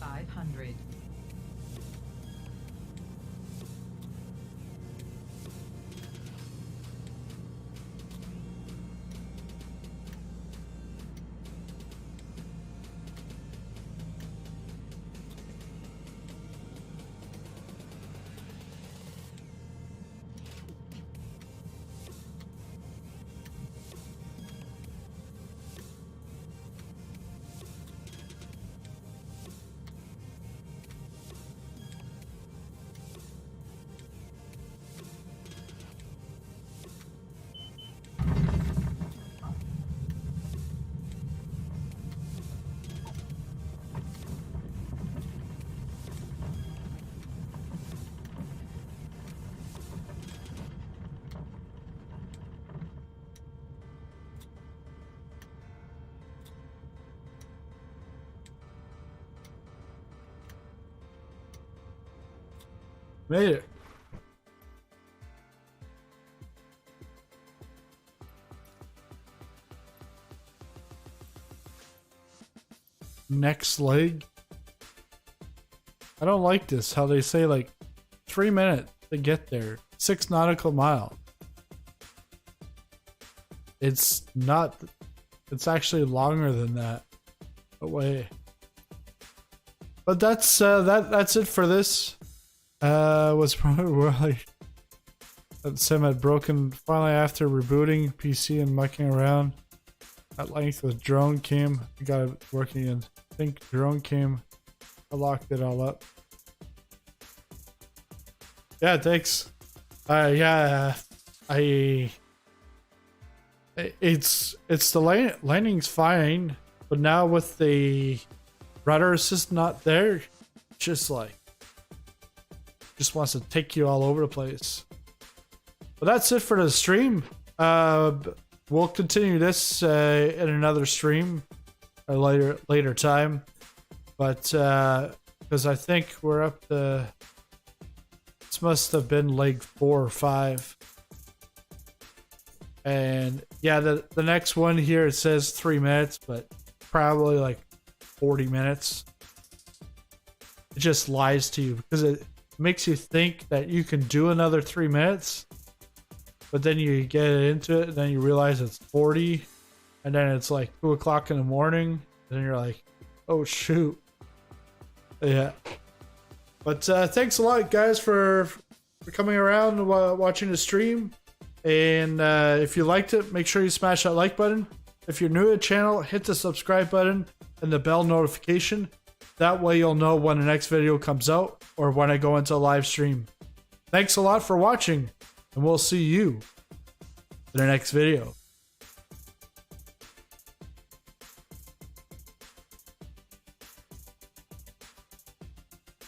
$500. Made it. Next leg. I don't like this, how they say like 3 minutes to get there. 6 nautical miles. It's not, it's actually longer than that away. But that's it for this. Was probably really that sim had broken finally after rebooting PC and mucking around at length with drone cam. I got it working and I think drone cam. I locked it all up. Yeah, thanks. Yeah, it's the landing's fine, but now with the rudder assist not there, it's just like just wants to take you all over the place. But that's it for the stream. We'll continue this in another stream at a later time. But because I think we're up to, this must have been leg 4 or 5. And yeah, the next one here, it says 3 minutes, but probably like 40 minutes. it just lies to you because it makes you think that you can do another 3 minutes, but then you get into it and then you realize it's 40, and then it's like 2 o'clock in the morning, and then you're like, oh shoot. Yeah. But thanks a lot, guys, for coming around and watching the stream. And if you liked it, make sure you smash that like button. If you're new to the channel, hit the subscribe button and the bell notification. That way you'll know when the next video comes out or when I go into a live stream. Thanks a lot for watching, and we'll see you in the next video.